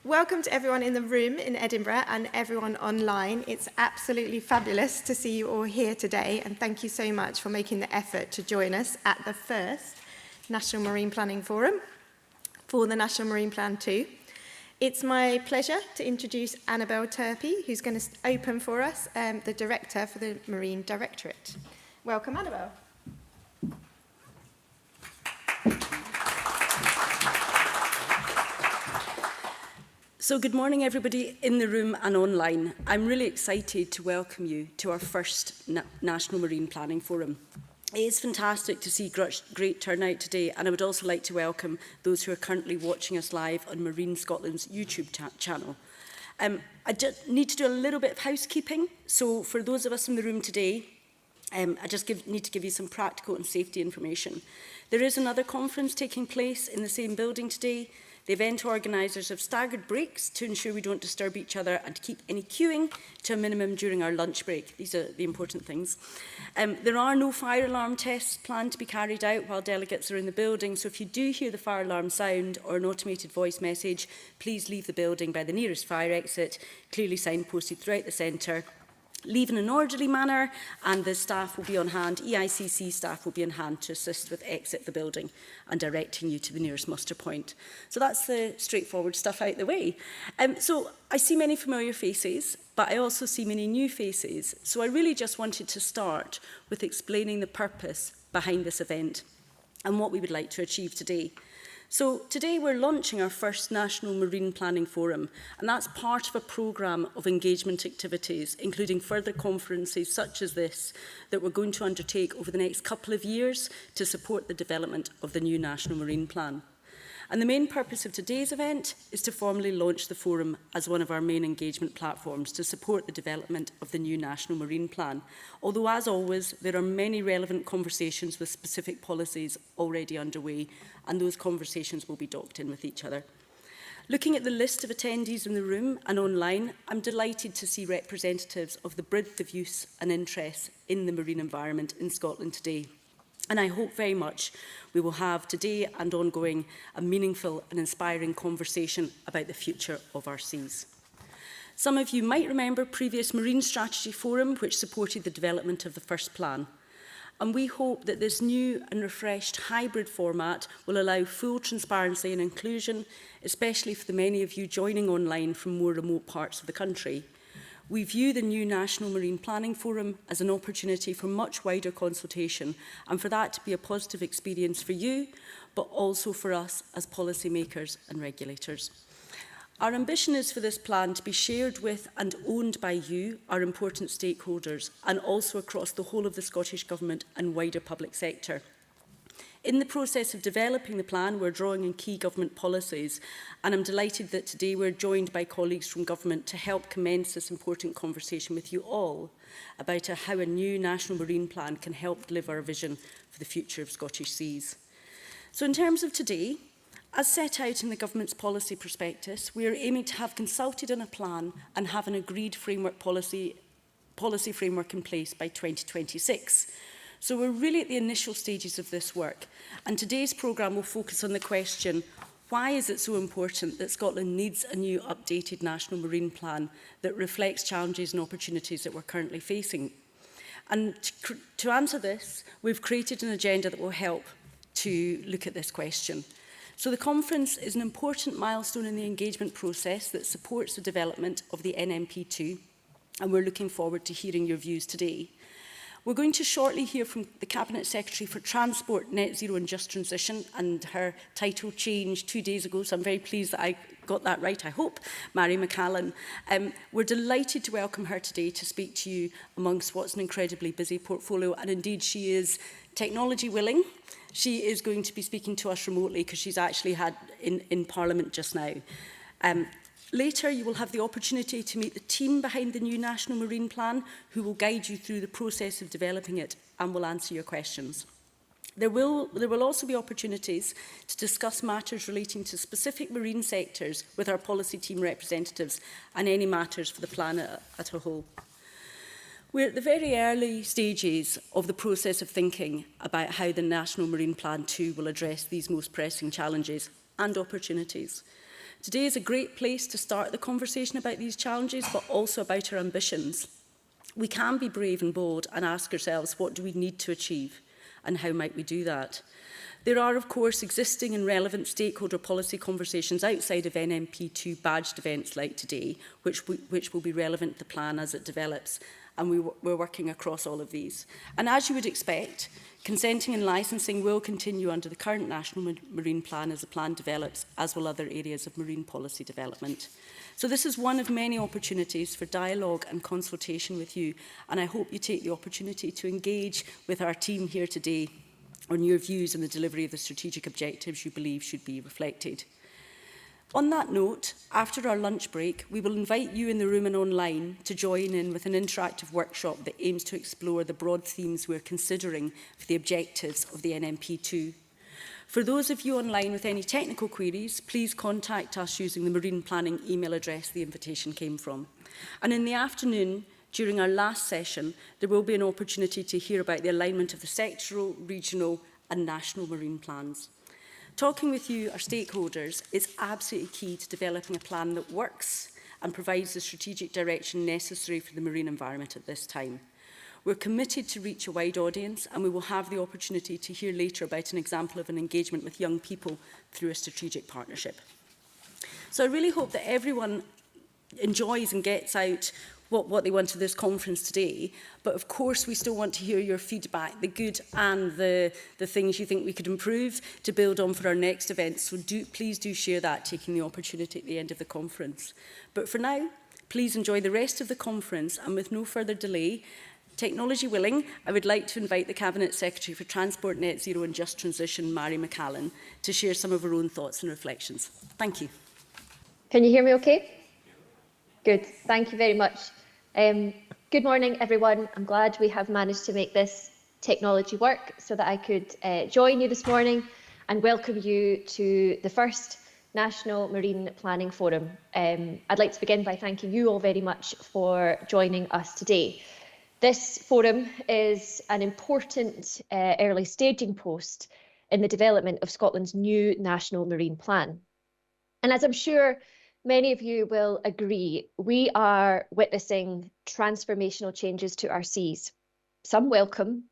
Welcome to everyone in the room in Edinburgh and everyone online. It's absolutely fabulous to see you all here today, and thank you so much for making the effort to join us at the first National Marine Planning Forum for the National Marine Plan 2. It's my pleasure to introduce Annabel Turpie, who's going to open for us, the Director for the Marine Directorate. Welcome, Annabel. So good morning everybody in the room and online. I'm really excited to welcome you to our first National Marine Planning Forum. It is fantastic to see great turnout today, and I would also like to welcome those who are currently watching us live on Marine Scotland's YouTube channel. I just need to do a little bit of housekeeping. So for those of us in the room today, I just need to give you some practical and safety information. There is another conference taking place in the same building today. The event organisers have staggered breaks to ensure we don't disturb each other and to keep any queuing to a minimum during our lunch break. These are the important things. There are no fire alarm tests planned to be carried out while delegates are in the building, so if you do hear the fire alarm sound or an automated voice message, please leave the building by the nearest fire exit, clearly signposted throughout the centre. Leave in an orderly manner, and the staff will be on hand, EICC staff will be on hand to assist with exit the building and directing you to the nearest muster point. So that's the straightforward stuff out the way. So I see many familiar faces, but I also see many new faces. So I really just wanted to start with explaining the purpose behind this event and what we would like to achieve today. So today we're launching our first National Marine Planning Forum, and that's part of a programme of engagement activities, including further conferences such as this that we're going to undertake over the next couple of years to support the development of the new National Marine Plan. And the main purpose of today's event is to formally launch the forum as one of our main engagement platforms to support the development of the new National Marine Plan. Although, as always, there are many relevant conversations with specific policies already underway, and those conversations will be docked in with each other. Looking at the list of attendees in the room and online, I'm delighted to see representatives of the breadth of use and interests in the marine environment in Scotland today. And I hope very much we will have today and ongoing a meaningful and inspiring conversation about the future of our seas. Some of you might remember previous Marine Strategy Forum, which supported the development of the first plan. And we hope that this new and refreshed hybrid format will allow full transparency and inclusion, especially for the many of you joining online from more remote parts of the country. We view the new National Marine Planning Forum as an opportunity for much wider consultation, and for that to be a positive experience for you, but also for us as policymakers and regulators. Our ambition is for this plan to be shared with and owned by you, our important stakeholders, and also across the whole of the Scottish Government and wider public sector. In the process of developing the plan, we're drawing on key government policies, and I'm delighted that today we're joined by colleagues from government to help commence this important conversation with you all about how a new National Marine Plan can help deliver our vision for the future of Scottish seas. So in terms of today, as set out in the government's policy prospectus, we are aiming to have consulted on a plan and have an agreed framework policy framework in place by 2026. So we're really at the initial stages of this work, and today's programme will focus on the question, why is it so important that Scotland needs a new updated National Marine Plan that reflects challenges and opportunities that we're currently facing? And to answer this, we've created an agenda that will help to look at this question. So the conference is an important milestone in the engagement process that supports the development of the NMP2, and we're looking forward to hearing your views today. We're going to shortly hear from the Cabinet Secretary for Transport, Net Zero and Just Transition, and her title changed 2 days ago, so I'm very pleased that I got that right, I hope, Mairi McAllan. We're delighted to welcome her today to speak to you amongst what's an incredibly busy portfolio, and indeed she is technology willing. She is going to be speaking to us remotely because she's actually in Parliament just now. Later, you will have the opportunity to meet the team behind the new National Marine Plan, who will guide you through the process of developing it and will answer your questions. There will also be opportunities to discuss matters relating to specific marine sectors with our policy team representatives and any matters for the plan as a whole. We're at the very early stages of the process of thinking about how the National Marine Plan 2 will address these most pressing challenges and opportunities. Today is a great place to start the conversation about these challenges, but also about our ambitions. We can be brave and bold and ask ourselves, what do we need to achieve and how might we do that? There are, of course, existing and relevant stakeholder policy conversations outside of NMP2 badged events like today, which will be relevant to the plan as it develops, and we're working across all of these. And as you would expect, consenting and licensing will continue under the current National Marine Plan as the plan develops, as will other areas of marine policy development. So this is one of many opportunities for dialogue and consultation with you, and I hope you take the opportunity to engage with our team here today on your views on the delivery of the strategic objectives you believe should be reflected. On that note, after our lunch break, we will invite you in the room and online to join in with an interactive workshop that aims to explore the broad themes we're considering for the objectives of the NMP2. For those of you online with any technical queries, please contact us using the Marine Planning email address the invitation came from. And in the afternoon, during our last session, there will be an opportunity to hear about the alignment of the sectoral, regional and national marine plans. Talking with you, our stakeholders, is absolutely key to developing a plan that works and provides the strategic direction necessary for the marine environment at this time. We're committed to reach a wide audience, and we will have the opportunity to hear later about an example of an engagement with young people through a strategic partnership. So I really hope that everyone enjoys and gets out what they want to this conference today, but of course we still want to hear your feedback, the good and the things you think we could improve to build on for our next event. So please do share that, taking the opportunity at the end of the conference. But for now, please enjoy the rest of the conference, and with no further delay, technology willing, I would like to invite the Cabinet Secretary for Transport, Net Zero and Just Transition, Mairi McAllan, to share some of her own thoughts and reflections. Thank you. Can you hear me okay? Good, thank you very much. Good morning, everyone. I'm glad we have managed to make this technology work so that I could join you this morning and welcome you to the first National Marine Planning Forum. I'd like to begin by thanking you all very much for joining us today. This forum is an important early staging post in the development of Scotland's new National Marine Plan. And as I'm sure many of you will agree, we are witnessing transformational changes to our seas. Some welcome,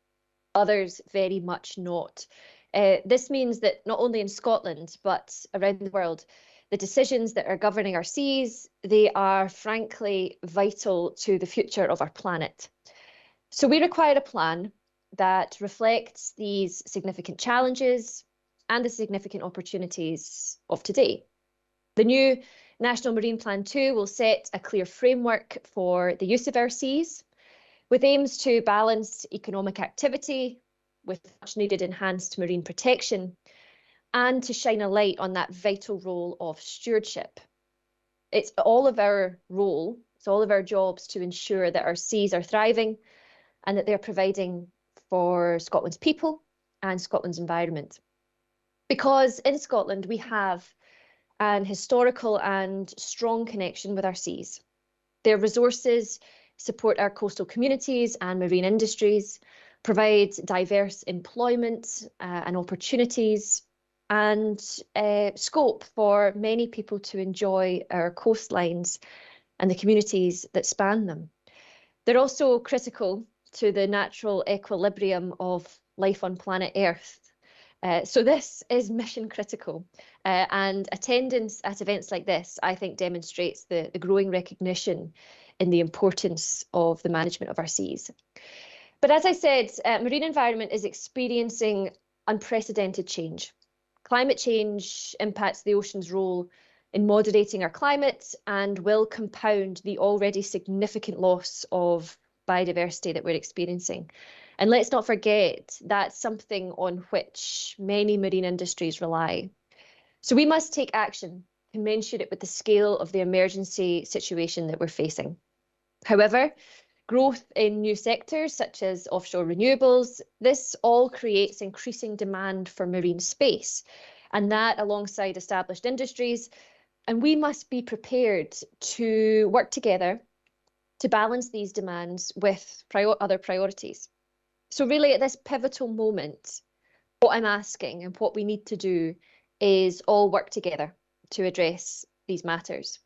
others very much not. This means that not only in Scotland, but around the world, the decisions that are governing our seas, they are frankly vital to the future of our planet. So we require a plan that reflects these significant challenges and the significant opportunities of today. The new National Marine Plan 2 will set a clear framework for the use of our seas, with aims to balance economic activity with much needed enhanced marine protection, and to shine a light on that vital role of stewardship. It's all of our role, it's all of our jobs to ensure that our seas are thriving and that they're providing for Scotland's people and Scotland's environment. Because in Scotland we have an historical and strong connection with our seas. Their resources support our coastal communities and marine industries, provide diverse employment and opportunities, and scope for many people to enjoy our coastlines and the communities that span them. They're also critical to the natural equilibrium of life on planet Earth. So this is mission critical, and attendance at events like this, I think, demonstrates the growing recognition in the importance of the management of our seas. But as I said, marine environment is experiencing unprecedented change. Climate change impacts the ocean's role in moderating our climate and will compound the already significant loss of biodiversity that we're experiencing. And let's not forget, that's something on which many marine industries rely. So we must take action commensurate with the scale of the emergency situation that we're facing. However, growth in new sectors such as offshore renewables, this all creates increasing demand for marine space, and that alongside established industries. And we must be prepared to work together to balance these demands with other priorities. So really at this pivotal moment, what I'm asking and what we need to do is all work together to address these matters.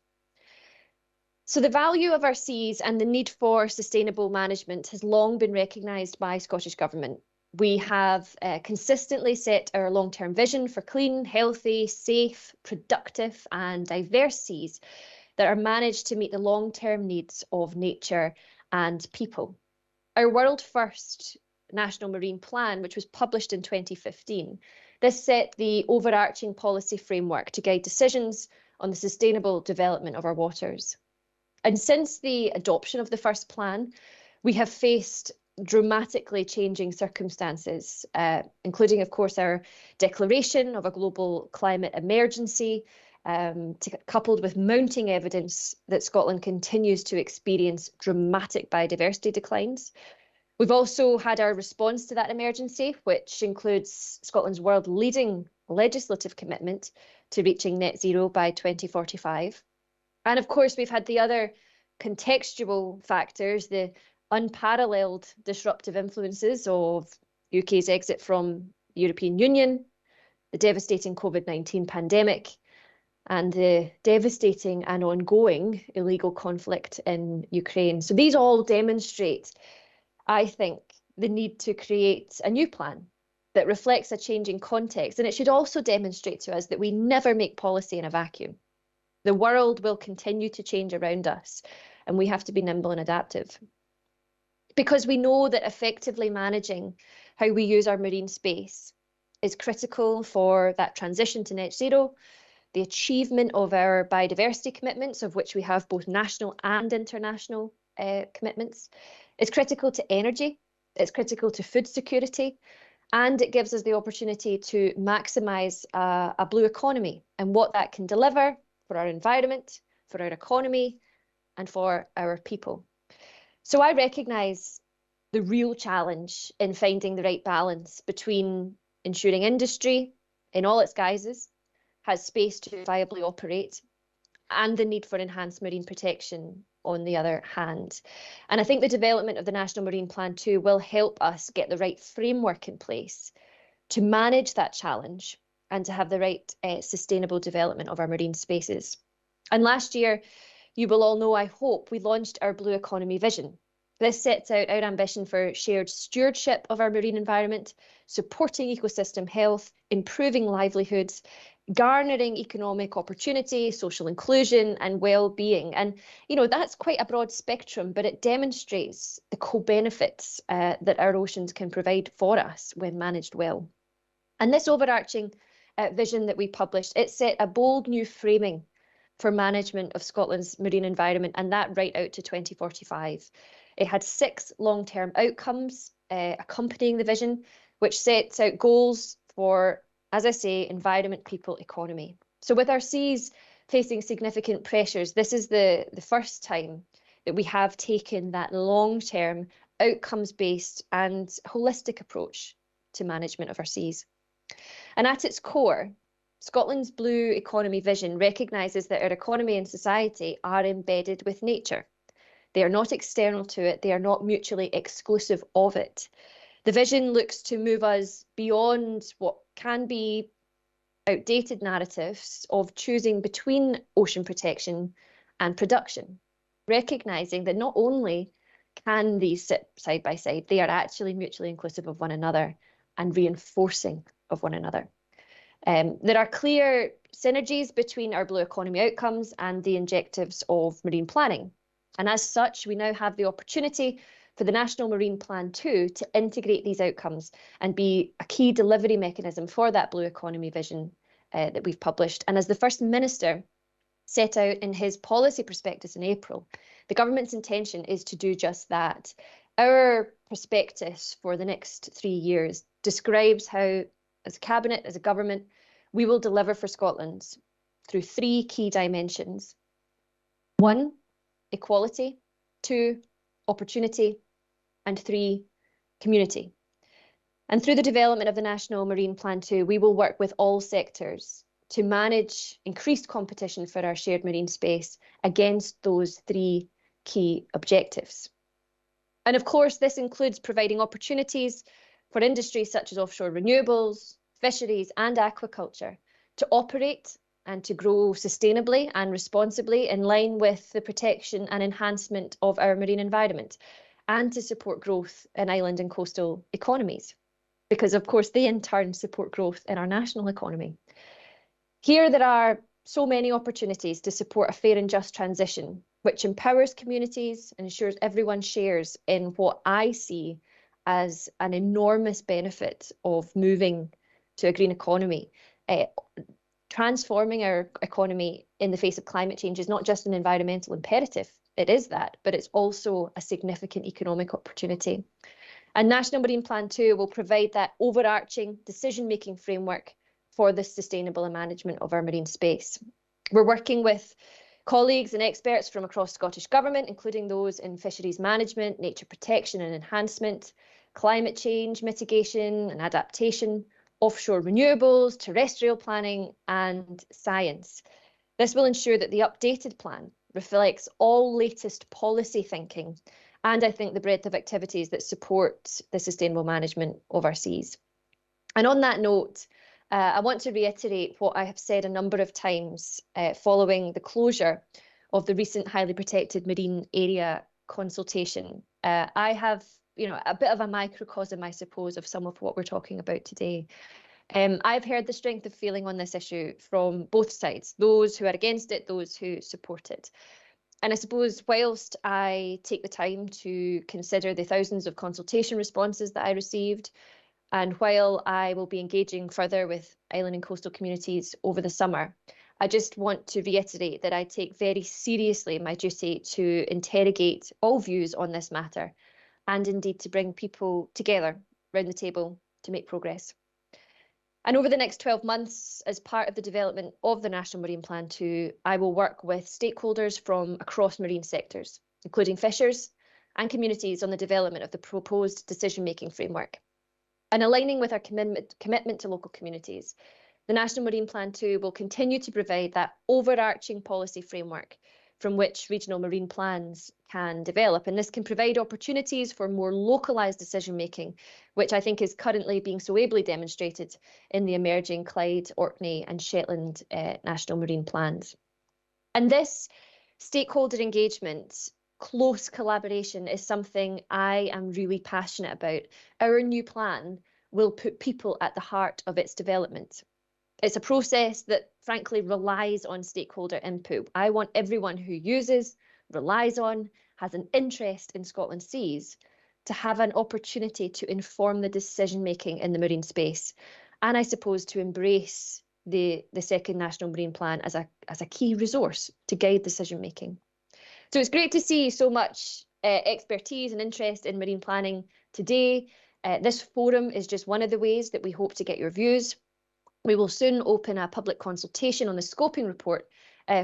So the value of our seas and the need for sustainable management has long been recognised by Scottish Government. We have consistently set our long-term vision for clean, healthy, safe, productive and diverse seas that are managed to meet the long-term needs of nature and people. Our world first National Marine Plan, which was published in 2015, this set the overarching policy framework to guide decisions on the sustainable development of our waters. And since the adoption of the first plan, we have faced dramatically changing circumstances, including, of course, our declaration of a global climate emergency, coupled with mounting evidence that Scotland continues to experience dramatic biodiversity declines. We've also had our response to that emergency, which includes Scotland's world-leading legislative commitment to reaching net zero by 2045. And of course, we've had the other contextual factors, the unparalleled disruptive influences of UK's exit from the European Union, the devastating COVID-19 pandemic, and the devastating and ongoing illegal conflict in Ukraine. So these all demonstrate, I think, the need to create a new plan that reflects a changing context. And it should also demonstrate to us that we never make policy in a vacuum. The world will continue to change around us, and we have to be nimble and adaptive. Because we know that effectively managing how we use our marine space is critical for that transition to net zero, the achievement of our biodiversity commitments, of which we have both national and international commitments. It's critical to energy, it's critical to food security, and it gives us the opportunity to maximise a blue economy and what that can deliver for our environment, for our economy, and for our people. So I recognise the real challenge in finding the right balance between ensuring industry, in all its guises, has space to viably operate, and the need for enhanced marine protection on the other hand. And I think the development of the National Marine Plan 2 will help us get the right framework in place to manage that challenge and to have the right sustainable development of our marine spaces. And last year, you will all know, I hope, we launched our Blue Economy Vision. This sets out our ambition for shared stewardship of our marine environment, supporting ecosystem health, improving livelihoods, garnering economic opportunity, social inclusion and well-being. And, you know, that's quite a broad spectrum, but it demonstrates the co-benefits that our oceans can provide for us when managed well. And this overarching vision that we published, it set a bold new framing for management of Scotland's marine environment, and that right out to 2045. It had 6 long-term outcomes accompanying the vision, which sets out goals for, as I say, environment, people, economy. So with our seas facing significant pressures, this is the first time that we have taken that long-term, outcomes-based and holistic approach to management of our seas. And at its core, Scotland's Blue Economy Vision recognises that our economy and society are embedded with nature. They are not external to it, they are not mutually exclusive of it. The vision looks to move us beyond what can be outdated narratives of choosing between ocean protection and production, recognising that not only can these sit side by side, they are actually mutually inclusive of one another and reinforcing of one another. There are clear synergies between our blue economy outcomes and the objectives of marine planning. And as such, we now have the opportunity for the National Marine Plan 2 to integrate these outcomes and be a key delivery mechanism for that blue economy vision that we've published. And as the First Minister set out in his policy prospectus in April, the government's intention is to do just that. Our prospectus for the next 3 years describes how, as a cabinet, as a government, we will deliver for Scotland through 3 key dimensions. 1, equality. 2, opportunity. And 3, community. And through the development of the National Marine Plan 2, we will work with all sectors to manage increased competition for our shared marine space against those 3 key objectives. And of course, this includes providing opportunities for industries such as offshore renewables, fisheries and aquaculture to operate and to grow sustainably and responsibly in line with the protection and enhancement of our marine environment, and to support growth in island and coastal economies, because of course they in turn support growth in our national economy. Here there are so many opportunities to support a fair and just transition, which empowers communities and ensures everyone shares in what I see as an enormous benefit of moving to a green economy. Transforming our economy in the face of climate change is not just an environmental imperative, it is that, but it's also a significant economic opportunity. And National Marine Plan 2 will provide that overarching decision-making framework for the sustainable management of our marine space. We're working with colleagues and experts from across Scottish Government, including those in fisheries management, nature protection and enhancement, climate change mitigation and adaptation, offshore renewables, terrestrial planning and science. This will ensure that the updated plan reflects all latest policy thinking and I think the breadth of activities that support the sustainable management of our seas. And on that note, I want to reiterate what I have said a number of times following the closure of the recent highly protected marine area consultation. I have, a bit of a microcosm, I suppose, of some of what we're talking about today. I've heard the strength of feeling on this issue from both sides, those who are against it, those who support it. And I suppose whilst I take the time to consider the thousands of consultation responses that I received, and while I will be engaging further with island and coastal communities over the summer, I just want to reiterate that I take very seriously my duty to interrogate all views on this matter, and indeed to bring people together round the table to make progress. And over the next 12 months, as part of the development of the National Marine Plan 2, I will work with stakeholders from across marine sectors, including fishers and communities, on the development of the proposed decision-making framework. And aligning with our commitment to local communities, the National Marine Plan 2 will continue to provide that overarching policy framework from which regional marine plans can develop. And this can provide opportunities for more localised decision-making, which I think is currently being so ably demonstrated in the emerging Clyde, Orkney and Shetland National Marine Plans. And this stakeholder engagement, close collaboration, is something I am really passionate about. Our new plan will put people at the heart of its development. It's a process that frankly relies on stakeholder input. I want everyone who uses, relies on, has an interest in Scotland's seas to have an opportunity to inform the decision-making in the marine space. And I suppose to embrace the second National Marine Plan as a key resource to guide decision-making. So it's great to see so much expertise and interest in marine planning today. This forum is just one of the ways that we hope to get your views. We will soon open a public consultation on the scoping report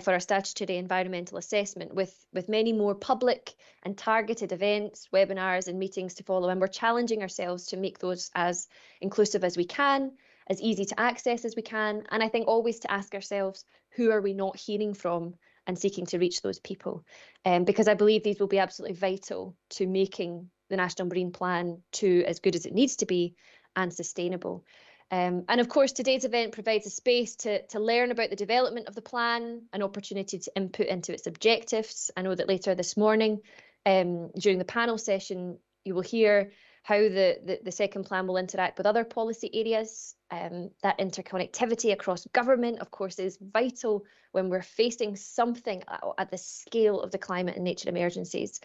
for our statutory environmental assessment, with many more public and targeted events, webinars and meetings to follow. And we're challenging ourselves to make those as inclusive as we can, as easy to access as we can. And I think always to ask ourselves, who are we not hearing from, and seeking to reach those people? Because I believe these will be absolutely vital to making the National Marine Plan 2 as good as it needs to be and sustainable. And of course, today's event provides a space to learn about the development of the plan, an opportunity to input into its objectives. I know that later this morning, during the panel session, you will hear how the second plan will interact with other policy areas. That interconnectivity across government, of course, is vital when we're facing something at the scale of the climate and nature emergencies.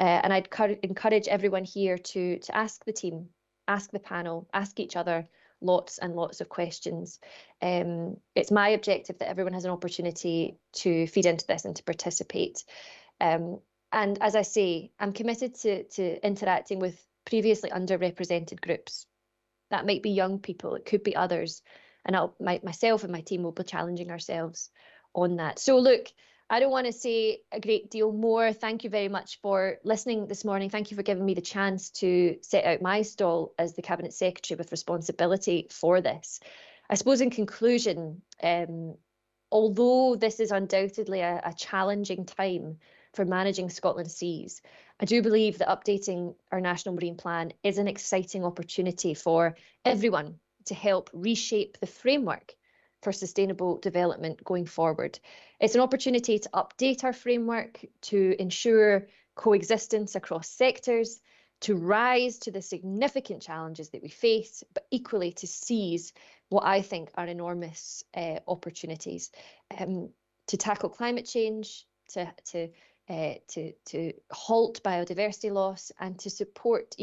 And I'd encourage everyone here to ask the team, ask the panel, ask each other lots and lots of questions. It's my objective that everyone has an opportunity to feed into this and to participate. And as I say, I'm committed to interacting with previously underrepresented groups. That might be young people, it could be others. And myself and my team will be challenging ourselves on that. So look, I don't want to say a great deal more. Thank you very much for listening this morning. Thank you for giving me the chance to set out my stall as the Cabinet Secretary with responsibility for this. I suppose in conclusion, although this is undoubtedly a challenging time for managing Scotland's seas, I do believe that updating our National Marine Plan is an exciting opportunity for everyone to help reshape the framework for sustainable development going forward. It's an opportunity to update our framework, to ensure coexistence across sectors, to rise to the significant challenges that we face, but equally to seize what I think are enormous opportunities to tackle climate change, to halt biodiversity loss, and to support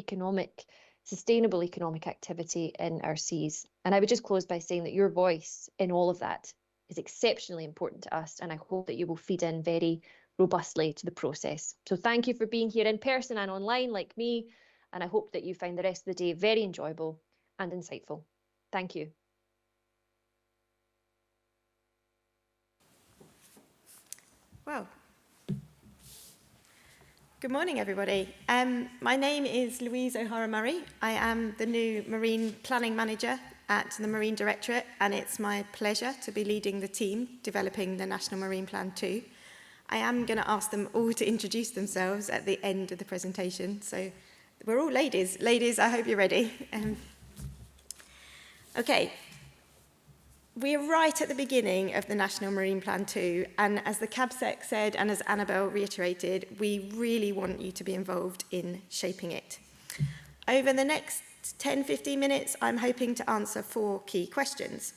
sustainable economic activity in our seas. And I would just close by saying that your voice in all of that is exceptionally important to us, and I hope that you will feed in very robustly to the process. So thank you for being here in person and online like me, and I hope that you find the rest of the day very enjoyable and insightful. Thank you. Well, good morning, everybody. My name is Louise O'Hara-Murray. I am the new Marine Planning Manager at the Marine Directorate, and it's my pleasure to be leading the team developing the National Marine Plan 2. I am going to ask them all to introduce themselves at the end of the presentation. So we're all ladies. Ladies, I hope you're ready. Okay. We're right at the beginning of the National Marine Plan 2, and as the CABSEC said, and as Annabel reiterated, we really want you to be involved in shaping it. Over the next 10-15 minutes, I'm hoping to answer 4 key questions.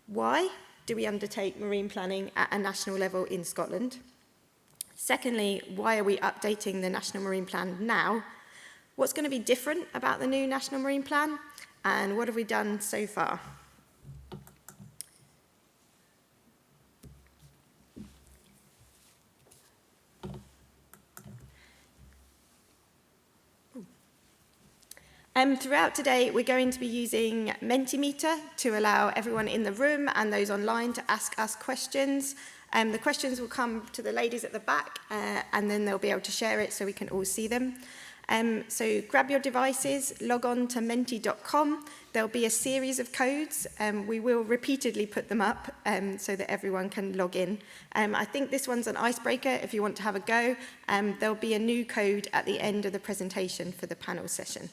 Why do we undertake marine planning at a national level in Scotland? Secondly, why are we updating the National Marine Plan now? What's going to be different about the new National Marine Plan? And what have we done so far? Throughout today, we're going to be using Mentimeter to allow everyone in the room and those online to ask us questions. The questions will come to the ladies at the back, and then they'll be able to share it so we can all see them. So grab your devices, log on to menti.com. There'll be a series of codes. We will repeatedly put them up so that everyone can log in. I think this one's an icebreaker if you want to have a go. There'll be a new code at the end of the presentation for the panel session.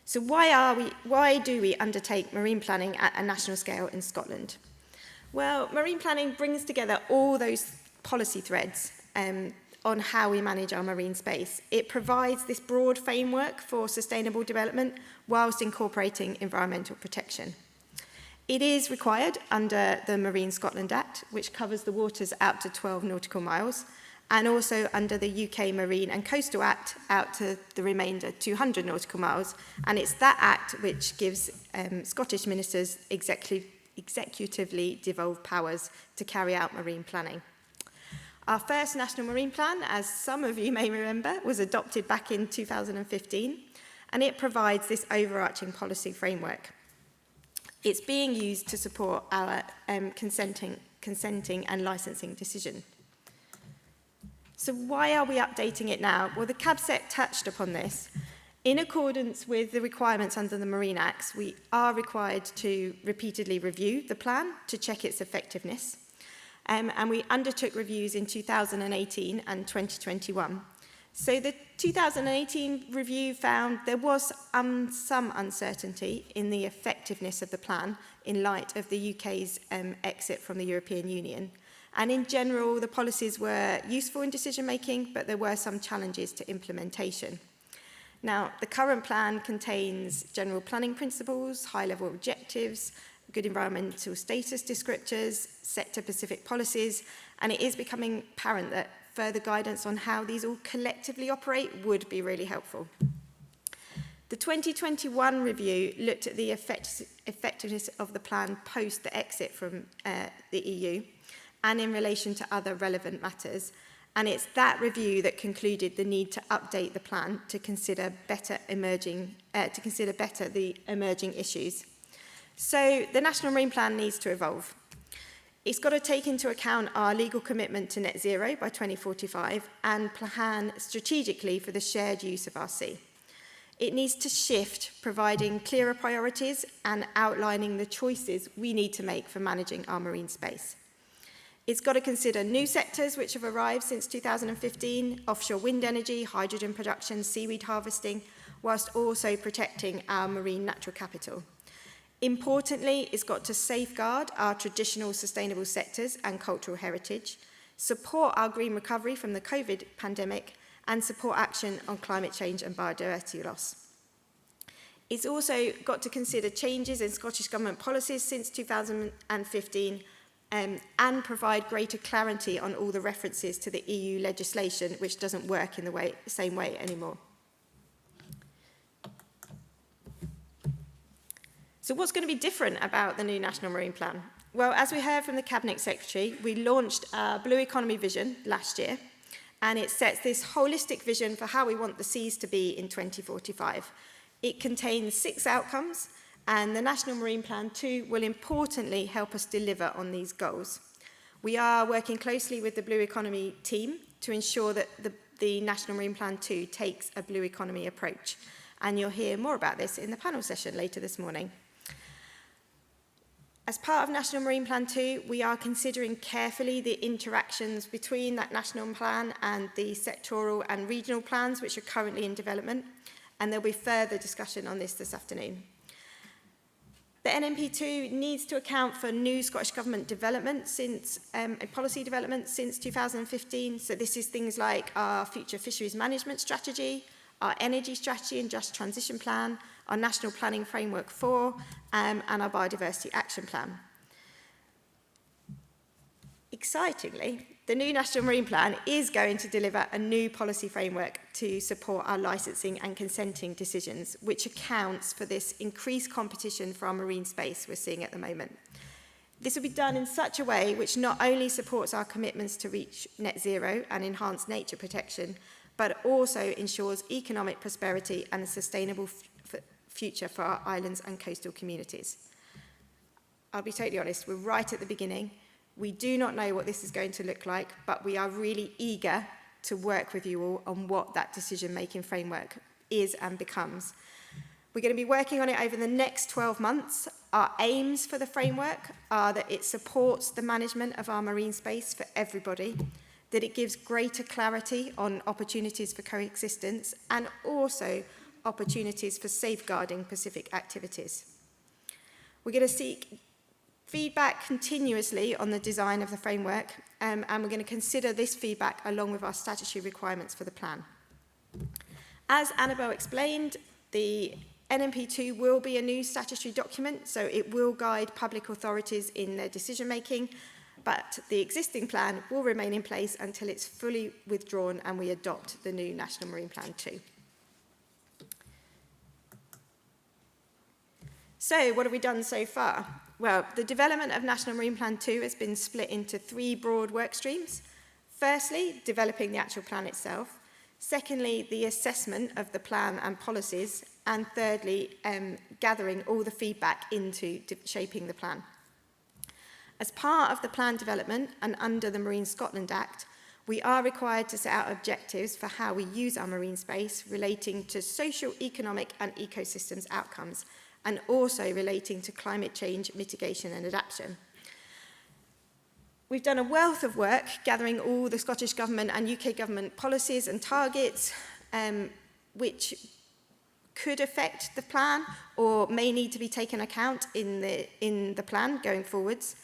So why do we undertake marine planning at a national scale in Scotland? Well, marine planning brings together all those policy threads on how we manage our marine space. It provides this broad framework for sustainable development whilst incorporating environmental protection. It is required under the Marine Scotland Act, which covers the waters out to 12 nautical miles, and also under the UK Marine and Coastal Act out to the remainder 200 nautical miles. And it's that act which gives Scottish ministers executively devolved powers to carry out marine planning. Our first National Marine Plan, as some of you may remember, was adopted back in 2015, and it provides this overarching policy framework. It's being used to support our consenting and licensing decision. So why are we updating it now? Well, the CABSEC touched upon this. In accordance with the requirements under the Marine Acts, we are required to repeatedly review the plan to check its effectiveness. And we undertook reviews in 2018 and 2021. So the 2018 review found there was some uncertainty in the effectiveness of the plan in light of the UK's exit from the European Union. And in general, the policies were useful in decision-making, but there were some challenges to implementation. Now, the current plan contains general planning principles, high-level objectives, good environmental status descriptors, sector-specific policies, and it is becoming apparent that further guidance on how these all collectively operate would be really helpful. The 2021 review looked at the effectiveness of the plan post the exit from the EU, and in relation to other relevant matters. And it's that review that concluded the need to update the plan to consider better the emerging issues. So the National Marine Plan needs to evolve. It's got to take into account our legal commitment to net zero by 2045 and plan strategically for the shared use of our sea. It needs to shift, providing clearer priorities and outlining the choices we need to make for managing our marine space. It's got to consider new sectors which have arrived since 2015, offshore wind energy, hydrogen production, seaweed harvesting, whilst also protecting our marine natural capital. Importantly, it's got to safeguard our traditional sustainable sectors and cultural heritage, support our green recovery from the COVID pandemic, and support action on climate change and biodiversity loss. It's also got to consider changes in Scottish Government policies since 2015 and provide greater clarity on all the references to the EU legislation, which doesn't work in the same way anymore. So what's going to be different about the new National Marine Plan? Well, as we heard from the Cabinet Secretary, we launched our Blue Economy vision last year, and it sets this holistic vision for how we want the seas to be in 2045. It contains 6 outcomes, and the National Marine Plan 2 will importantly help us deliver on these goals. We are working closely with the Blue Economy team to ensure that the National Marine Plan 2 takes a blue economy approach, and you'll hear more about this in the panel session later this morning. As part of National Marine Plan 2, we are considering carefully the interactions between that national plan and the sectoral and regional plans which are currently in development, and there'll be further discussion on this afternoon. The NMP2 needs to account for new Scottish Government development policy development since 2015, so this is things like our future fisheries management strategy, our energy strategy and just transition plan, our National Planning Framework 4, and our Biodiversity Action Plan. Excitingly, the new National Marine Plan is going to deliver a new policy framework to support our licensing and consenting decisions, which accounts for this increased competition for our marine space we're seeing at the moment. This will be done in such a way which not only supports our commitments to reach net zero and enhance nature protection, but also ensures economic prosperity and a sustainable future for our islands and coastal communities. I'll be totally honest, we're right at the beginning. We do not know what this is going to look like, but we are really eager to work with you all on what that decision-making framework is and becomes. We're going to be working on it over the next 12 months. Our aims for the framework are that it supports the management of our marine space for everybody, that it gives greater clarity on opportunities for coexistence, and also opportunities for safeguarding Pacific activities. We're going to seek feedback continuously on the design of the framework, and we're going to consider this feedback along with our statutory requirements for the plan. As Annabel explained, the NMP2 will be a new statutory document, so it will guide public authorities in their decision-making, but the existing plan will remain in place until it's fully withdrawn and we adopt the new National Marine Plan 2. So, what have we done so far? Well, the development of National Marine Plan 2 has been split into 3 broad work streams. Firstly, developing the actual plan itself. Secondly, the assessment of the plan and policies. And thirdly, gathering all the feedback into shaping the plan. As part of the plan development and under the Marine Scotland Act, we are required to set out objectives for how we use our marine space relating to social, economic and ecosystems outcomes, and also relating to climate change, mitigation and adaptation. We've done a wealth of work gathering all the Scottish Government and UK Government policies and targets which could affect the plan or may need to be taken account in the plan going forwards.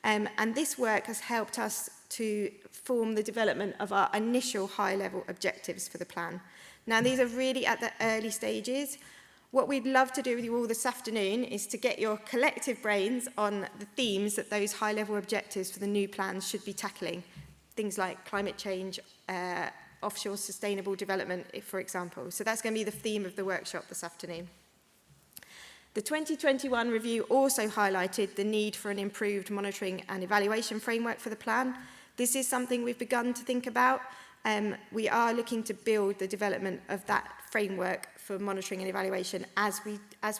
And this work has helped us to form the development of our initial high-level objectives for the plan. Now, these are really at the early stages. What we'd love to do with you all this afternoon is to get your collective brains on the themes that those high-level objectives for the new plans should be tackling. Things like climate change, offshore sustainable development, for example. So that's going to be the theme of the workshop this afternoon. The 2021 review also highlighted the need for an improved monitoring and evaluation framework for the plan. This is something we've begun to think about. We are looking to build the development of that framework for monitoring and evaluation as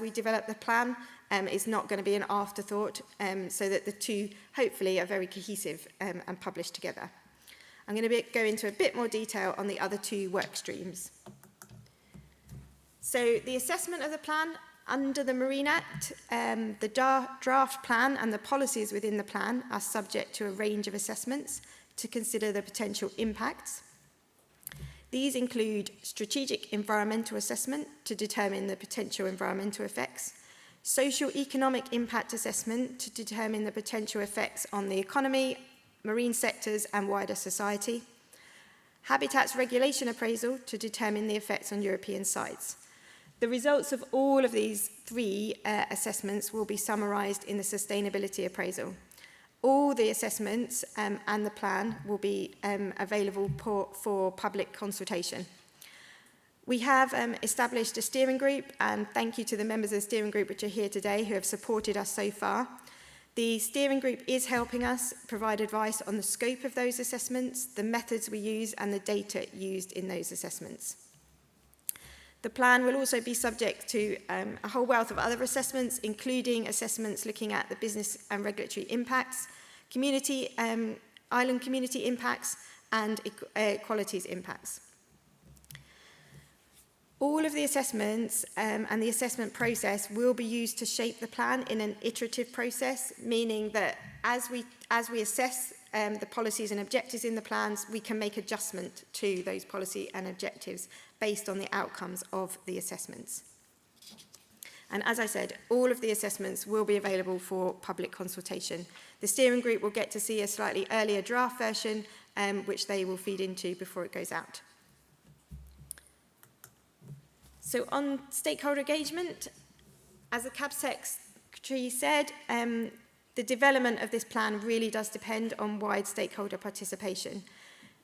we develop the plan. It's not going to be an afterthought, so that the two hopefully are very cohesive and published together. I'm going to go into a bit more detail on the other 2 work streams. So the assessment of the plan under the Marine Act, the draft plan and the policies within the plan are subject to a range of assessments to consider the potential impacts. These include strategic environmental assessment to determine the potential environmental effects, socio-economic impact assessment to determine the potential effects on the economy, marine sectors and wider society, habitats regulation appraisal to determine the effects on European sites. The results of all of these three assessments will be summarised in the sustainability appraisal. All the assessments and the plan will be available for public consultation. We have established a steering group, and thank you to the members of the steering group which are here today who have supported us so far. The steering group is helping us provide advice on the scope of those assessments, the methods we use and the data used in those assessments. The plan will also be subject to a whole wealth of other assessments, including assessments looking at the business and regulatory impacts, community, island community impacts, and equalities impacts. All of the assessments and the assessment process will be used to shape the plan in an iterative process, meaning that as we assess the policies and objectives in the plans, we can make adjustment to those policy and objectives based on the outcomes of the assessments. And as I said, all of the assessments will be available for public consultation. The steering group will get to see a slightly earlier draft version, which they will feed into before it goes out. So on stakeholder engagement, as the CAB Secretary said, the development of this plan really does depend on wide stakeholder participation.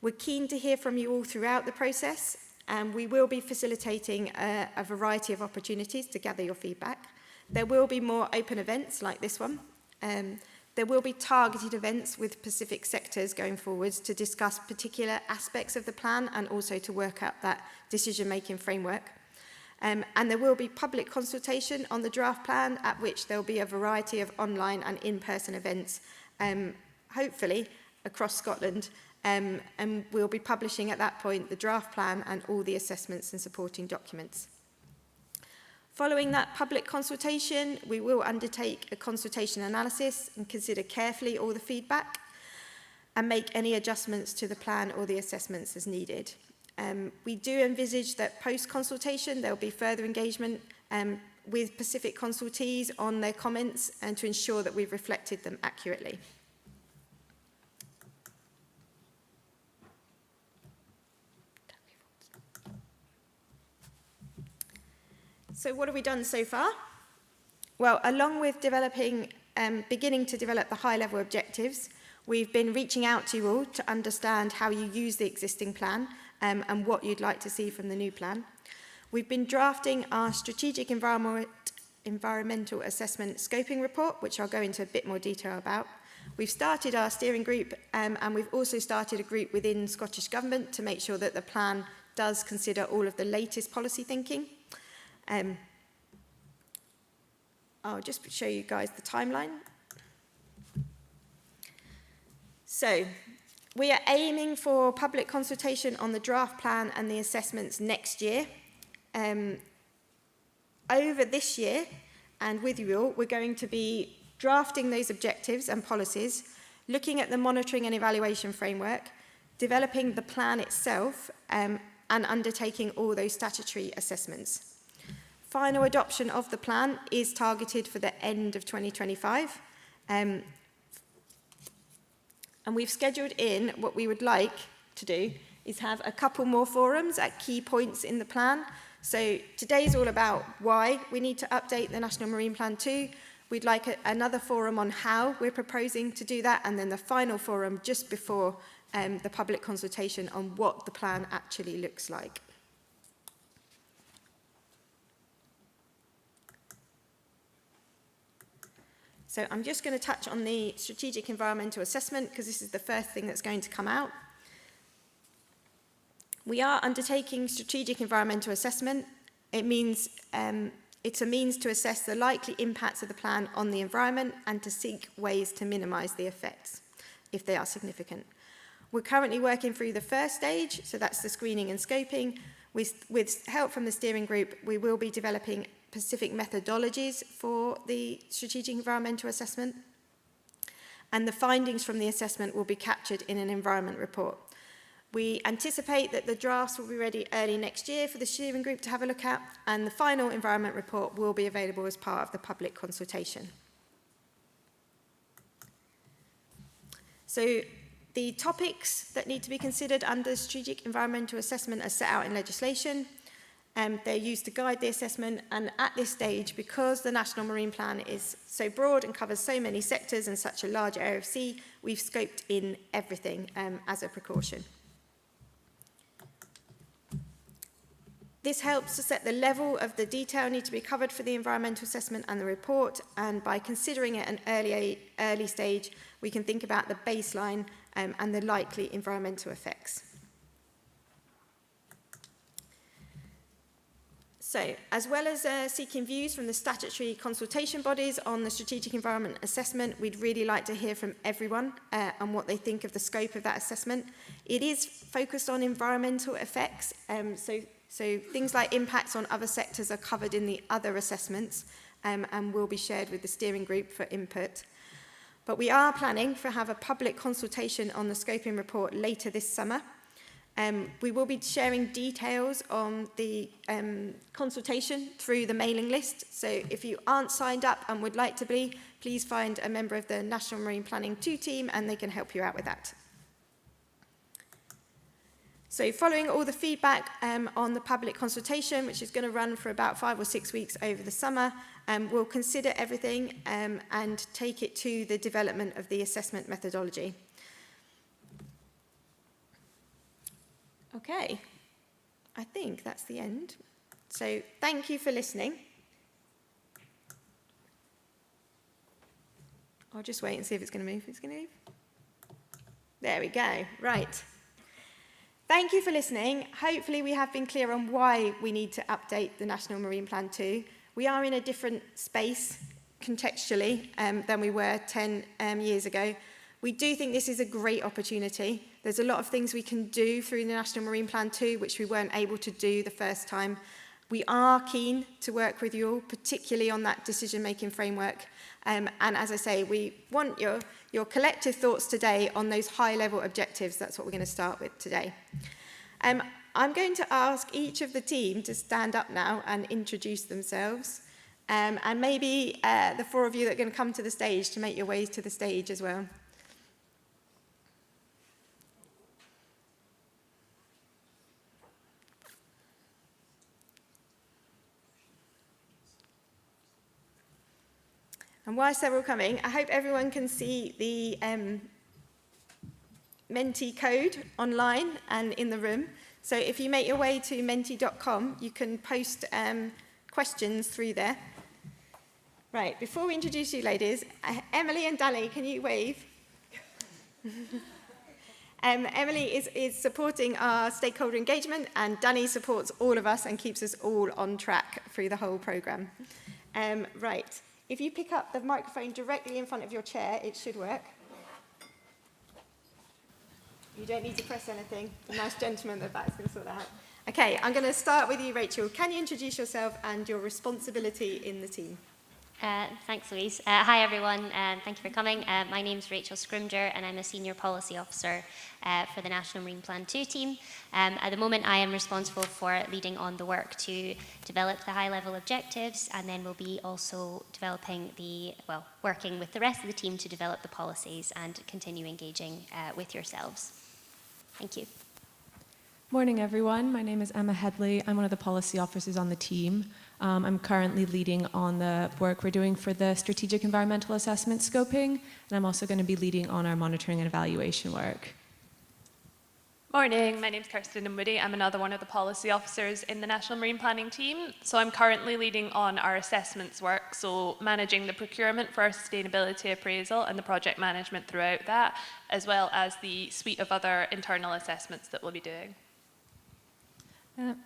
We're keen to hear from you all throughout the process, and we will be facilitating a variety of opportunities to gather your feedback. There will be more open events like this one. There will be targeted events with specific sectors going forwards to discuss particular aspects of the plan and also to work out that decision-making framework. And there will be public consultation on the draft plan, at which there will be a variety of online and in-person events, hopefully across Scotland, and we'll be publishing at that point the draft plan and all the assessments and supporting documents. Following that public consultation, we will undertake a consultation analysis and consider carefully all the feedback and make any adjustments to the plan or the assessments as needed. We do envisage that post-consultation there will be further engagement with Pacific consultees on their comments and to ensure that we've reflected them accurately. So what have we done so far? Well, along with beginning to develop the high-level objectives, we've been reaching out to you all to understand how you use the existing plan and what you'd like to see from the new plan. We've been drafting our strategic environmental assessment scoping report, which I'll go into a bit more detail about. We've started our steering group and we've also started a group within Scottish Government to make sure that the plan does consider all of the latest policy thinking. I'll just show you guys the timeline. So, we are aiming for public consultation on the draft plan and the assessments next year. Over this year, and with you all, we're going to be drafting those objectives and policies, looking at the monitoring and evaluation framework, developing the plan itself, and undertaking all those statutory assessments. Final adoption of the plan is targeted for the end of 2025. And we've scheduled in what we would like to do is have a couple more forums at key points in the plan. So today's all about why we need to update the National Marine Plan 2. We'd like another forum on how we're proposing to do that, and then the final forum just before the public consultation on what the plan actually looks like. So I'm just going to touch on the strategic environmental assessment because this is the first thing that's going to come out. We are undertaking strategic environmental assessment. It means it's a means to assess the likely impacts of the plan on the environment and to seek ways to minimise the effects if they are significant. We're currently working through the first stage, so that's the screening and scoping. With help from the steering group, we will be developing specific methodologies for the strategic environmental assessment, and the findings from the assessment will be captured in an environment report. We anticipate that the drafts will be ready early next year for the steering group to have a look at, and the final environment report will be available as part of the public consultation. So the topics that need to be considered under strategic environmental assessment are set out in legislation. They're used to guide the assessment, and at this stage, because the National Marine Plan is so broad and covers so many sectors and such a large area of sea, we've scoped in everything as a precaution. This helps to set the level of the detail need to be covered for the environmental assessment and the report, and by considering it an early stage, we can think about the baseline and the likely environmental effects. So, as well as seeking views from the statutory consultation bodies on the strategic environment assessment, we'd really like to hear from everyone on what they think of the scope of that assessment. It is focused on environmental effects, so things like impacts on other sectors are covered in the other assessments and will be shared with the steering group for input. But we are planning to have a public consultation on the scoping report later this summer. We will be sharing details on the consultation through the mailing list. So if you aren't signed up and would like to be, please find a member of the National Marine Planning 2 team and they can help you out with that. So following all the feedback on the public consultation, which is going to run for about 5 or 6 weeks over the summer, we'll consider everything and take it to the development of the assessment methodology. Okay, I think that's the end. So thank you for listening. I'll just wait and see if it's going to move. It's going to move. There we go. Right. Thank you for listening. Hopefully we have been clear on why we need to update the National Marine Plan 2. We are in a different space contextually than we were 10 years ago. We do think this is a great opportunity. There's a lot of things we can do through the National Marine Plan 2, which we weren't able to do the first time. We are keen to work with you all, particularly on that decision-making framework. And as I say, we want your collective thoughts today on those high-level objectives. That's what we're going to start with today. I'm going to ask each of the team to stand up now and introduce themselves. And maybe the 4 of you that are going to come to the stage to make your ways to the stage as well. And whilst they're all coming, I hope everyone can see the Menti code online and in the room. So if you make your way to menti.com, you can post questions through there. Right, before we introduce you ladies, Emily and Danny, can you wave? Emily is supporting our stakeholder engagement, and Danny supports all of us and keeps us all on track through the whole programme. Right. If you pick up the microphone directly in front of your chair, it should work. You don't need to press anything. The nice gentleman at the back is going to sort that out. Okay, I'm going to start with you, Rachael. Can you introduce yourself and your responsibility in the team? Thanks, Louise. Hi, everyone, and thank you for coming. My name is Rachael Scrimgeour, and I'm a Senior Policy Officer for the National Marine Plan 2 team. At the moment, I am responsible for leading on the work to develop the high-level objectives, and then we'll be also developing working with the rest of the team to develop the policies and continue engaging with yourselves. Thank you. Morning, everyone. My name is Emma Hedley. I'm one of the policy officers on the team. I'm currently leading on the work we're doing for the strategic environmental assessment scoping, and I'm also going to be leading on our monitoring and evaluation work. Morning, my name's Kirsten Dinwoodie. I'm another one of the policy officers in the National Marine Planning team. So I'm currently leading on our assessments work, so managing the procurement for our sustainability appraisal and the project management throughout that, as well as the suite of other internal assessments that we'll be doing.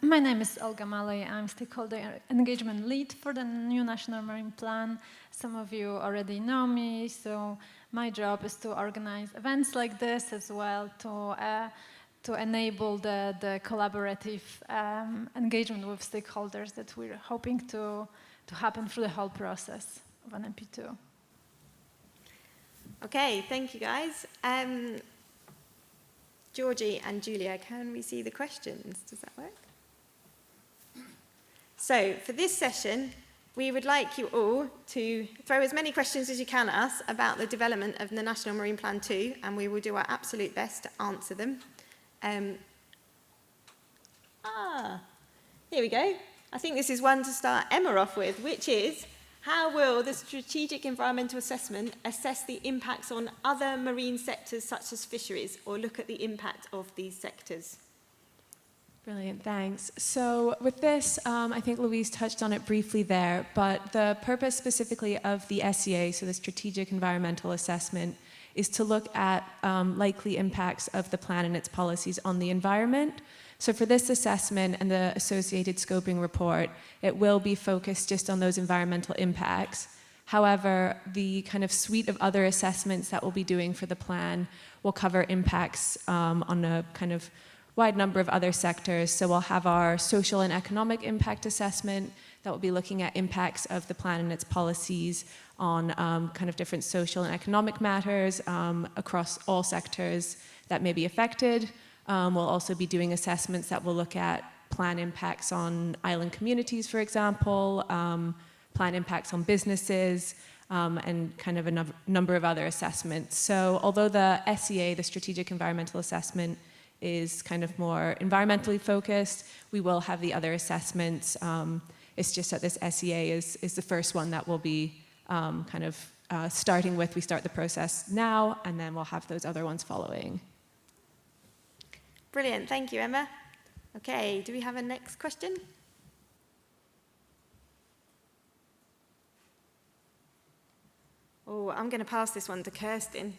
My name is Olga Mullay. I'm Stakeholder Engagement Lead for the new National Marine Plan. Some of you already know me, so my job is to organize events like this as well to enable the collaborative engagement with stakeholders that we're hoping to happen through the whole process of an NP2. Okay, thank you guys. Georgie and Julia, can we see the questions? Does that work? So for this session, we would like you all to throw as many questions as you can at us about the development of the National Marine Plan 2, and we will do our absolute best to answer them. Here we go. I think this is one to start Emma off with, which is, how will the Strategic Environmental Assessment assess the impacts on other marine sectors such as fisheries, or look at the impact of these sectors? Brilliant, thanks. So with this, I think Louise touched on it briefly there, but the purpose specifically of the SEA, so the Strategic Environmental Assessment, is to look at likely impacts of the plan and its policies on the environment. So for this assessment and the associated scoping report, it will be focused just on those environmental impacts. However, the kind of suite of other assessments that we'll be doing for the plan will cover impacts on a kind of wide number of other sectors. So we'll have our social and economic impact assessment that will be looking at impacts of the plan and its policies on kind of different social and economic matters across all sectors that may be affected. We'll also be doing assessments that will look at plan impacts on island communities, for example, plan impacts on businesses, and kind of a number of other assessments. So although the SEA, the Strategic Environmental Assessment, is kind of more environmentally focused, we will have the other assessments. It's just that this SEA is the first one that we'll be kind of starting with. We start the process now, and then we'll have those other ones following. Brilliant, thank you, Emma. Okay, do we have a next question? Oh, I'm going to pass this one to Kirsten.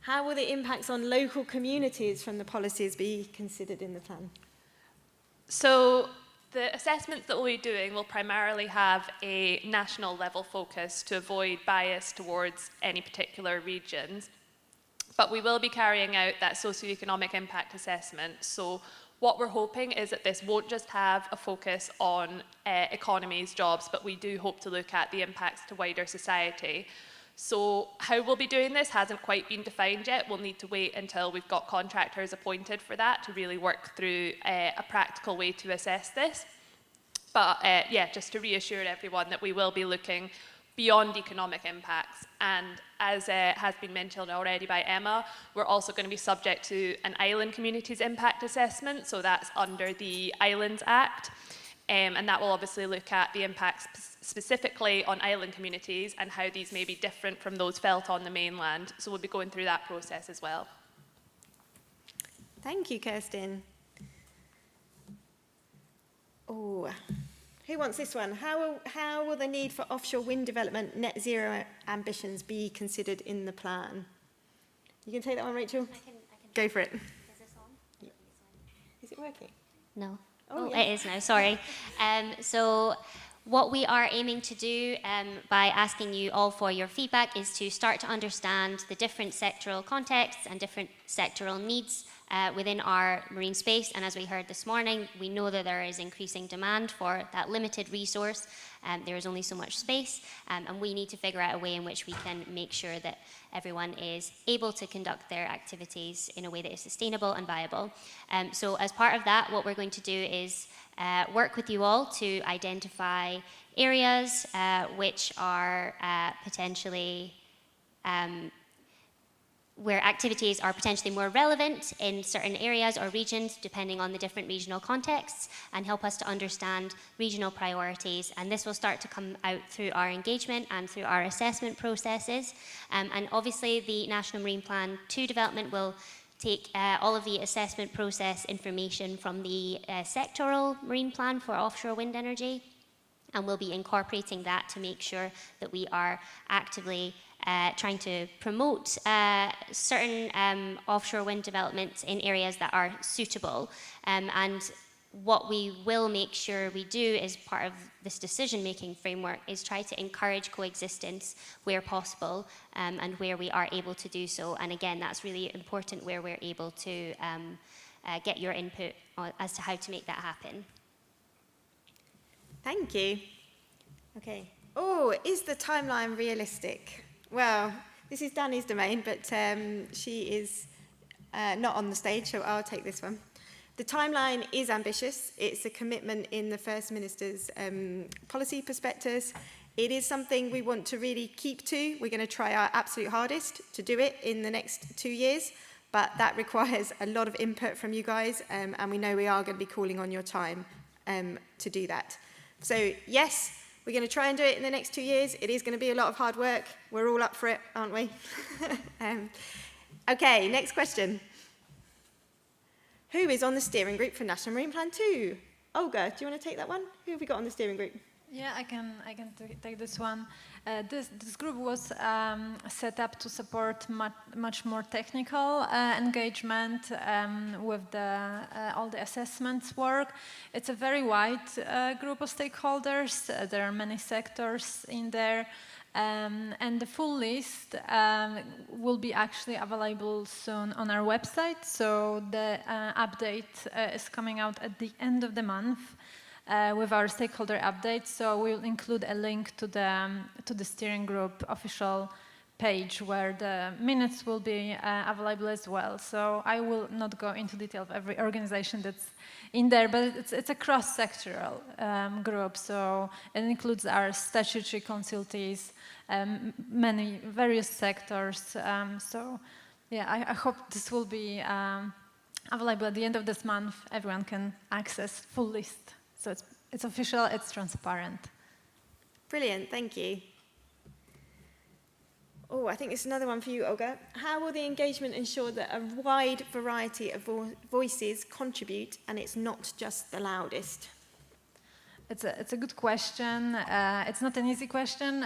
How will the impacts on local communities from the policies be considered in the plan? So the assessments that we'll be doing will primarily have a national level focus to avoid bias towards any particular regions. But we will be carrying out that socioeconomic impact assessment. So what we're hoping is that this won't just have a focus on economies, jobs, but we do hope to look at the impacts to wider society. So how we'll be doing this hasn't quite been defined yet. We'll need to wait until we've got contractors appointed for that to really work through a practical way to assess this. But yeah, just to reassure everyone that we will be looking beyond economic impacts. And as has been mentioned already by Emma, we're also going to be subject to an island communities impact assessment. So that's under the Islands Act. And that will obviously look at the impacts specifically on island communities and how these may be different from those felt on the mainland. So we'll be going through that process as well. Thank you, Kirsten. Oh, who wants this one? How will the need for offshore wind development net zero ambitions be considered in the plan? You can take that one, Rachael? I can go for it. Is this on? Yeah. Is it working? No. Oh, It is now, sorry. So what we are aiming to do by asking you all for your feedback is to start to understand the different sectoral contexts and different sectoral needs within our marine space. And as we heard this morning, we know that there is increasing demand for that limited resource. There is only so much space, and we need to figure out a way in which we can make sure that everyone is able to conduct their activities in a way that is sustainable and viable. So as part of that, what we're going to do is work with you all to identify areas which are potentially where activities are potentially more relevant in certain areas or regions, depending on the different regional contexts, and help us to understand regional priorities. And this will start to come out through our engagement and through our assessment processes. And obviously, the National Marine Plan 2 development will take all of the assessment process information from the sectoral marine plan for offshore wind energy, and we'll be incorporating that to make sure that we are actively trying to promote certain offshore wind developments in areas that are suitable. And what we will make sure we do as part of this decision-making framework is try to encourage coexistence where possible and where we are able to do so. And again, that's really important where we're able to get your input as to how to make that happen. Thank you. Okay. Oh, is the timeline realistic? Well, this is Danny's domain, but she is not on the stage, so I'll take this one. The timeline is ambitious. It's a commitment in the First Minister's policy prospectus. It is something we want to really keep to. We're going to try our absolute hardest to do it in the next 2 years, but that requires a lot of input from you guys, and we know we are going to be calling on your time to do that. So yes, we're going to try and do it in the next 2 years. It is going to be a lot of hard work. We're all up for it, aren't we? Okay, next question. Who is on the steering group for National Marine Plan 2? Olga, do you want to take that one? Who have we got on the steering group? Yeah, I can take this one. This group was set up to support much more technical engagement with all the assessments work. It's a very wide group of stakeholders. There are many sectors in there. And the full list will be actually available soon on our website. So the update is coming out at the end of the month. With our stakeholder update, so we'll include a link to the steering group official page where the minutes will be available as well. So I will not go into detail of every organization that's in there, but it's a cross-sectoral group. So it includes our statutory consultees, many various sectors. So yeah, I hope this will be available at the end of this month. Everyone can access full list. So it's official, it's transparent. Brilliant, thank you. Oh, I think it's another one for you, Olga. How will the engagement ensure that a wide variety of voices contribute and it's not just the loudest? It's a good question. It's not an easy question.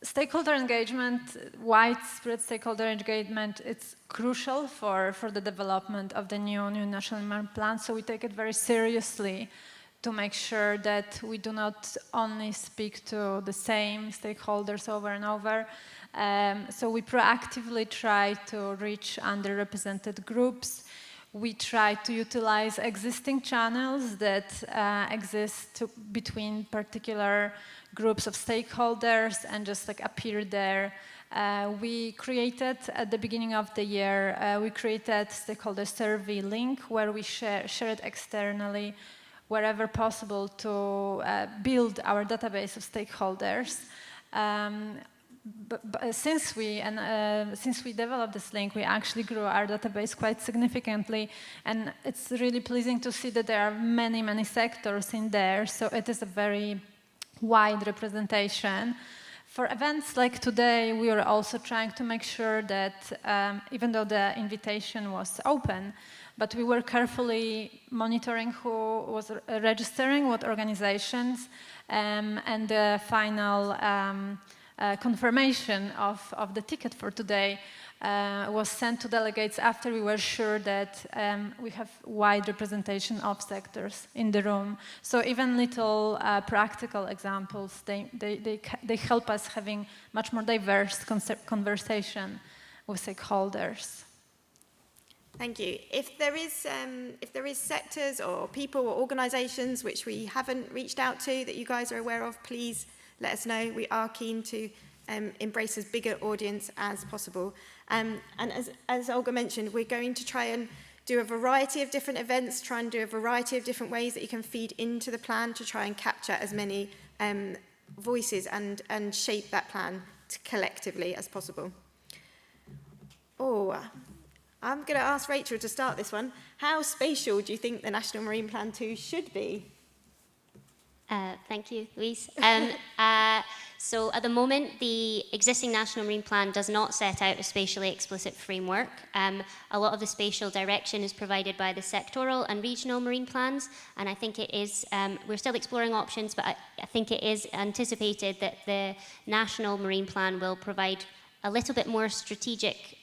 Stakeholder engagement, widespread stakeholder engagement, it's crucial for the development of the new National Marine Plan, so we take it very seriously to make sure that we do not only speak to the same stakeholders over and over. So we proactively try to reach underrepresented groups. We try to utilize existing channels that exist between particular groups of stakeholders and just like appear there. We created, at the beginning of the year, we created stakeholder survey link where we share it externally wherever possible to build our database of stakeholders. But since we developed this link, we actually grew our database quite significantly, and it's really pleasing to see that there are many sectors in there. So it is a very wide representation. For events like today, we are also trying to make sure that even though the invitation was open, but we were carefully monitoring who was registering, what organizations, and the final confirmation of the ticket for today was sent to delegates after we were sure that we have wide representation of sectors in the room. So even little practical examples, they help us having much more diverse conversation with stakeholders. Thank you. If there is sectors or people or organisations which we haven't reached out to that you guys are aware of, please let us know. We are keen to embrace as big an audience as possible. And as Olga mentioned, we're going to try and do a variety of different events, try and do a variety of different ways that you can feed into the plan to try and capture as many voices and shape that plan collectively as possible. Oh, I'm going to ask Rachael to start this one. How spatial do you think the National Marine Plan 2 should be? Thank you, Louise. So at the moment, the existing National Marine Plan does not set out a spatially explicit framework. A lot of the spatial direction is provided by the sectoral and regional marine plans, and I think it is, we're still exploring options, but I think it is anticipated that the National Marine Plan will provide a little bit more strategic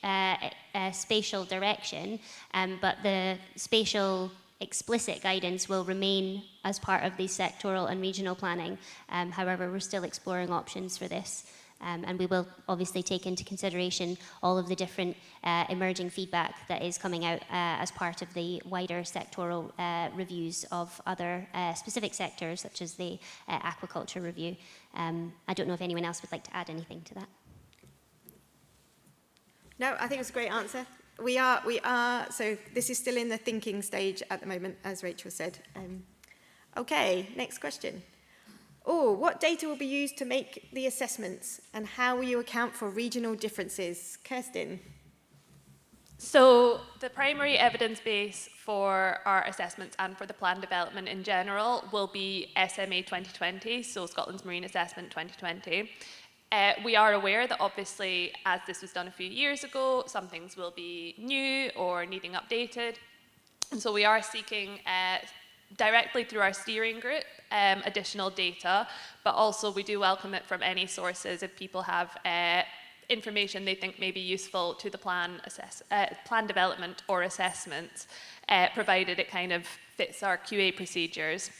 spatial direction, but the spatial explicit guidance will remain as part of the sectoral and regional planning. However, we're still exploring options for this. And we will obviously take into consideration all of the different emerging feedback that is coming out as part of the wider sectoral reviews of other specific sectors, such as the aquaculture review. I don't know if anyone else would like to add anything to that. No, I think it's a great answer. we are, so this is still in the thinking stage at the moment, as Rachael said. Okay, next question. Oh, what data will be used to make the assessments, and how will you account for regional differences? Kirsten. So the primary evidence base for our assessments and for the plan development in general will be SMA 2020, so Scotland's Marine Assessment 2020. We are aware that obviously, as this was done a few years ago, some things will be new or needing updated. And so we are seeking directly through our steering group additional data, but also we do welcome it from any sources if people have information they think may be useful to the plan development or assessment, provided it kind of fits our QA procedures.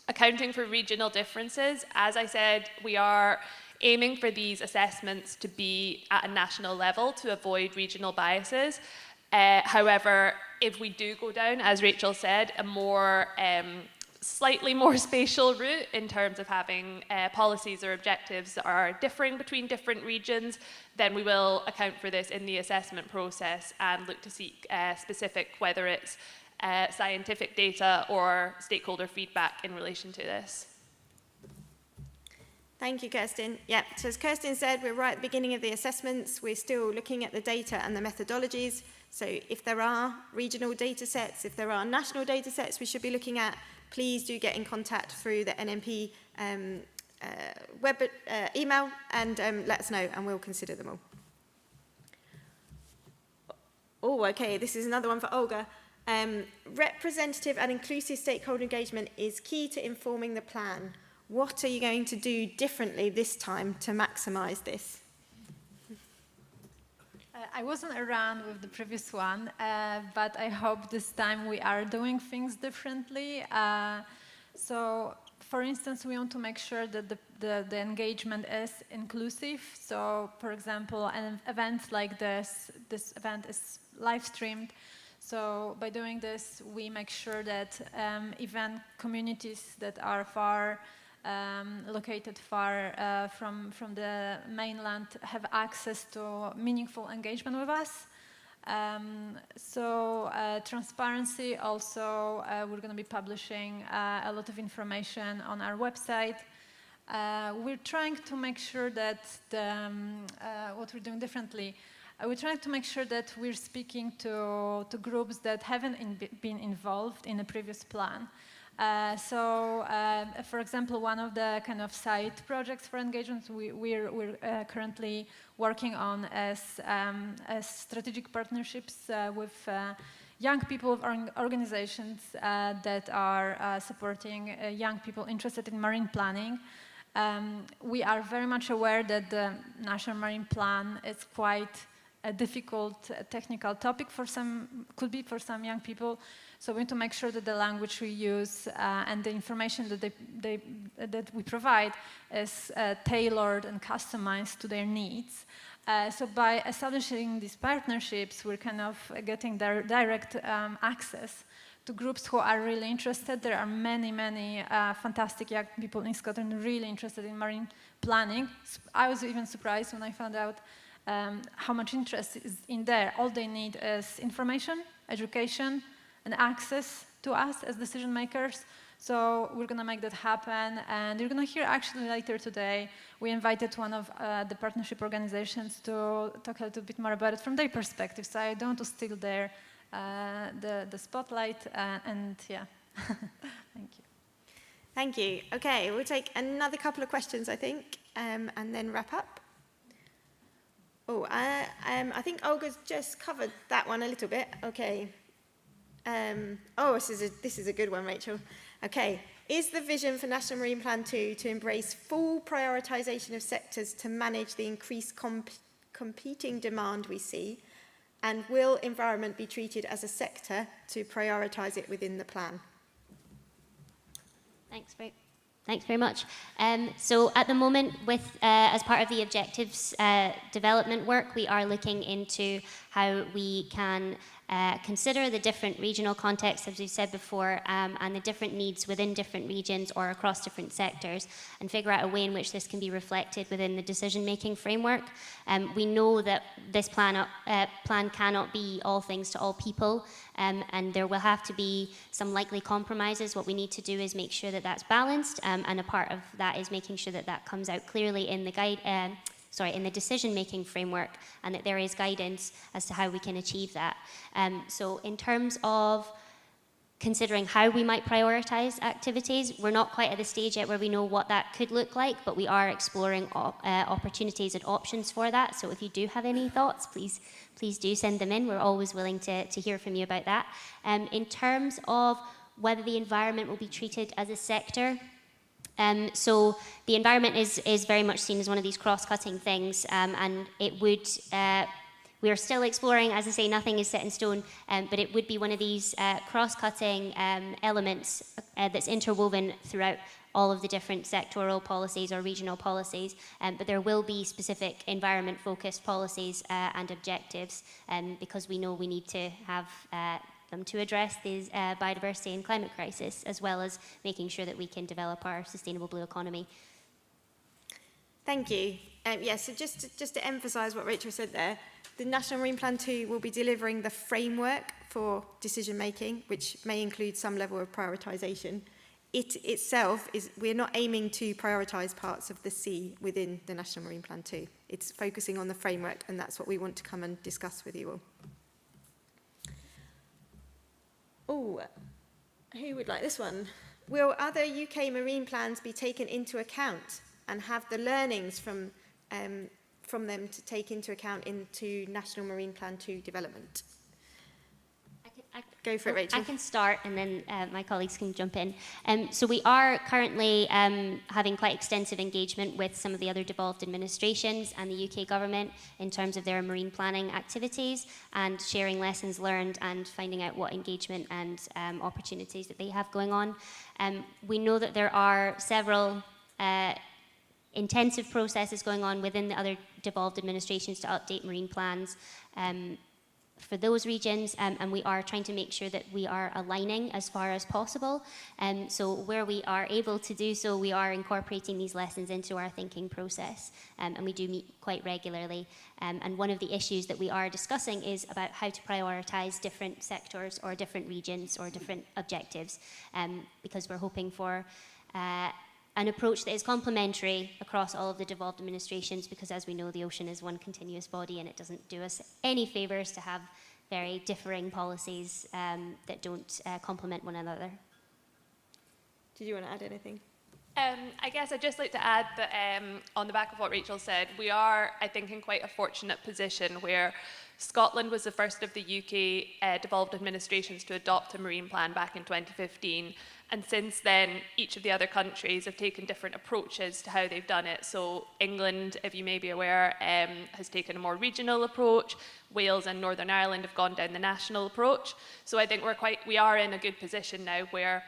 Accounting for regional differences, as I said, we are aiming for these assessments to be at a national level to avoid regional biases. However, if we do go down, as Rachael said, a more slightly more spatial route in terms of having policies or objectives that are differing between different regions, then we will account for this in the assessment process and look to seek specific, whether it's scientific data or stakeholder feedback in relation to this. Thank you, Kirsten. Yeah, so as Kirsten said, we're right at the beginning of the assessments. We're still looking at the data and the methodologies. So if there are regional data sets, if there are national data sets we should be looking at, please do get in contact through the NMP web email and let us know, and we'll consider them all. Oh, okay, this is another one for Olga. Representative and inclusive stakeholder engagement is key to informing the plan. What are you going to do differently this time to maximise this? I wasn't around with the previous one, but I hope this time we are doing things differently. So, for instance, we want to make sure that the engagement is inclusive. So, for example, an event like this event is live streamed. So, by doing this, we make sure that event communities that are located far from the mainland have access to meaningful engagement with us. Transparency also, we're going to be publishing a lot of information on our website. We're trying to make sure that what we're doing differently, we're trying to make sure that we're speaking to groups that haven't been involved in a previous plan. For example, one of the kind of side projects for engagement we're currently working on as strategic partnerships with young people of organizations that are supporting young people interested in marine planning. We are very much aware that the National Marine Plan is quite a difficult technical topic could be for some young people. So we need to make sure that the language we use and the information that we provide is tailored and customized to their needs. So by establishing these partnerships, we're kind of getting direct access to groups who are really interested. There are many fantastic young people in Scotland really interested in marine planning. I was even surprised when I found out how much interest is in there. All they need is information, education, and access to us as decision makers. So we're going to make that happen, and you're going to hear actually later today, we invited one of the partnership organizations to talk a little bit more about it from their perspective. So I don't want to steal the spotlight, and yeah, thank you. Thank you. Okay, we'll take another couple of questions, I think, and then wrap up. Oh, I think Olga's just covered that one a little bit. Okay. This is a good one, Rachael. Okay. Is the vision for National Marine Plan 2 to embrace full prioritisation of sectors to manage the increased competing demand we see? And will environment be treated as a sector to prioritise it within the plan? Thanks very much. So at the moment, as part of the objectives development work, we are looking into how we can consider the different regional contexts, as we've said before, and the different needs within different regions or across different sectors, and figure out a way in which this can be reflected within the decision-making framework. We know that this plan cannot be all things to all people, and there will have to be some likely compromises. What we need to do is make sure that that's balanced, and a part of that is making sure that that comes out clearly in the in the decision-making framework, and that there is guidance as to how we can achieve that. So in terms of considering how we might prioritise activities, we're not quite at the stage yet where we know what that could look like, but we are exploring opportunities and options for that. So if you do have any thoughts, please do send them in. We're always willing to hear from you about that. In terms of whether the environment will be treated as a sector, so the environment is very much seen as one of these cross-cutting things, and it would, we are still exploring, as I say, nothing is set in stone, but it would be one of these cross-cutting elements that's interwoven throughout all of the different sectoral policies or regional policies, but there will be specific environment-focused policies and objectives, because we know we need to have them to address these biodiversity and climate crisis, as well as making sure that we can develop our sustainable blue economy. Thank you. So just to emphasise what Rachael said there, the National Marine Plan 2 will be delivering the framework for decision making, which may include some level of prioritisation. It itself is, we're not aiming to prioritise parts of the sea within the National Marine Plan 2. It's focusing on the framework, and that's what we want to come and discuss with you all. Oh, who would like this one? Will other UK marine plans be taken into account and have the learnings from them to take into account into National Marine Plan 2 development? Go for it, Rachael. I can start, and then my colleagues can jump in. So we are currently having quite extensive engagement with some of the other devolved administrations and the UK government in terms of their marine planning activities, and sharing lessons learned and finding out what engagement and opportunities that they have going on. We know that there are several intensive processes going on within the other devolved administrations to update marine plans for those regions, and we are trying to make sure that we are aligning as far as possible. So where we are able to do so, we are incorporating these lessons into our thinking process, and we do meet quite regularly. And one of the issues that we are discussing is about how to prioritise different sectors or different regions or different objectives, because we're hoping for an approach that is complementary across all of the devolved administrations, because as we know, the ocean is one continuous body, and it doesn't do us any favours to have very differing policies that don't complement one another. Did you want to add anything? I guess I'd just like to add that on the back of what Rachael said, we are, I think, in quite a fortunate position where Scotland was the first of the UK devolved administrations to adopt a marine plan back in 2015. And since then, each of the other countries have taken different approaches to how they've done it. So England, if you may be aware, has taken a more regional approach. Wales and Northern Ireland have gone down the national approach. So I think we are in a good position now where,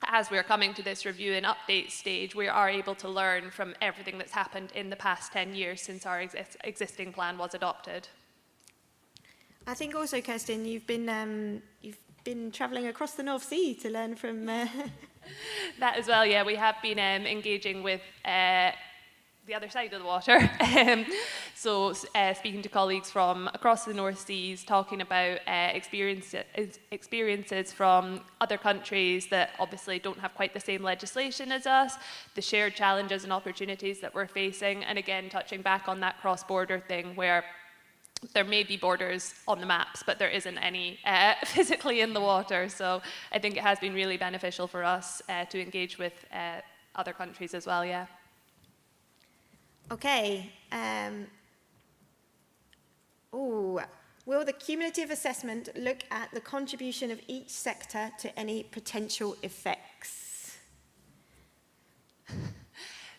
as we're coming to this review and update stage, we are able to learn from everything that's happened in the past 10 years since our existing plan was adopted. I think also, Kirsten, you've been travelling across the North Sea to learn from... That as well, yeah. We have been engaging with the other side of the water. So speaking to colleagues from across the North Seas, talking about experiences from other countries that obviously don't have quite the same legislation as us, the shared challenges and opportunities that we're facing, and again, touching back on that cross-border thing where there may be borders on the maps, but there isn't any physically in the water. So I think it has been really beneficial for us to engage with other countries as well, yeah. Okay. Will the cumulative assessment look at the contribution of each sector to any potential effects?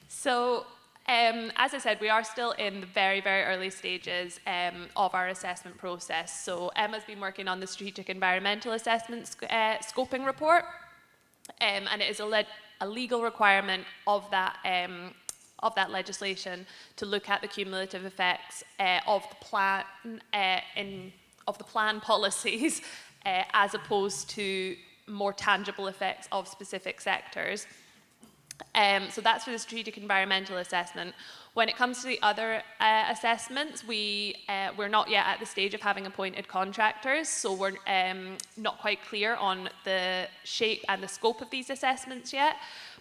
So, as I said, we are still in the very, very early stages of our assessment process. So Emma's been working on the Strategic Environmental Assessment Scoping Report, and it is a legal requirement of that legislation to look at the cumulative effects of the plan the plan policies as opposed to more tangible effects of specific sectors. So that's for the strategic environmental assessment. When it comes to the other assessments, we're not yet at the stage of having appointed contractors, so we're not quite clear on the shape and the scope of these assessments yet.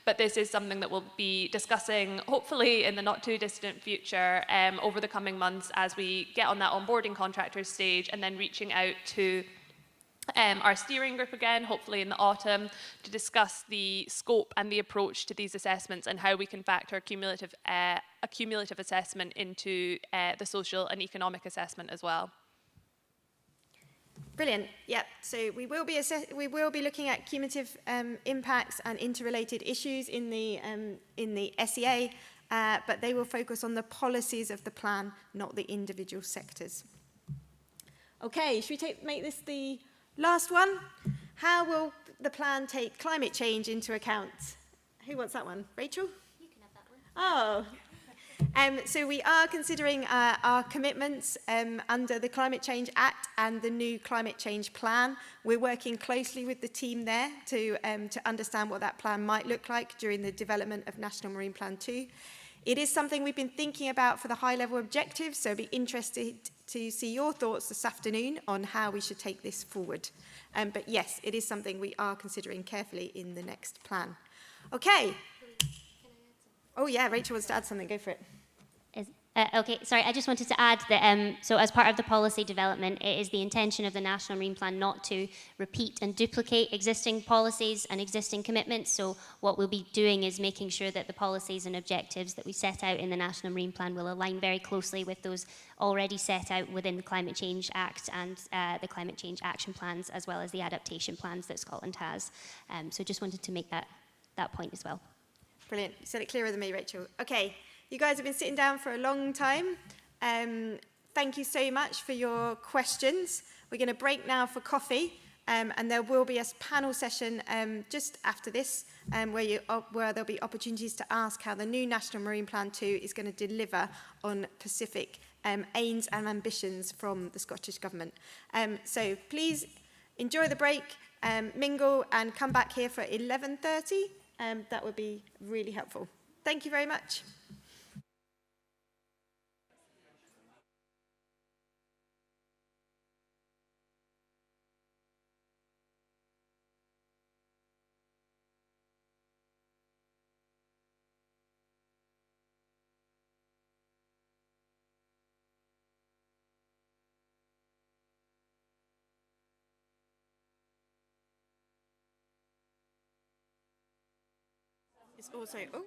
But this is something that we'll be discussing, hopefully in the not too distant future, over the coming months as we get on that onboarding contractors stage, and then reaching out to our steering group again, hopefully in the autumn, to discuss the scope and the approach to these assessments and how we can factor a cumulative assessment into the social and economic assessment as well. Brilliant. Yeah. So we will be looking at cumulative impacts and interrelated issues in the SEA, but they will focus on the policies of the plan, not the individual sectors. Okay. Should we make this the last one? How will the plan take climate change into account? Who wants that one? Rachel? You can have that one. Oh. So we are considering our commitments under the Climate Change Act and the new Climate Change Plan. We're working closely with the team there to understand what that plan might look like during the development of National Marine Plan 2. It is something we've been thinking about for the high-level objectives, so I'd be interested to see your thoughts this afternoon on how we should take this forward. But yes, it is something we are considering carefully in the next plan. Okay. Oh yeah, Rachel wants to add something. Go for it. Okay, sorry, I just wanted to add that, so as part of the policy development, it is the intention of the National Marine Plan not to repeat and duplicate existing policies and existing commitments. So what we'll be doing is making sure that the policies and objectives that we set out in the National Marine Plan will align very closely with those already set out within the Climate Change Act and the Climate Change Action Plans, as well as the adaptation plans that Scotland has. So just wanted to make that point as well. Brilliant. You said it clearer than me, Rachel. Okay. You guys have been sitting down for a long time. Thank you so much for your questions. We're going to break now for coffee, and there will be a panel session just after this where there'll be opportunities to ask how the new National Marine Plan 2 is going to deliver on Pacific aims and ambitions from the Scottish Government. So please enjoy the break, mingle, and come back here for 11:30. That would be really helpful. Thank you very much. It's also, oh.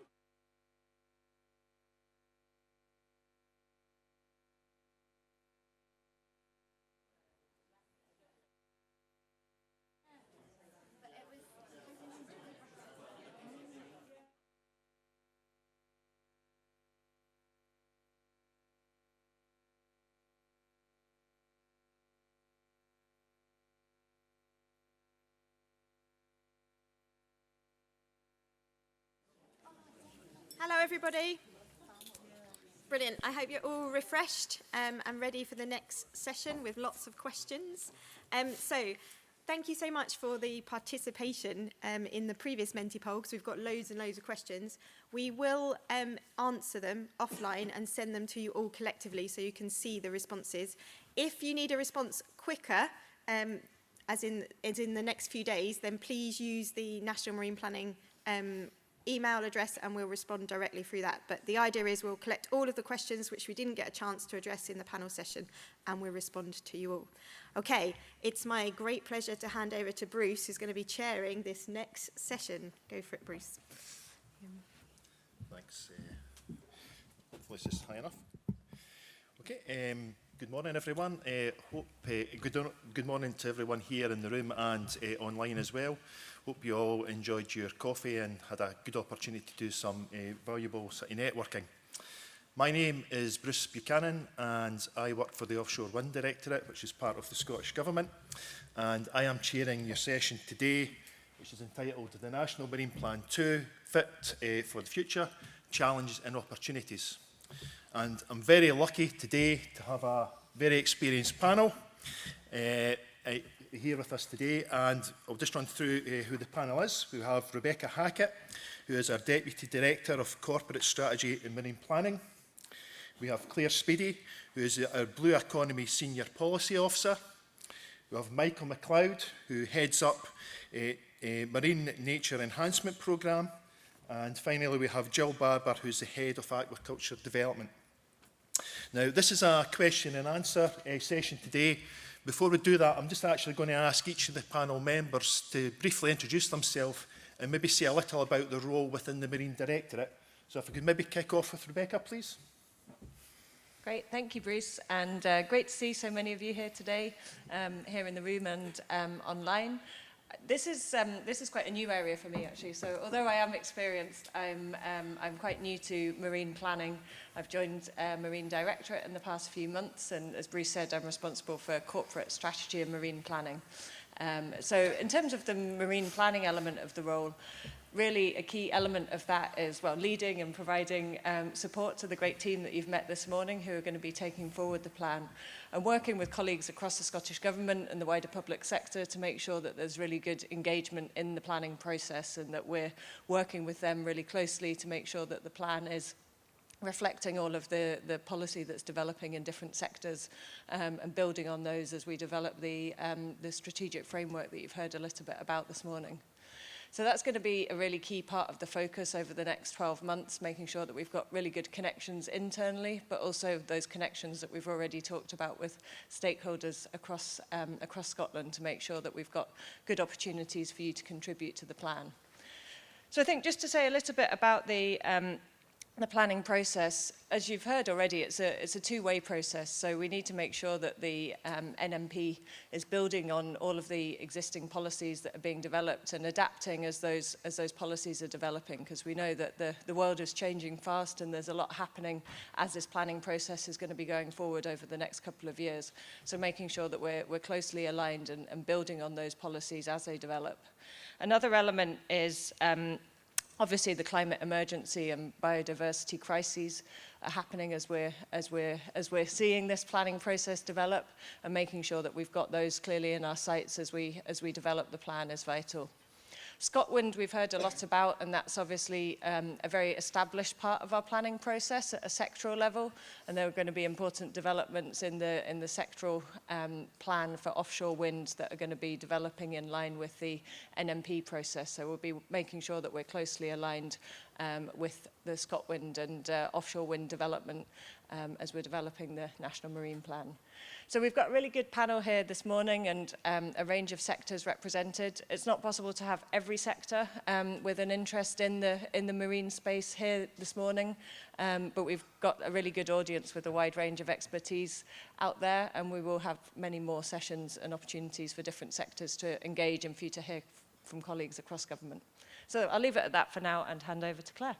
Hello, everybody. Brilliant. I hope you're all refreshed and ready for the next session with lots of questions. So thank you so much for the participation in the previous Menti poll, because we've got loads and loads of questions. We will answer them offline and send them to you all collectively so you can see the responses. If you need a response quicker, as in the next few days, then please use the National Marine Planning email address and we'll respond directly through that. But the idea is we'll collect all of the questions which we didn't get a chance to address in the panel session and we'll respond to you all. Okay, it's my great pleasure to hand over to Bruce, who's going to be chairing this next session. Go for it, Bruce. Thanks. Hopefully this is high enough. Okay, good morning everyone. Good morning to everyone here in the room and online as well. Hope you all enjoyed your coffee and had a good opportunity to do some valuable city networking. My name is Bruce Buchannan and I work for the Offshore Wind Directorate, which is part of the Scottish Government. And I am chairing your session today, which is entitled The National Marine Plan 2, Fit for the Future, Challenges and Opportunities. And I'm very lucky today to have a very experienced panel. here with us today, and I'll just run through who the panel is. We have Rebecca Hackett, who is our Deputy Director of Corporate Strategy and Marine Planning. We have Claire Speedie, who is our Blue Economy Senior Policy Officer. We have Michael McLeod, who heads up a Marine Nature Enhancement Programme. And finally, we have Jill Barber, who's the Head of Aquaculture Development. Now, this is a question and answer session today. Before we do that, I'm just actually going to ask each of the panel members to briefly introduce themselves and maybe say a little about their role within the Marine Directorate. So if we could maybe kick off with Rebecca, please. Great, thank you, Bruce, and great to see so many of you here today, here in the room and online. This is quite a new area for me, actually. So although I am experienced, I'm quite new to marine planning. I've joined Marine Directorate in the past few months, and as Bruce said, I'm responsible for corporate strategy and marine planning. So in terms of the marine planning element of the role, really a key element of that is, well, leading and providing support to the great team that you've met this morning who are going to be taking forward the plan, and working with colleagues across the Scottish Government and the wider public sector to make sure that there's really good engagement in the planning process, and that we're working with them really closely to make sure that the plan is reflecting all of the policy that's developing in different sectors, and building on those as we develop the strategic framework that you've heard a little bit about this morning. So that's going to be a really key part of the focus over the next 12 months, making sure that we've got really good connections internally, but also those connections that we've already talked about with stakeholders across Scotland, to make sure that we've got good opportunities for you to contribute to the plan. So I think just to say a little bit about the planning process, as you've heard already, it's a two-way process. So we need to make sure that the NMP is building on all of the existing policies that are being developed and adapting as those policies are developing, because we know that the world is changing fast and there's a lot happening as this planning process is going to be going forward over the next couple of years. So making sure that we're closely aligned and building on those policies as they develop. Another element is obviously, the climate emergency and biodiversity crises are happening as we're seeing this planning process develop, and making sure that we've got those clearly in our sights as we develop the plan is vital. Scotland, we've heard a lot about, and that's obviously a very established part of our planning process at a sectoral level, and there are going to be important developments in the sectoral plan for offshore wind that are going to be developing in line with the NMP process. So we'll be making sure that we're closely aligned with the ScotWind and offshore wind development as we're developing the National Marine Plan. So we've got a really good panel here this morning, and a range of sectors represented. It's not possible to have every sector with an interest in the marine space here this morning, but we've got a really good audience with a wide range of expertise out there, and we will have many more sessions and opportunities for different sectors to engage and for you to hear from colleagues across government. So I'll leave it at that for now and hand over to Claire.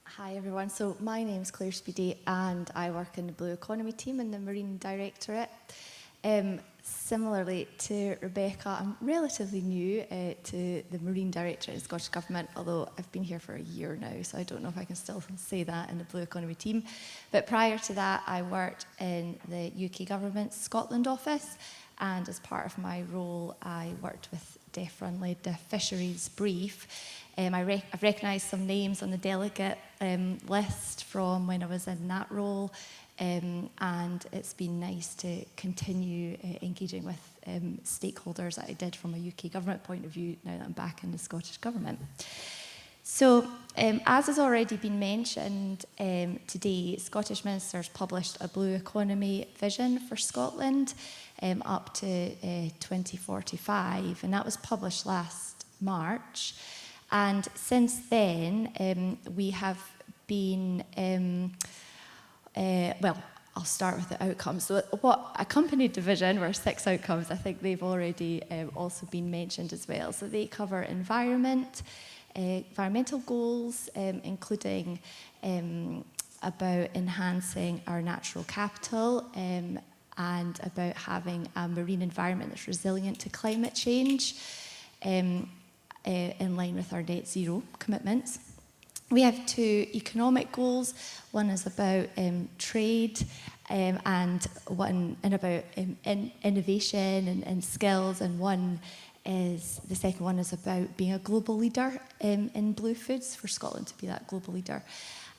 Hi everyone, so my name is Claire Speedie and I work in the Blue Economy team in the Marine Directorate. Similarly to Rebecca, I'm relatively new to the Marine Directorate in Scottish Government, although I've been here for a year now, so I don't know if I can still say that in the Blue Economy team. But prior to that, I worked in the UK Government's Scotland office, and as part of my role, I worked with DEFRA led the fisheries brief. I've recognised some names on the delegate list from when I was in that role, and it's been nice to continue engaging with stakeholders that I did from a UK Government point of view now that I'm back in the Scottish Government. So, as has already been mentioned today, Scottish Ministers published a Blue Economy vision for Scotland up to 2045, and that was published last March. And since then, we have been, well, I'll start with the outcomes. So what accompanied the vision were 6 outcomes. I think they've already also been mentioned as well. So they cover environmental goals, including about enhancing our natural capital and about having a marine environment that's resilient to climate change, in line with our net zero commitments. We have 2 economic goals. One is about trade and one and about innovation and skills, and the second one is about being a global leader in blue foods, for Scotland to be that global leader.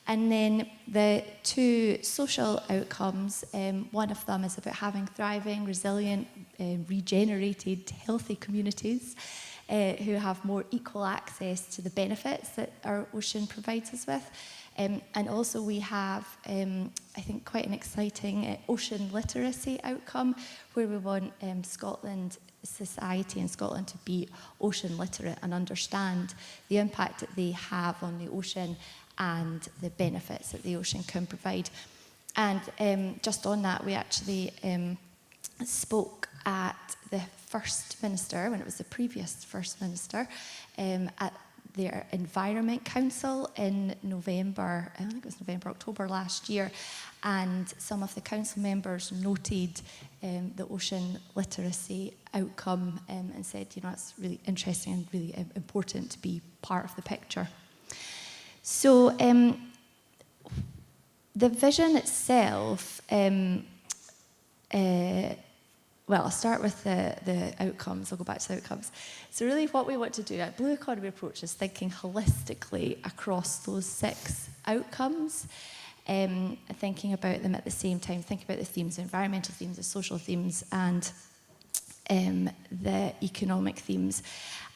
And then the two social outcomes, one of them is about having thriving, resilient, regenerated, healthy communities who have more equal access to the benefits that our ocean provides us with. And also we have, I think, quite an exciting ocean literacy outcome, where we want Scotland, society in Scotland, to be ocean literate and understand the impact that they have on the ocean and the benefits that the ocean can provide. And just on that, we actually spoke at the First Minister, when it was the previous First Minister, at their Environment Council in November, I think it was November, October last year, and some of the council members noted the ocean literacy outcome and said, you know, it's really interesting and really important to be part of the picture. So the vision itself, well, I'll start with the outcomes. I'll go back to the outcomes. So really what we want to do at Blue Economy Approach is thinking holistically across those 6 outcomes, thinking about them at the same time, thinking about the themes, the environmental themes, the social themes, and the economic themes.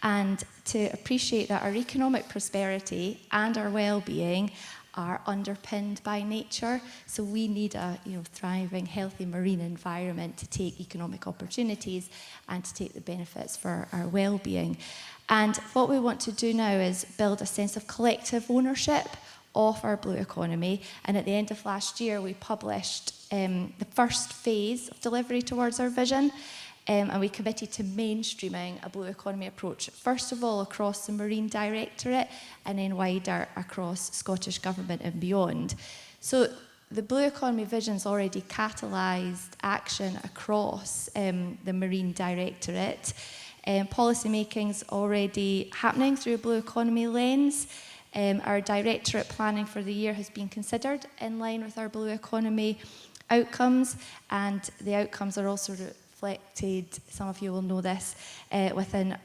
And to appreciate that our economic prosperity and our well-being are underpinned by nature. So we need a thriving, healthy marine environment to take economic opportunities and to take the benefits for our well-being. And what we want to do now is build a sense of collective ownership of our blue economy. And at the end of last year, we published the first phase of delivery towards our vision. And we committed to mainstreaming a blue economy approach, first of all across the Marine Directorate and then wider across Scottish Government and beyond. So the blue economy vision's already catalysed action across the Marine Directorate. Policy making's already happening through a blue economy lens. Our Directorate planning for the year has been considered in line with our blue economy outcomes, and the outcomes are also reflected, some of you will know this, within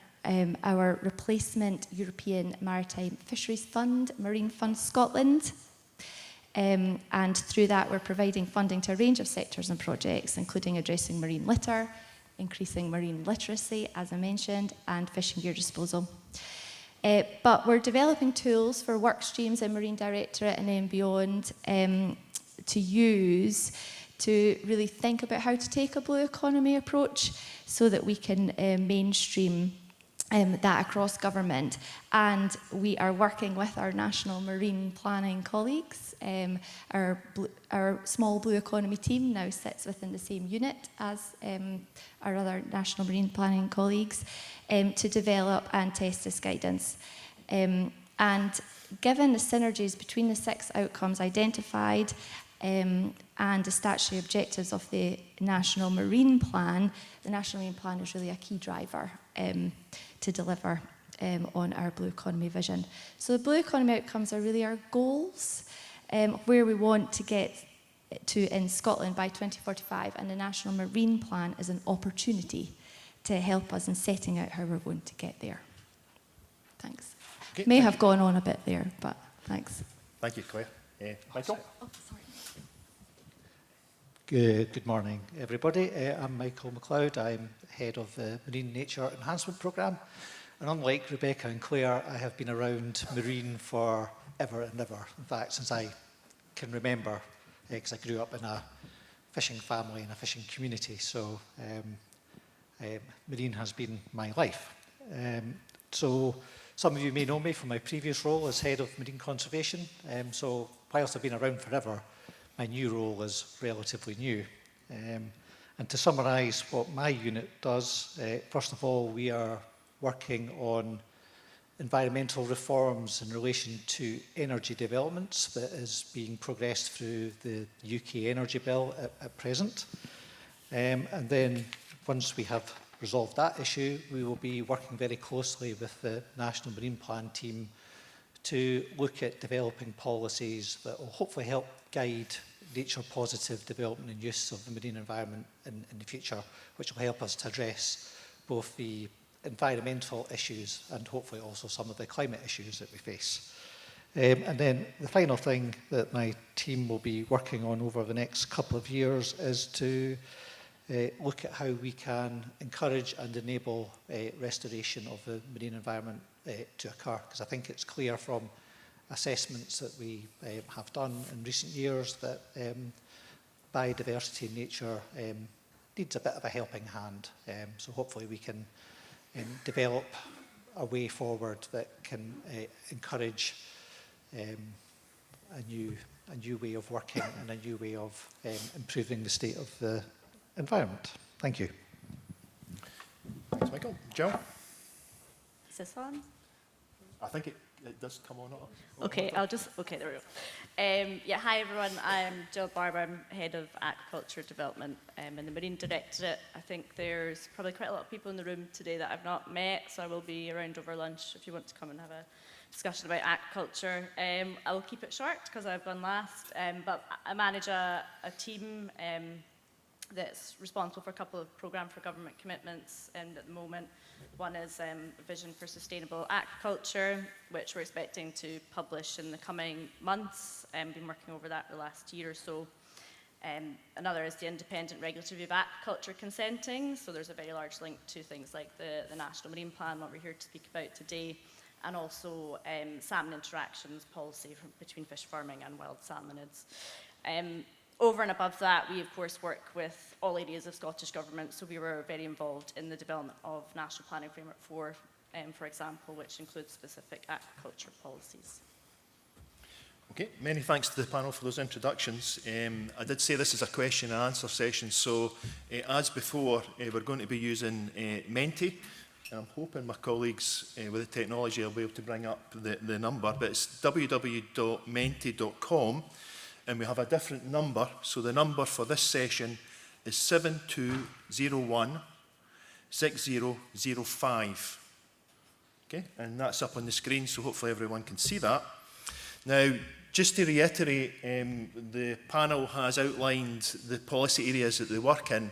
our replacement European Maritime Fisheries Fund, Marine Fund Scotland. And through that, we're providing funding to a range of sectors and projects, including addressing marine litter, increasing marine literacy, as I mentioned, and fishing gear disposal. But we're developing tools for work streams in Marine Directorate and then beyond to use to really think about how to take a blue economy approach so that we can mainstream that across government. And we are working with our national marine planning colleagues. Our small blue economy team now sits within the same unit as our other national marine planning colleagues to develop and test this guidance. And given the synergies between the 6 outcomes identified and the statutory objectives of the National Marine Plan, the National Marine Plan is really a key driver to deliver on our blue economy vision. So the blue economy outcomes are really our goals, where we want to get to in Scotland by 2045, and the National Marine Plan is an opportunity to help us in setting out how we're going to get there. Thanks. Okay, May have gone on a bit there, but thanks. Thank you, Claire. Michael? Oh, sorry. Good morning, everybody. I'm Michael McLeod. I'm head of the Marine Nature Enhancement Programme. And unlike Rebecca and Claire, I have been around marine for ever and ever. In fact, since I can remember, because I grew up in a fishing family and a fishing community. So marine has been my life. So some of you may know me from my previous role as head of marine conservation. So whilst I've been around forever, my new role is relatively new. And to summarise what my unit does, first of all, we are working on environmental reforms in relation to energy developments that is being progressed through the UK Energy Bill at present. And then once we have resolved that issue, we will be working very closely with the National Marine Plan team to look at developing policies that will hopefully help guide nature positive development and use of the marine environment in the future, which will help us to address both the environmental issues and hopefully also some of the climate issues that we face. And then the final thing that my team will be working on over the next couple of years is to look at how we can encourage and enable restoration of the marine environment to occur. Because I think it's clear from assessments that we have done in recent years that biodiversity in nature needs a bit of a helping hand. So hopefully we can develop a way forward that can encourage a new way of working and a new way of improving the state of the environment. Thank you. Thanks, Michael. Joe? Is this on? I think it does come on. Okay, okay, there we go. Yeah, hi everyone, I'm Jill Barber, I'm Head of Aquaculture Development in the Marine Directorate. I think there's probably quite a lot of people in the room today that I've not met, so I will be around over lunch if you want to come and have a discussion about aquaculture. I will keep it short because I've gone last, but I manage a team that's responsible for a couple of programme for government commitments at the moment. One is a vision for sustainable aquaculture, which we're expecting to publish in the coming months. Been working over that the last year or so. Another is the independent regulatory of aquaculture consenting. So there's a very large link to things like the National Marine Plan, what we're here to speak about today, and also salmon interactions policy between fish farming and wild salmonids. Over and above that, we of course work with all areas of Scottish Government, so we were very involved in the development of National Planning Framework 4, for example, which includes specific aquaculture policies. Okay, many thanks to the panel for those introductions. I did say this is a question and answer session, so as before, we're going to be using Menti. I'm hoping my colleagues with the technology will be able to bring up the number, but it's www.menti.com. And we have a different number, so the number for this session is 7201 6005. Okay, and that's up on the screen, so hopefully everyone can see that. Now, just to reiterate, the panel has outlined the policy areas that they work in,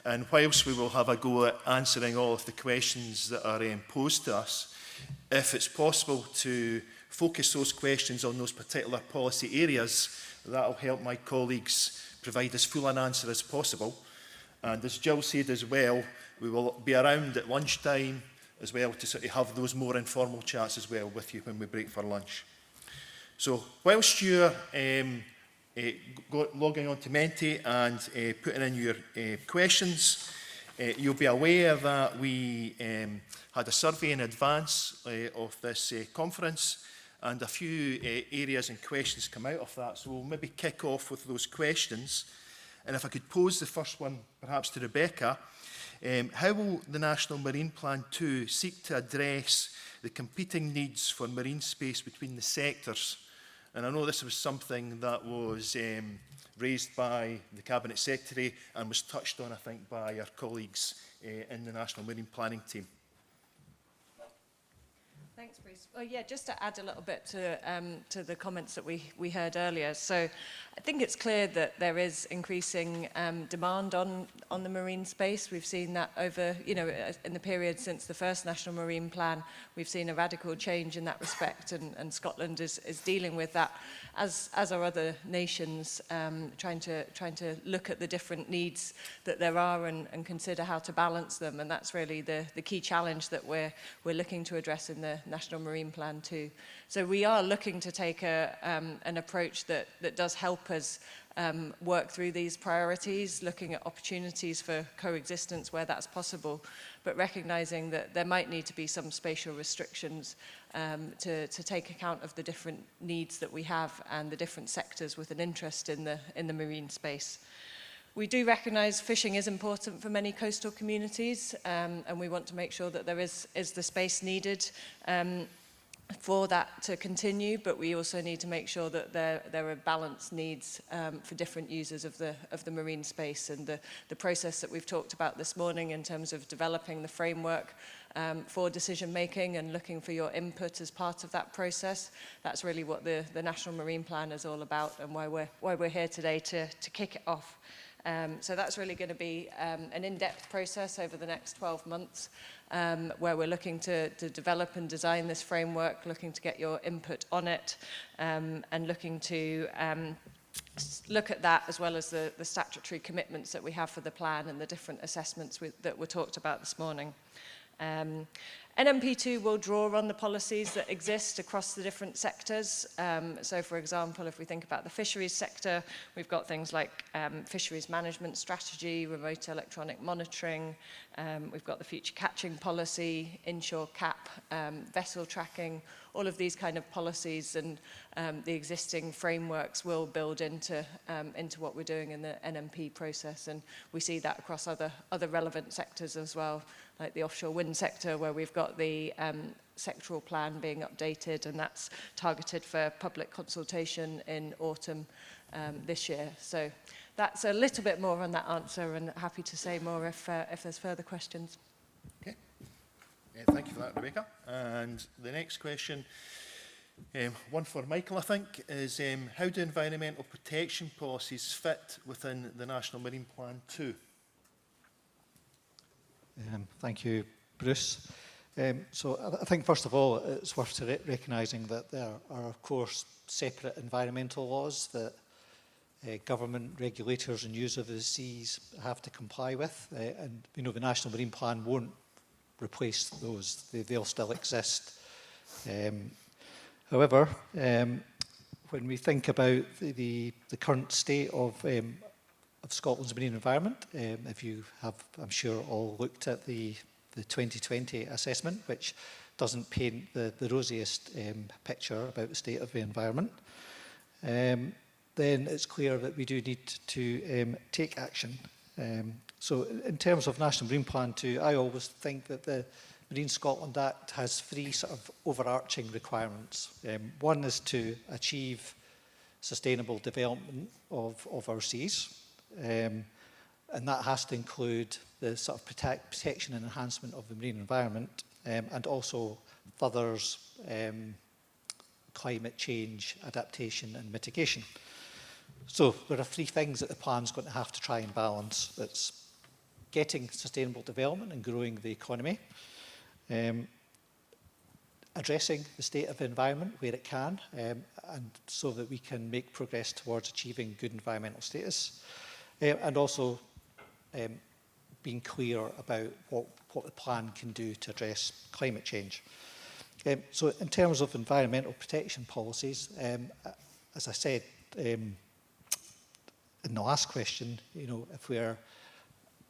and whilst we will have a go at answering all of the questions that are posed to us, if it's possible to focus those questions on those particular policy areas, that will help my colleagues provide as full an answer as possible. And as Jill said as well, we will be around at lunchtime as well to sort of have those more informal chats as well with you when we break for lunch. So whilst you're logging on to Menti and putting in your questions, you'll be aware that we had a survey in advance of this conference, and a few areas and questions come out of that. So we'll maybe kick off with those questions. And if I could pose the first one perhaps to Rebecca, how will the National Marine Plan 2 seek to address the competing needs for marine space between the sectors? And I know this was something that was raised by the Cabinet Secretary and was touched on, I think, by our colleagues in the National Marine Planning team. Thanks, Bruce. Well, yeah, just to add a little bit to the comments that we heard earlier. So I think it's clear that there is increasing demand on the marine space. We've seen that over, in the period since the first National Marine Plan, we've seen a radical change in that respect, and Scotland is dealing with that, as are other nations, trying to look at the different needs that there are and consider how to balance them. And that's really the key challenge that we're looking to address in the National Marine Plan 2. So we are looking to take an approach that does help us work through these priorities, looking at opportunities for coexistence where that's possible, but recognising that there might need to be some spatial restrictions to take account of the different needs that we have and the different sectors with an interest in the marine space. We do recognise fishing is important for many coastal communities, and we want to make sure that there is the space needed. for that to continue, but we also need to make sure that there are balanced needs for different users of the marine space, and the process that we've talked about this morning in terms of developing the framework for decision making and looking for your input as part of that process. That's really what the National Marine Plan is all about, and why we're here today to kick it off. So that's really going to be an in-depth process over the next 12 months, where we're looking to develop and design this framework, looking to get your input on it, and looking to look at that as well as the statutory commitments that we have for the plan and the different assessments that were talked about this morning. NMP2 will draw on the policies that exist across the different sectors. So, for example, if we think about the fisheries sector, we've got things like fisheries management strategy, remote electronic monitoring, we've got the future catching policy, inshore cap, vessel tracking. All of these kind of policies and the existing frameworks will build into what we're doing in the NMP process, and we see that across other relevant sectors as well, like the offshore wind sector, where we've got the sectoral plan being updated, and that's targeted for public consultation in autumn this year. So that's a little bit more on that answer, and happy to say more if there's further questions. Okay. Thank you for that, Rebecca. And the next question, one for Michael, I think, is how do environmental protection policies fit within the National Marine Plan 2? Thank you, Bruce. So I think, first of all, it's worth recognising that there are, of course, separate environmental laws that government regulators and users of the seas have to comply with. And, you know, the National Marine Plan won't replace those. They'll still exist. However, when we think about the current state of Scotland's marine environment, if you have, I'm sure, all looked at the 2020 assessment, which doesn't paint the rosiest picture about the state of the environment, then it's clear that we do need to take action. So in terms of National Marine Plan 2, I always think that the Marine Scotland Act has three sort of overarching requirements. One is to achieve sustainable development of our seas, and that has to include the sort of protection and enhancement of the marine environment, and also furthers climate change, adaptation and mitigation. So there are three things that the plan's going to have to try and balance. It's getting sustainable development and growing the economy, addressing the state of the environment where it can, and so that we can make progress towards achieving good environmental status, and also being clear about what the plan can do to address climate change. So in terms of environmental protection policies, as I said in the last question, you know, if we're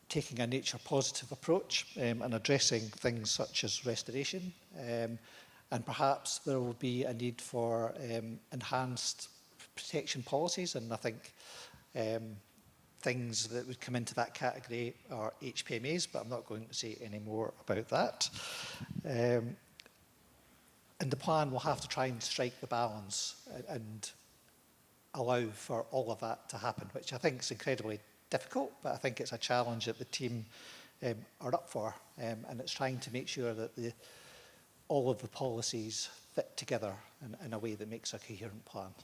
taking a nature positive approach and addressing things such as restoration, and perhaps there will be a need for enhanced protection policies, and I think things that would come into that category are HPMAs, but I'm not going to say any more about that. And the plan will have to try and strike the balance and allow for all of that to happen, which I think is incredibly difficult, but I think it's a challenge that the team are up for, and it's trying to make sure that all of the policies fit together in a way that makes a coherent plan.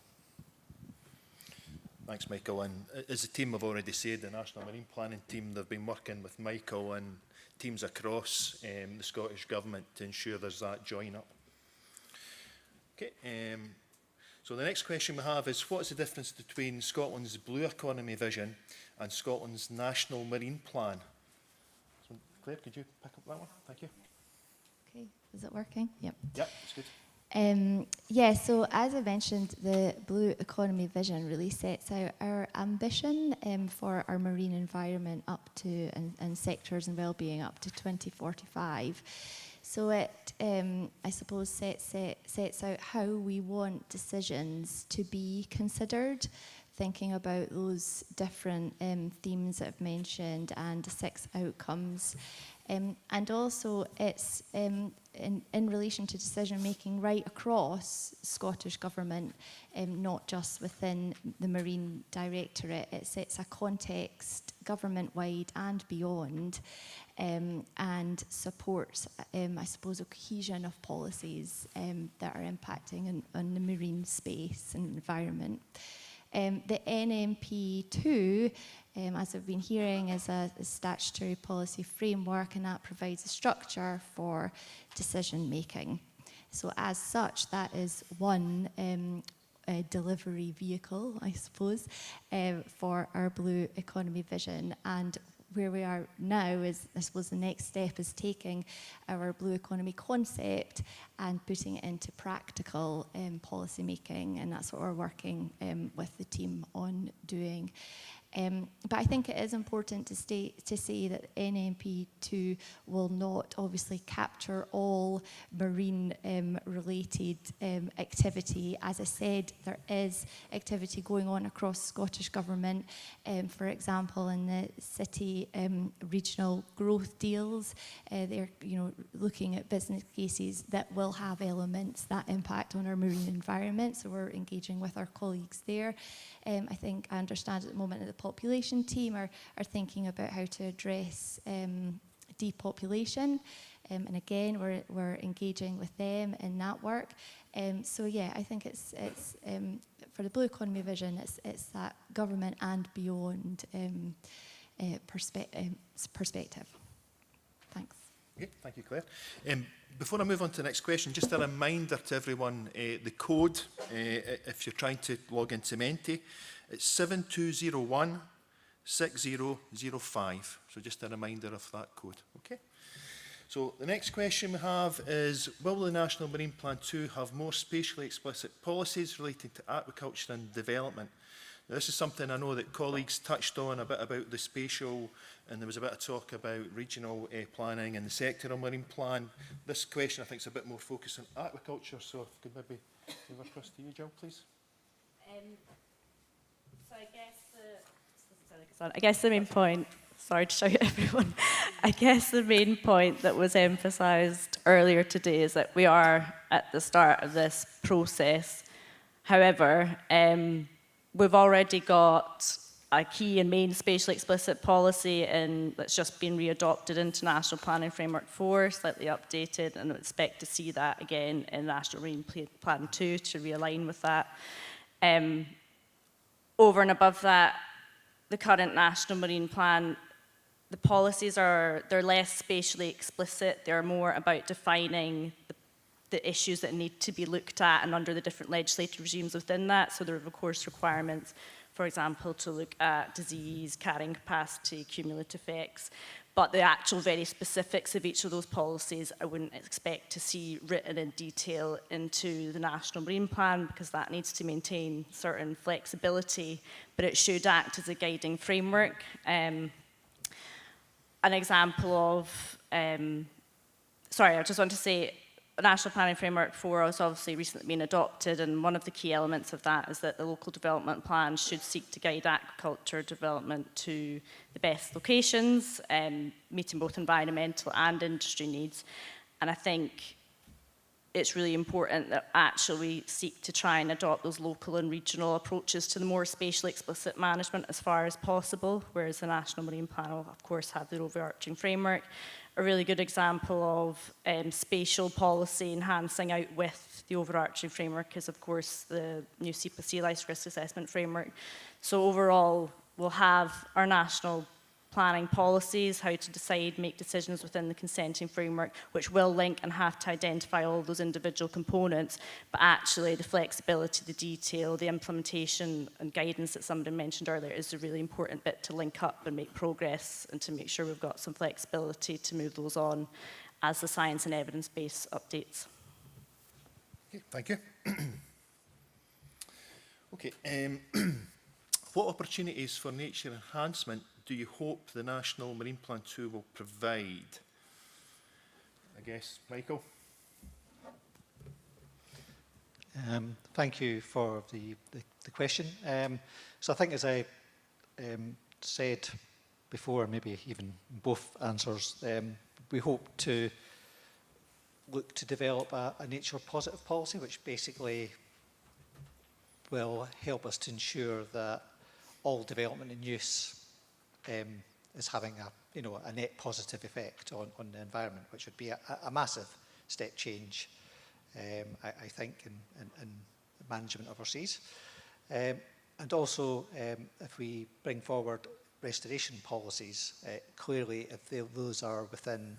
Thanks, Michael. And as the team have already said, the National Marine Planning team, they've been working with Michael and teams across the Scottish Government to ensure there's that join up. Okay, so the next question we have is, what's the difference between Scotland's blue economy vision and Scotland's National Marine Plan? So, Claire, could you pick up that one? Thank you. Okay, is it working? Yep. Yep, it's good. Yeah, so as I mentioned, the Blue Economy Vision really sets out our ambition for our marine environment up to, and sectors and wellbeing up to 2045. So it, I suppose, sets out how we want decisions to be considered thinking about those different themes that I've mentioned and the 6 outcomes. And also it's in relation to decision making right across Scottish Government, not just within the Marine Directorate. It sets a context government-wide and beyond, and supports, I suppose, a cohesion of policies that are impacting on the marine space and environment. The NMP2, as I've been hearing, is a statutory policy framework, and that provides a structure for decision making. So as such, that is one delivery vehicle, I suppose, for our blue economy vision. And where we are now is, I suppose, the next step is taking our blue economy concept and putting it into practical policy making, and that's what we're working with the team on doing. But I think it is important to say that NMP2 will not obviously capture all marine related activity. As I said, there is activity going on across Scottish Government, for example, in the city regional growth deals. They're looking at business cases that will have elements that impact on our marine environment, so we're engaging with our colleagues there. I think I understand at the moment that the population team are thinking about how to address depopulation, and again we're engaging with them in that work. So yeah, I think it's for the blue economy vision, it's that government and beyond perspective. Thanks. Okay, thank you, Claire. Before I move on to the next question, just a reminder to everyone, the code, if you're trying to log into Menti, it's 7201 6005. So just a reminder of that code. Okay. So the next question we have is, will the National Marine Plan 2 have more spatially explicit policies relating to aquaculture and development? Now, this is something I know that colleagues touched on a bit about the spatial, and there was a bit of talk about regional planning and the sectoral marine plan. This question, I think, is a bit more focused on aquaculture, so if you could maybe move across to you, Jill, please. So I guess the main point, sorry to shout at everyone, I guess the main point that was emphasised earlier today is that we are at the start of this process. However, we've already got a key and main spatially explicit policy that's just been readopted into National Planning Framework 4, slightly updated, and I expect to see that again in National Marine Plan 2 to realign with that. Over and above that, the current National Marine Plan, the policies they're less spatially explicit. They're more about defining the issues that need to be looked at and under the different legislative regimes within that. So there are, of course, requirements, for example, to look at disease, carrying capacity, cumulative effects. But the actual very specifics of each of those policies, I wouldn't expect to see written in detail into the National Marine Plan, because that needs to maintain certain flexibility, but it should act as a guiding framework. An example of, I just want to say, National Planning Framework 4 has obviously recently been adopted, and one of the key elements of that is that the local development plan should seek to guide aquaculture development to the best locations, meeting both environmental and industry needs. And I think it's really important that actually we seek to try and adopt those local and regional approaches to the more spatially explicit management as far as possible, whereas the National Marine Plan will, of course, have the overarching framework. A really good example of spatial policy enhancing out with the overarching framework is, of course, the new SEPA Sea Lice Risk Assessment Framework. So overall, we'll have our national planning policies, how to decide, make decisions within the consenting framework, which will link and have to identify all those individual components, but actually the flexibility, the detail, the implementation and guidance that somebody mentioned earlier is a really important bit to link up and make progress and to make sure we've got some flexibility to move those on as the science and evidence base updates. Okay, thank you. Okay, what opportunities for nature enhancement do you hope the National Marine Plan 2 will provide? I guess, Michael? Thank you for the the question. So I think, as I said before, maybe even both answers, we hope to look to develop a nature positive policy, which basically will help us to ensure that all development and use is having a net positive effect on the environment, which would be a massive step change, I think, in the management of our seas. And also, if we bring forward restoration policies, clearly if those are within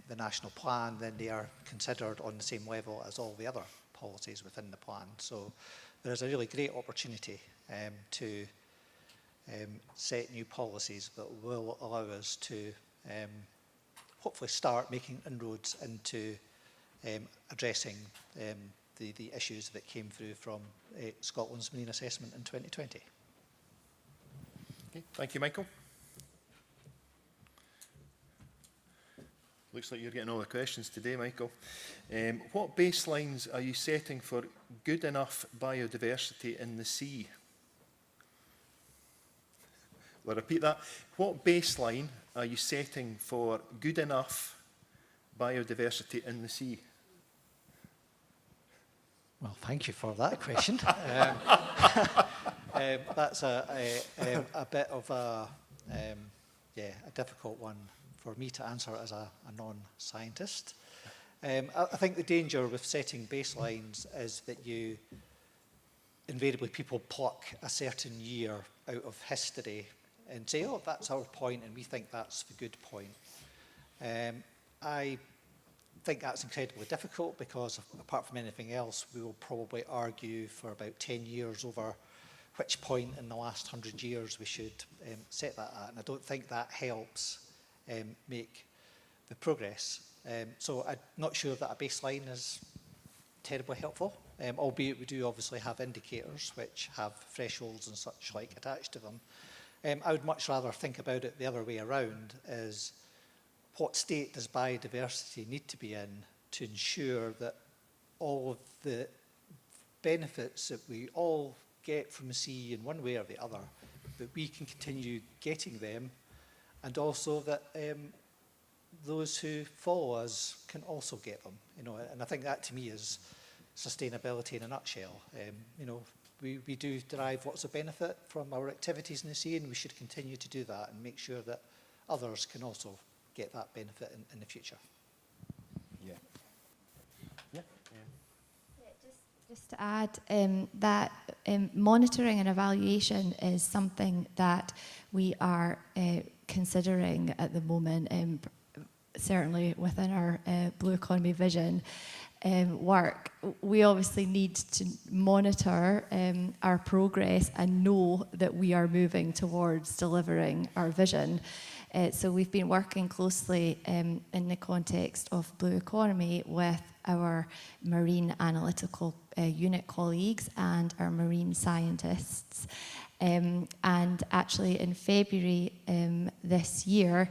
the national plan, then they are considered on the same level as all the other policies within the plan. So there's a really great opportunity to set new policies that will allow us to hopefully start making inroads into addressing the issues that came through from Scotland's marine assessment in 2020. Okay, thank you, Michael. Looks like you're getting all the questions today, Michael. What baselines are you setting for good enough biodiversity in the sea? I'll repeat that. What baseline are you setting for good enough biodiversity in the sea? Well, thank you for that question. That's a bit of a difficult one for me to answer as a non-scientist. I think the danger with setting baselines is that you invariably people pluck a certain year out of history and say, oh, that's our point, and we think that's the good point. I think that's incredibly difficult because, apart from anything else, we will probably argue for about 10 years over which point in the last 100 years we should set that at. And I don't think that helps make the progress. So I'm not sure that a baseline is terribly helpful, albeit we do obviously have indicators which have thresholds and such like attached to them. I would much rather think about it the other way around, is what state does biodiversity need to be in to ensure that all of the benefits that we all get from the sea in one way or the other, that we can continue getting them, and also that those who follow us can also get them. And I think that to me is sustainability in a nutshell. We do derive lots of benefit from our activities in the sea, and we should continue to do that and make sure that others can also get that benefit in the future. Just to add, that monitoring and evaluation is something that we are considering at the moment, certainly within our Blue Economy vision work. We obviously need to monitor our progress and know that we are moving towards delivering our vision. So we've been working closely in the context of Blue Economy with our marine analytical unit colleagues and our marine scientists. And actually in February this year,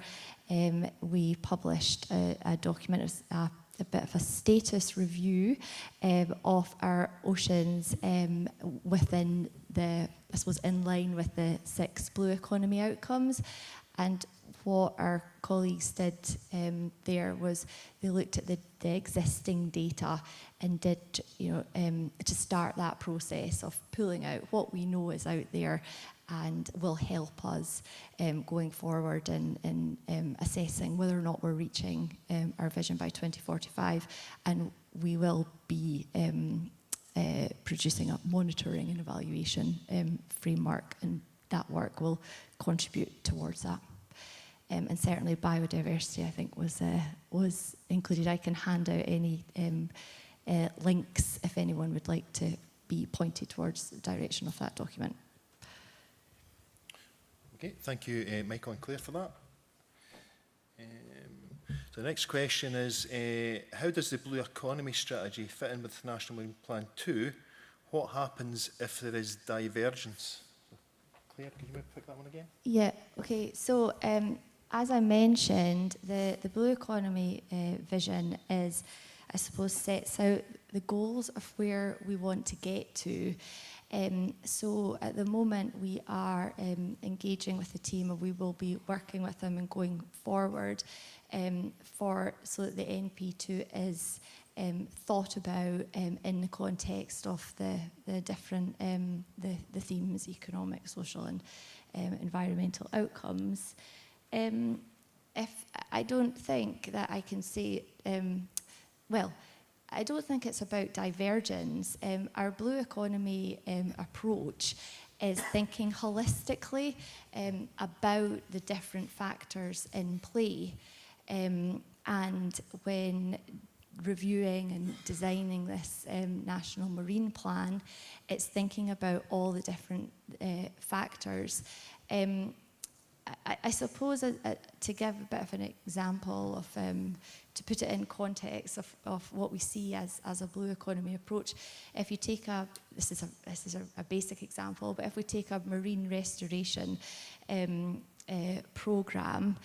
we published a document, a bit of a status review of our oceans within the, I suppose, in line with the 6 Blue Economy outcomes. And what our colleagues did there was they looked at the existing data and did, to start that process of pulling out what we know is out there and will help us going forward in assessing whether or not we're reaching our vision by 2045. And we will be producing a monitoring and evaluation framework, and that work will contribute towards that. And certainly biodiversity, I think, was included. I can hand out any links if anyone would like to be pointed towards the direction of that document. Okay, thank you, Michael and Claire, for that. So the next question is, how does the Blue Economy strategy fit in with National Marine Plan 2? What happens if there is divergence? Claire, can you pick that one again? Yeah, okay. So as I mentioned, the Blue Economy vision is, I suppose, sets out the goals of where we want to get to. So at the moment we are engaging with the team, and we will be working with them and going forward so that the NP2 is thought about in the context of the different the themes, economic, social and environmental outcomes. If I don't think that I can say, I don't think it's about divergence. Our blue economy approach is thinking holistically about the different factors in play. And when reviewing and designing this National Marine Plan, it's thinking about all the different factors. I suppose to give a bit of an example of, to put it in context of what we see as a blue economy approach, if you take this is a basic example, but if we take a marine restoration program,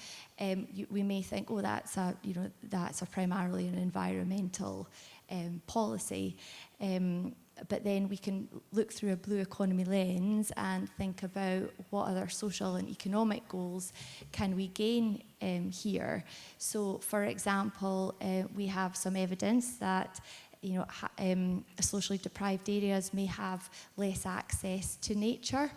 we may think, oh, that's a primarily an environmental policy. But then we can look through a blue economy lens and think about what other social and economic goals can we gain here. So, for example, we have some evidence that socially deprived areas may have less access to nature.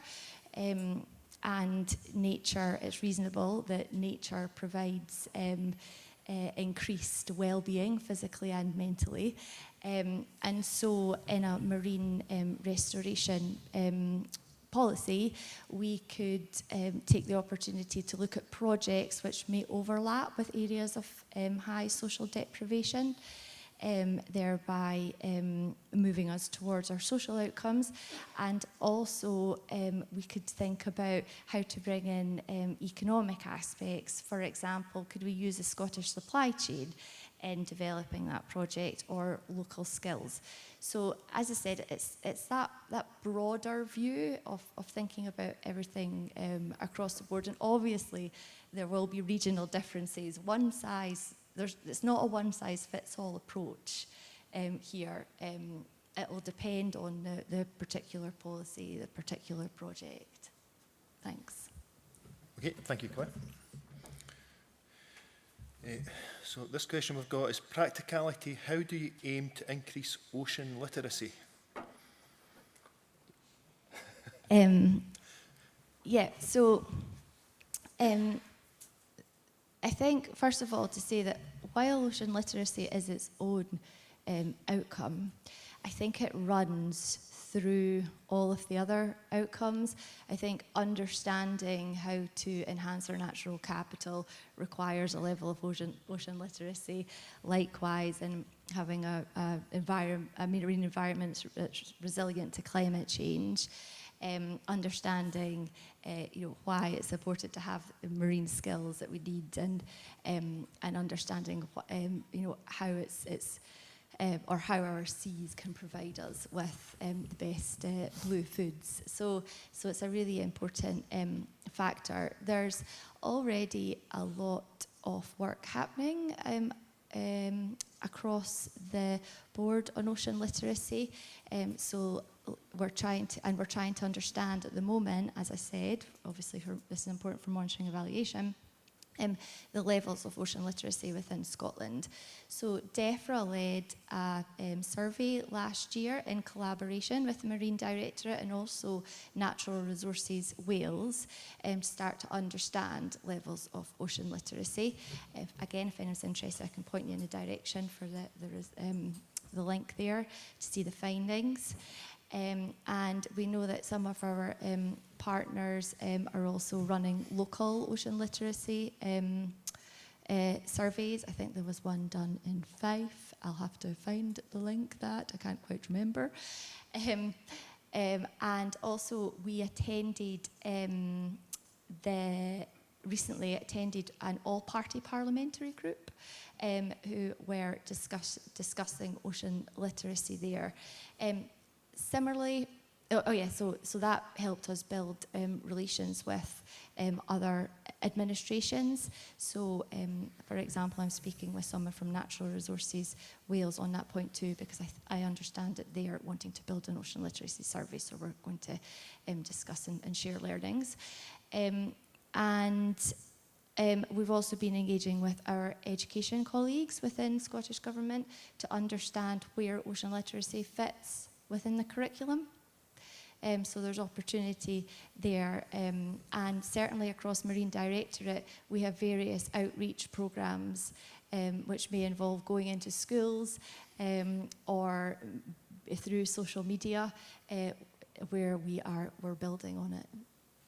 And nature, it's reasonable that nature provides increased well-being physically and mentally. And so in a marine restoration policy, we could take the opportunity to look at projects which may overlap with areas of high social deprivation, thereby moving us towards our social outcomes. And also we could think about how to bring in economic aspects. For example, could we use the Scottish supply chain in developing that project, or local skills? So as I said, it's that broader view of thinking about everything across the board. And obviously there will be regional differences. It's not a one-size-fits-all approach here. It will depend on the particular policy, the particular project. Thanks. Okay, thank you, Claire. So this question we've got is practicality. How do you aim to increase ocean literacy? I think, first of all, to say that while ocean literacy is its own outcome, I think it runs through all of the other outcomes. I think understanding how to enhance our natural capital requires a level of ocean literacy. Likewise, and having a marine environment that's resilient to climate change. Understanding why it's important to have the marine skills that we need, and understanding how it's or how our seas can provide us with the best blue foods. So it's a really important factor. There's already a lot of work happening across the board on ocean literacy. So we're trying to understand at the moment, as I said, obviously this is important for monitoring evaluation, the levels of ocean literacy within Scotland. So DEFRA led a survey last year in collaboration with the Marine Directorate and also Natural Resources Wales to start to understand levels of ocean literacy. Again, if anyone's interested, I can point you in the direction for the link there to see the findings. And we know that some of our partners are also running local ocean literacy surveys. I think there was one done in Fife. I'll have to find the link that. I can't quite remember. And also we recently attended an all-party parliamentary group who were discussing ocean literacy there. Similarly, so that helped us build relations with other administrations. So, for example, I'm speaking with someone from Natural Resources Wales on that point too, because I understand that they are wanting to build an ocean literacy survey, so we're going to discuss and share learnings. We've also been engaging with our education colleagues within Scottish Government to understand where ocean literacy fits within the curriculum. So there's opportunity there, and certainly across Marine Directorate we have various outreach programmes which may involve going into schools or through social media where we're building on it.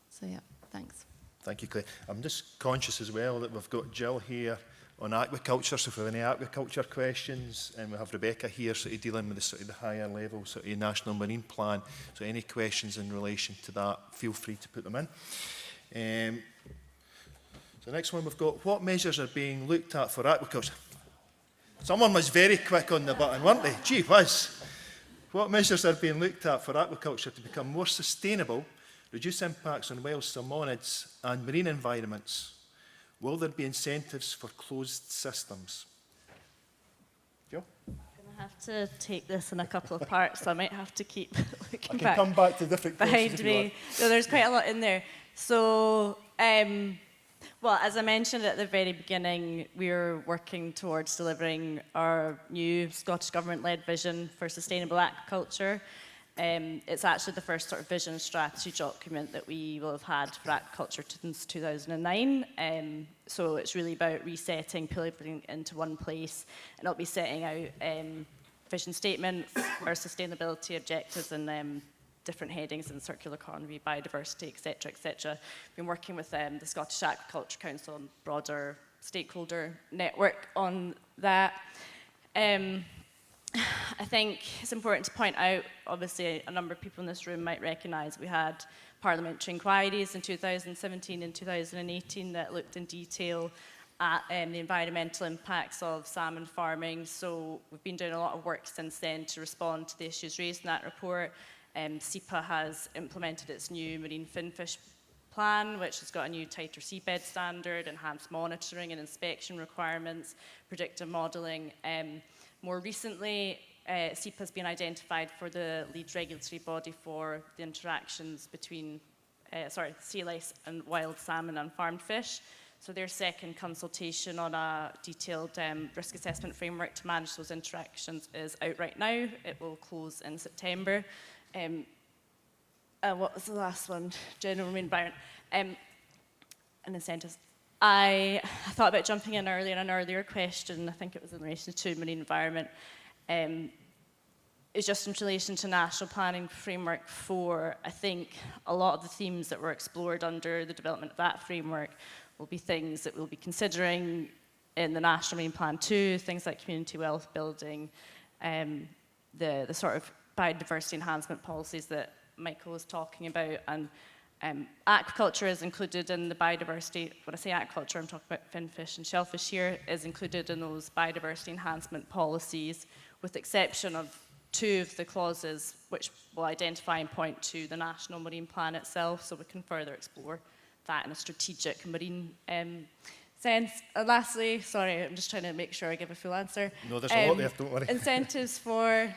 So yeah, thanks. Thank you, Claire. I'm just conscious as well that we've got Jill here on aquaculture, so if we have any aquaculture questions, and we have Rebecca here sort of dealing with the sort of the higher level sort of National Marine Plan, so any questions in relation to that, feel free to put them in. So the next one we've got, what measures are being looked at for aquaculture? Someone was very quick on the button, weren't they? Gee whiz. What measures are being looked at for aquaculture to become more sustainable, reduce impacts on whales, salmonids and marine environments? Will there be incentives for closed systems? Joe? I'm going to have to take this in a couple of parts, so I might have to keep looking back. I can come back to different behind me. So there's quite a lot in there. So, well, as I mentioned at the very beginning, we're working towards delivering our new Scottish Government-led vision for sustainable aquaculture. It's actually the first sort of vision strategy document that we will have had for aquaculture since 2009. So it's really about resetting, pulling everything into one place, and it'll be setting out vision statements, our sustainability objectives, and different headings in circular economy, biodiversity, etc., etc. We've been working with the Scottish Aquaculture Council and broader stakeholder network on that. I think it's important to point out, obviously a number of people in this room might recognise we had parliamentary inquiries in 2017 and 2018 that looked in detail at the environmental impacts of salmon farming. So we've been doing a lot of work since then to respond to the issues raised in that report. SEPA has implemented its new marine finfish plan, which has got a new tighter seabed standard, enhanced monitoring and inspection requirements, predictive modelling. More recently, SEPA has been identified for the lead regulatory body for the interactions between sea lice and wild salmon and farmed fish. So their second consultation on a detailed risk assessment framework to manage those interactions is out right now. It will close in September. What was the last one? General marine environment and incentives. I thought about jumping in earlier, an earlier question, I think it was in relation to marine environment, is just in relation to national planning framework 4. I think a lot of the themes that were explored under the development of that framework will be things that we'll be considering in the National Marine Plan 2, things like community wealth building, the sort of biodiversity enhancement policies that Michael was talking about, and aquaculture is included in the biodiversity. When I say aquaculture, I'm talking about finfish and shellfish here, is included in those biodiversity enhancement policies, with the exception of 2 of the clauses which will identify and point to the National Marine Plan itself, so we can further explore that in a strategic marine sense. And lastly, sorry, I'm just trying to make sure I give a full answer. No, there's a lot there, don't worry. Incentives for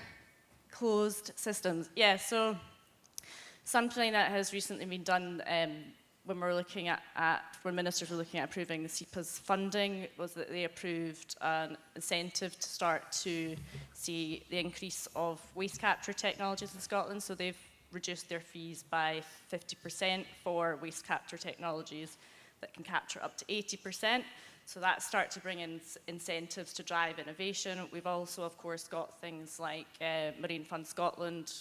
closed systems. Yeah, so something that has recently been done when we're looking at when ministers were looking at approving the SEPA's funding was that they approved an incentive to start to see the increase of waste capture technologies in Scotland. So they've reduced their fees by 50% for waste capture technologies that can capture up to 80%. So that starts to bring in incentives to drive innovation. We've also, of course, got things like Marine Fund Scotland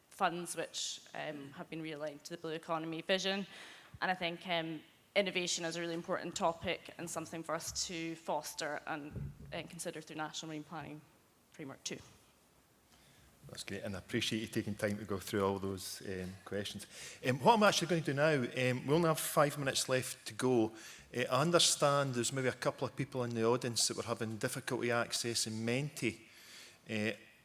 funds which have been realigned to the Blue Economy vision. And I think innovation is a really important topic and something for us to foster and consider through National Marine Planning Framework 2. That's great, and I appreciate you taking time to go through all those questions. What I'm actually going to do now, we only have 5 minutes left to go. I understand there's maybe a couple of people in the audience that were having difficulty accessing Menti.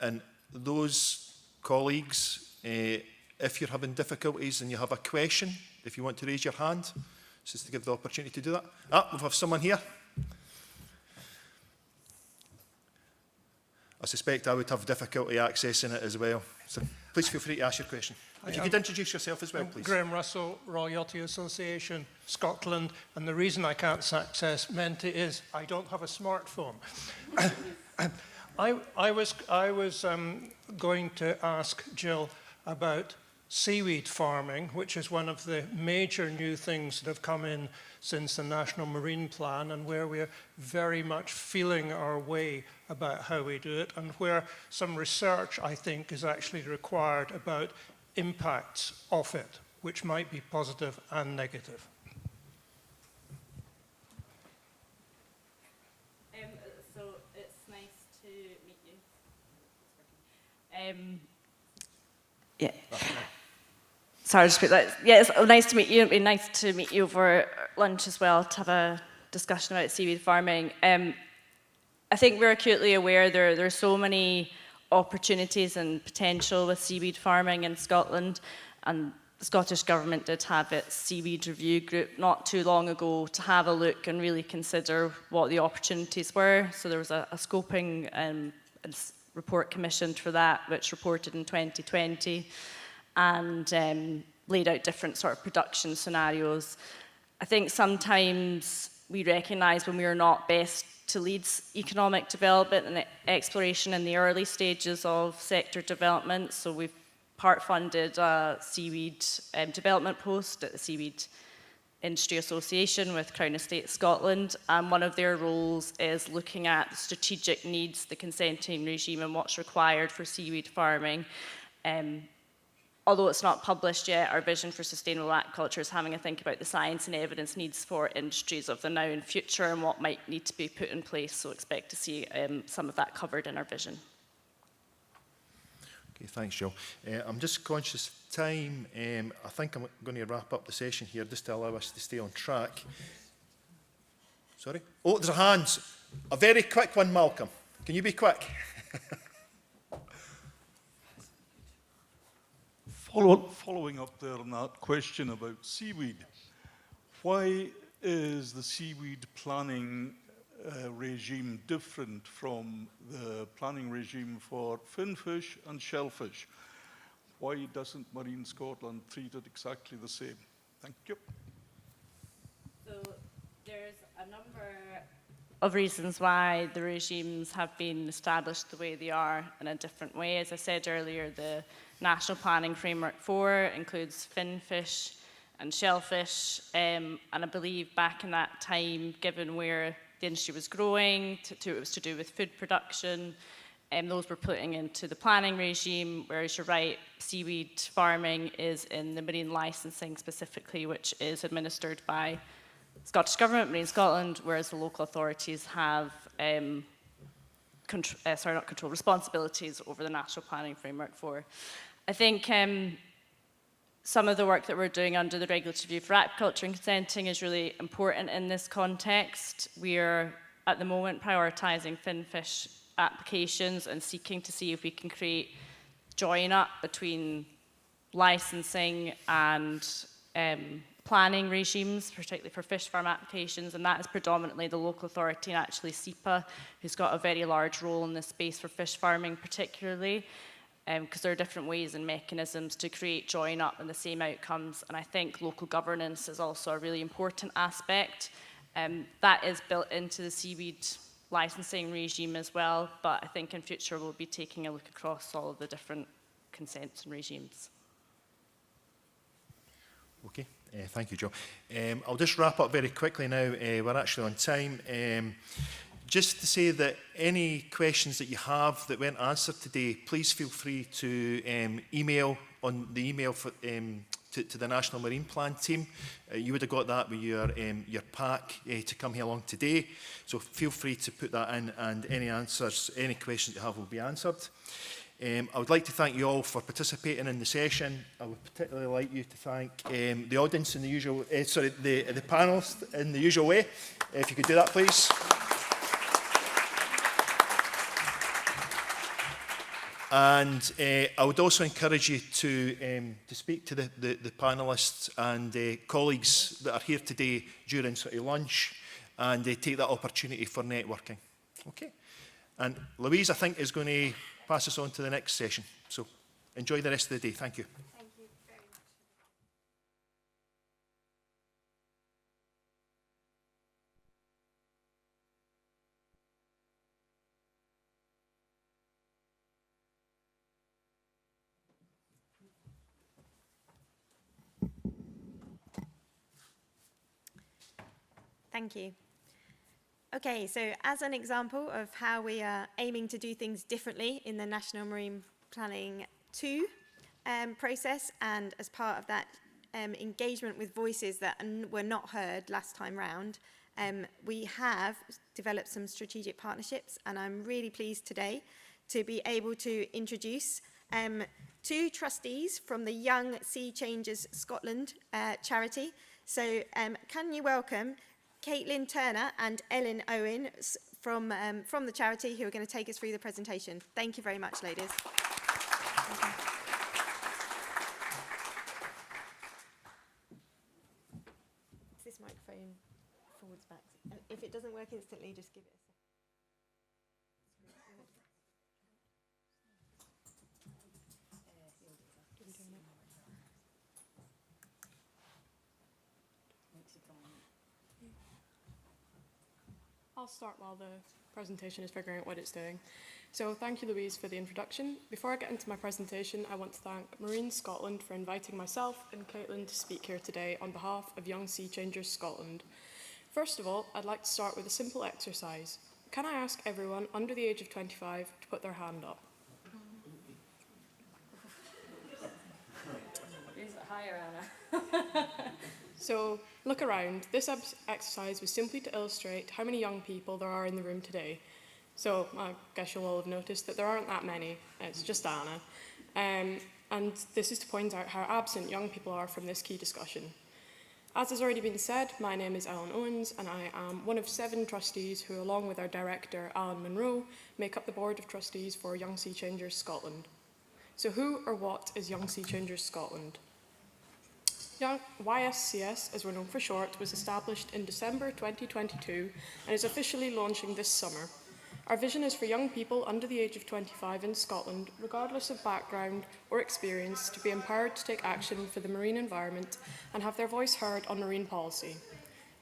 And those colleagues, if you're having difficulties and you have a question, if you want to raise your hand, just to give the opportunity to do that. Ah, we have someone here. I suspect I would have difficulty accessing it as well. So please feel free to ask your question. If you could introduce yourself as well, please. Graham Russell, Royal Yachting Association, Scotland. And the reason I can't access Menti is I don't have a smartphone. I was going to ask Jill about seaweed farming, which is one of the major new things that have come in since the National Marine Plan, and where we're very much feeling our way about how we do it, and where some research, I think, is actually required about impacts of it, which might be positive and negative. So it's nice to meet you. Yeah. Sorry, just put that. Yeah, it's nice to meet you. It'd be nice to meet you over lunch as well to have a discussion about seaweed farming. I think we're acutely aware there are so many opportunities and potential with seaweed farming in Scotland, and the Scottish Government did have its seaweed review group not too long ago to have a look and really consider what the opportunities were. So there was a scoping report commissioned for that, which reported in 2020, and laid out different sort of production scenarios. I think sometimes we recognise when we are not best to lead economic development and exploration in the early stages of sector development. So we've part-funded a seaweed development post at the Seaweed Industry Association with Crown Estate Scotland, and one of their roles is looking at the strategic needs, the consenting regime, and what's required for seaweed farming. Although it's not published yet, our vision for sustainable aquaculture is having a think about the science and evidence needs for industries of the now and future and what might need to be put in place. So expect to see some of that covered in our vision. Okay, thanks, Jill. I'm just conscious of time. I think I'm going to wrap up the session here just to allow us to stay on track. Sorry? Oh, there's a hand. A very quick one, Malcolm. Can you be quick? Following up there on that question about seaweed, why is the seaweed planning regime different from the planning regime for finfish and shellfish? Why doesn't Marine Scotland treat it exactly the same? Thank you. So there's a number of reasons why the regimes have been established the way they are in a different way. As I said earlier, the National Planning Framework 4 includes finfish and shellfish, and I believe back in that time, given where the industry was growing, it was to do with food production, and those were putting into the planning regime, whereas you're right, seaweed farming is in the marine licensing specifically, which is administered by Scottish Government, Marine Scotland, whereas the local authorities have responsibilities over the National Planning Framework 4. I think some of the work that we're doing under the Regulatory Review for Aquaculture and Consenting is really important in this context. We're, at the moment, prioritising finfish applications and seeking to see if we can create join-up between licensing and planning regimes, particularly for fish farm applications, and that is predominantly the local authority and actually SEPA, who's got a very large role in this space for fish farming particularly, because there are different ways and mechanisms to create join-up and the same outcomes, and I think local governance is also a really important aspect. That is built into the seaweed licensing regime as well, but I think in future we'll be taking a look across all of the different consents and regimes. Okay. Thank you, Joe. I'll just wrap up very quickly now. We're actually on time. Just to say that any questions that you have that weren't answered today, please feel free to email on the email for, to the National Marine Plan team. You would have got that with your pack to come here along today. So feel free to put that in, and any answers, any questions you have will be answered. I would like to thank you all for participating in the session. I would particularly like you to thank the audience in the usual, the panelists in the usual way. If you could do that, please. And I would also encourage you to speak to the panellists and colleagues that are here today during sort of lunch, and take that opportunity for networking. Okay. And Louise, I think, is going to pass us on to the next session. So enjoy the rest of the day. Thank you. Thank you very much. Thank you. Okay, so as an example of how we are aiming to do things differently in the National Marine Planning 2 process, and as part of that engagement with voices that were not heard last time round, we have developed some strategic partnerships, and I'm really pleased today to be able to introduce 2 trustees from the Young Sea Changers Scotland charity. So can you welcome Caitlin Turner and Ellen Owens from the charity, who are going to take us through the presentation. Thank you very much, ladies. Is this microphone forwards, back? And if it doesn't work instantly, just give it a second. I'll start while the presentation is figuring out what it's doing. So thank you, Louise, for the introduction. Before I get into my presentation, I want to thank Marine Scotland for inviting myself and Caitlin to speak here today on behalf of Young Sea Changers Scotland. First of all, I'd like to start with a simple exercise. Can I ask everyone under the age of 25 to put their hand up? Is it higher, Anna? So look around. This exercise was simply to illustrate how many young people there are in the room today. So I guess you'll all have noticed that there aren't that many. It's just Anna. And this is to point out how absent young people are from this key discussion. As has already been said, my name is Ellen Owens, and I am one of 7 trustees who, along with our director, Alan Munro, make up the board of trustees for Young Sea Changers Scotland. So who or what is Young Sea Changers Scotland? YSCS, as we're known for short, was established in December 2022 and is officially launching this summer. Our vision is for young people under the age of 25 in Scotland, regardless of background or experience, to be empowered to take action for the marine environment and have their voice heard on marine policy.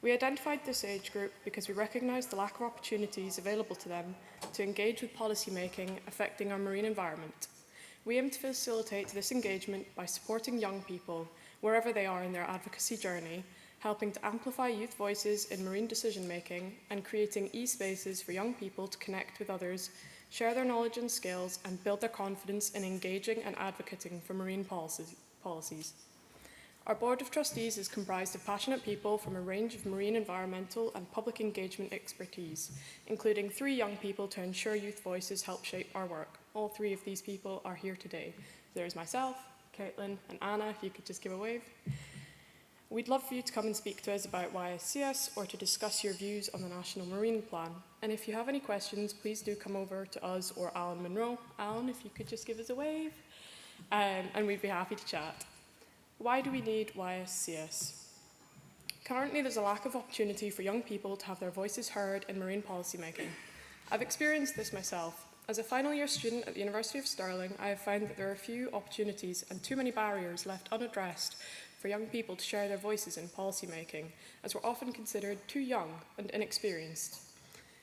We identified this age group because we recognise the lack of opportunities available to them to engage with policy making affecting our marine environment. We aim to facilitate this engagement by supporting young people wherever they are in their advocacy journey, helping to amplify youth voices in marine decision-making and creating e-spaces for young people to connect with others, share their knowledge and skills, and build their confidence in engaging and advocating for marine policies. Our Board of Trustees is comprised of passionate people from a range of marine environmental and public engagement expertise, including 3 young people to ensure youth voices help shape our work. All 3 of these people are here today. There's myself, Caitlin, and Anna, if you could just give a wave. We'd love for you to come and speak to us about YSCS or to discuss your views on the National Marine Plan. And if you have any questions, please do come over to us or Alan Munro. Alan, if you could just give us a wave, and we'd be happy to chat. Why do we need YSCS? Currently, there's a lack of opportunity for young people to have their voices heard in marine policy making. I've experienced this myself. As a final year student at the University of Stirling, I have found that there are few opportunities and too many barriers left unaddressed for young people to share their voices in policy making, as we're often considered too young and inexperienced.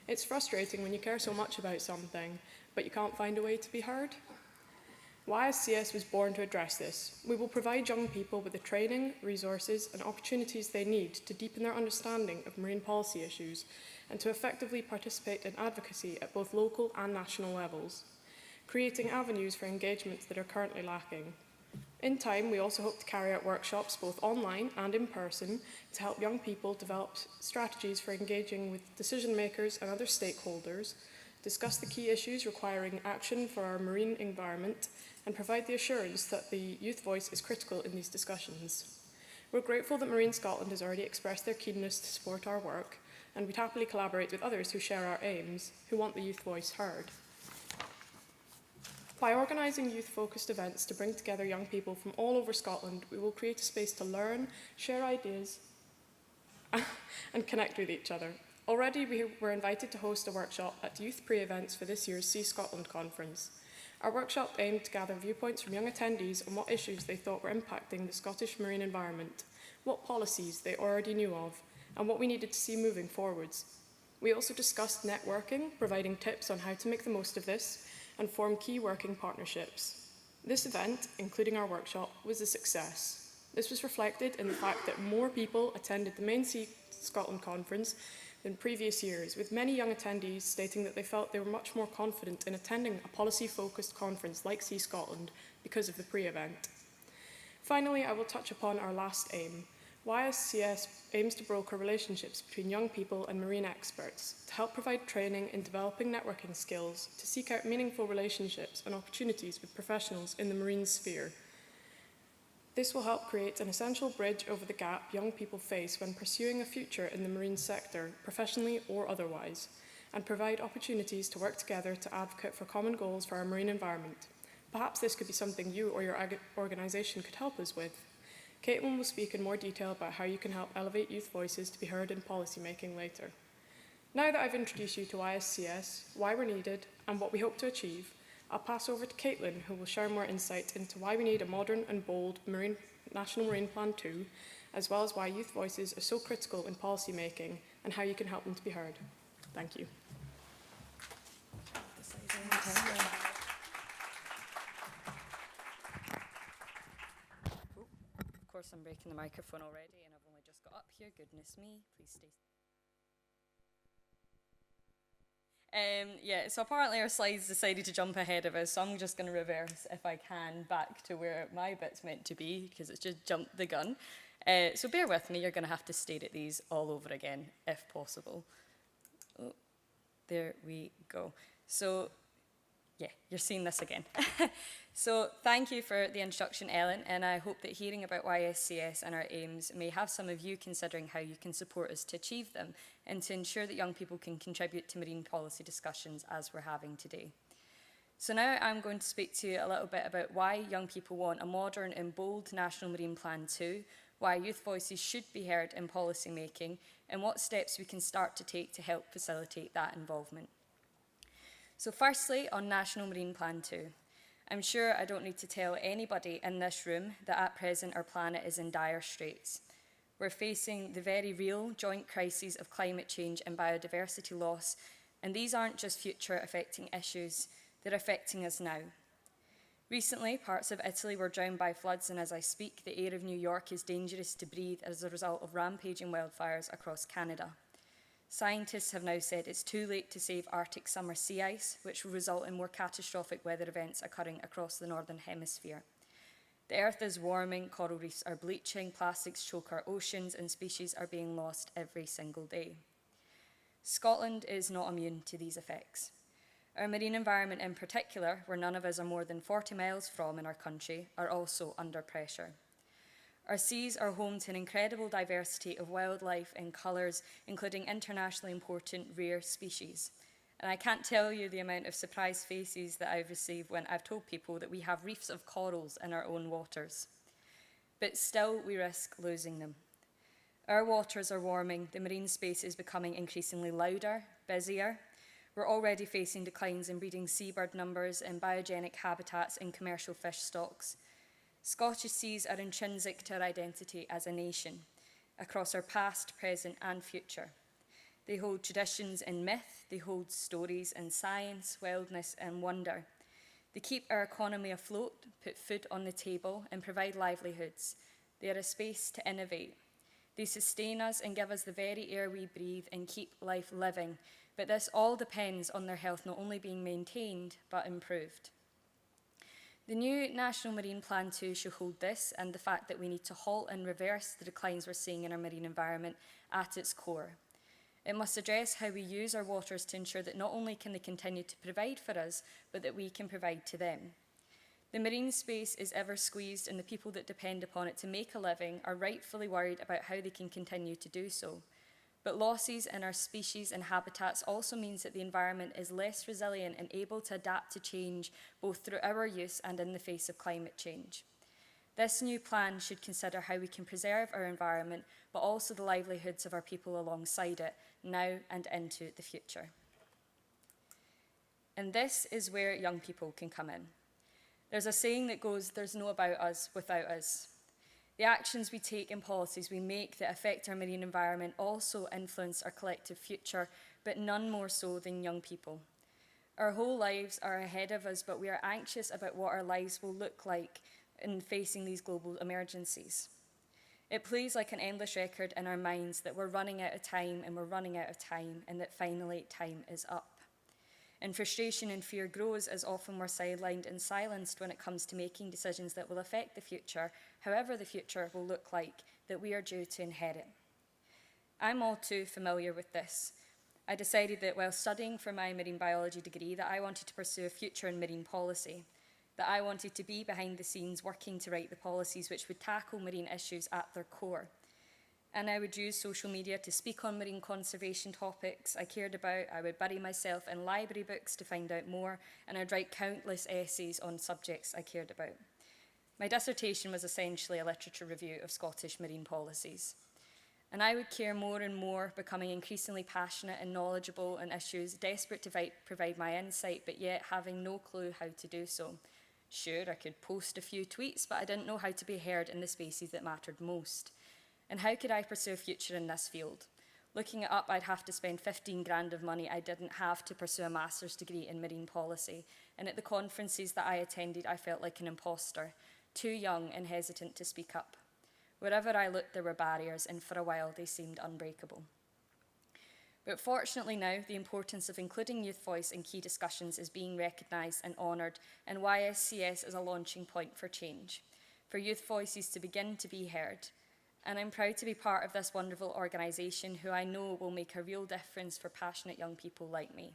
It's frustrating when you care so much about something, but you can't find a way to be heard. YSCS was born to address this. We will provide young people with the training, resources, and opportunities they need to deepen their understanding of marine policy issues and to effectively participate in advocacy at both local and national levels, creating avenues for engagement that are currently lacking. In time, we also hope to carry out workshops both online and in person to help young people develop strategies for engaging with decision makers and other stakeholders, discuss the key issues requiring action for our marine environment, and provide the assurance that the youth voice is critical in these discussions. We're grateful that Marine Scotland has already expressed their keenness to support our work, and we'd happily collaborate with others who share our aims, who want the youth voice heard. By organising youth-focused events to bring together young people from all over Scotland, we will create a space to learn, share ideas, and connect with each other. Already, we were invited to host a workshop at youth pre-events for this year's Sea Scotland conference. Our workshop aimed to gather viewpoints from young attendees on what issues they thought were impacting the Scottish marine environment, what policies they already knew of, and what we needed to see moving forwards. We also discussed networking, providing tips on how to make the most of this, and form key working partnerships. This event, including our workshop, was a success. This was reflected in the fact that more people attended the main Sea Scotland conference than previous years, with many young attendees stating that they felt they were much more confident in attending a policy-focused conference like Sea Scotland because of the pre-event. Finally, I will touch upon our last aim. YSCS aims to broker relationships between young people and marine experts, to help provide training in developing networking skills, to seek out meaningful relationships and opportunities with professionals in the marine sphere. This will help create an essential bridge over the gap young people face when pursuing a future in the marine sector, professionally or otherwise, and provide opportunities to work together to advocate for common goals for our marine environment. Perhaps this could be something you or your organisation could help us with. Caitlin will speak in more detail about how you can help elevate youth voices to be heard in policy making later. Now that I've introduced you to YSCS, why we're needed, and what we hope to achieve, I'll pass over to Caitlin, who will share more insight into why we need a modern and bold National Marine Plan 2, as well as why youth voices are so critical in policy making and how you can help them to be heard. Thank you. Of course, I'm breaking the microphone already, and I've only just got up here. Goodness me, please stay. Yeah, so apparently our slides decided to jump ahead of us, so I'm just going to reverse, if I can, back to where my bit's meant to be, because it's just jumped the gun. So bear with me, you're going to have to stare at these all over again, if possible. Oh, there we go. So, yeah, you're seeing this again. So thank you for the introduction, Ellen, and I hope that hearing about YSCS and our aims may have some of you considering how you can support us to achieve them and to ensure that young people can contribute to marine policy discussions as we're having today. So now I'm going to speak to you a little bit about why young people want a modern and bold National Marine Plan 2, why youth voices should be heard in policy making, and what steps we can start to take to help facilitate that involvement. So firstly, on National Marine Plan 2. I'm sure I don't need to tell anybody in this room that at present our planet is in dire straits. We're facing the very real joint crises of climate change and biodiversity loss, and these aren't just future affecting issues, they're affecting us now. Recently, parts of Italy were drowned by floods, and as I speak, the air of New York is dangerous to breathe as a result of rampaging wildfires across Canada. Scientists have now said it's too late to save Arctic summer sea ice, which will result in more catastrophic weather events occurring across the Northern Hemisphere. The Earth is warming, coral reefs are bleaching, plastics choke our oceans, and species are being lost every single day. Scotland is not immune to these effects. Our marine environment in particular, where none of us are more than 40 miles from in our country, are also under pressure. Our seas are home to an incredible diversity of wildlife and colours, including internationally important rare species. And I can't tell you the amount of surprised faces that I've received when I've told people that we have reefs of corals in our own waters. But still, we risk losing them. Our waters are warming, the marine space is becoming increasingly louder, busier. We're already facing declines in breeding seabird numbers and biogenic habitats in commercial fish stocks. Scottish seas are intrinsic to our identity as a nation, across our past, present and future. They hold traditions and myth, they hold stories and science, wildness and wonder. They keep our economy afloat, put food on the table and provide livelihoods. They are a space to innovate. They sustain us and give us the very air we breathe and keep life living, but this all depends on their health not only being maintained, but improved. The new National Marine Plan 2 should hold this and the fact that we need to halt and reverse the declines we're seeing in our marine environment at its core. It must address how we use our waters to ensure that not only can they continue to provide for us, but that we can provide to them. The marine space is ever squeezed, and the people that depend upon it to make a living are rightfully worried about how they can continue to do so. But losses in our species and habitats also means that the environment is less resilient and able to adapt to change both through our use and in the face of climate change. This new plan should consider how we can preserve our environment, but also the livelihoods of our people alongside it, now and into the future. And this is where young people can come in. There's a saying that goes, "There's no about us without us." The actions we take and policies we make that affect our marine environment also influence our collective future, but none more so than young people. Our whole lives are ahead of us, but we are anxious about what our lives will look like in facing these global emergencies. It plays like an endless record in our minds that we're running out of time and we're running out of time, and that finally time is up. And frustration and fear grows as often we're sidelined and silenced when it comes to making decisions that will affect the future, however the future will look like, that we are due to inherit. I'm all too familiar with this. I decided that while studying for my marine biology degree that I wanted to pursue a future in marine policy, that I wanted to be behind the scenes working to write the policies which would tackle marine issues at their core. And I would use social media to speak on marine conservation topics I cared about. I would bury myself in library books to find out more, and I'd write countless essays on subjects I cared about. My dissertation was essentially a literature review of Scottish marine policies. And I would care more and more, becoming increasingly passionate and knowledgeable on issues, desperate to provide my insight, but yet having no clue how to do so. Sure, I could post a few tweets, but I didn't know how to be heard in the spaces that mattered most. And how could I pursue a future in this field? Looking it up, I'd have to spend 15 grand of money I didn't have to pursue a master's degree in marine policy. And at the conferences that I attended, I felt like an imposter, too young and hesitant to speak up. Wherever I looked, there were barriers, and for a while, they seemed unbreakable. But fortunately now, the importance of including youth voice in key discussions is being recognised and honoured, and YSCS is a launching point for change, for youth voices to begin to be heard. And I'm proud to be part of this wonderful organisation who I know will make a real difference for passionate young people like me.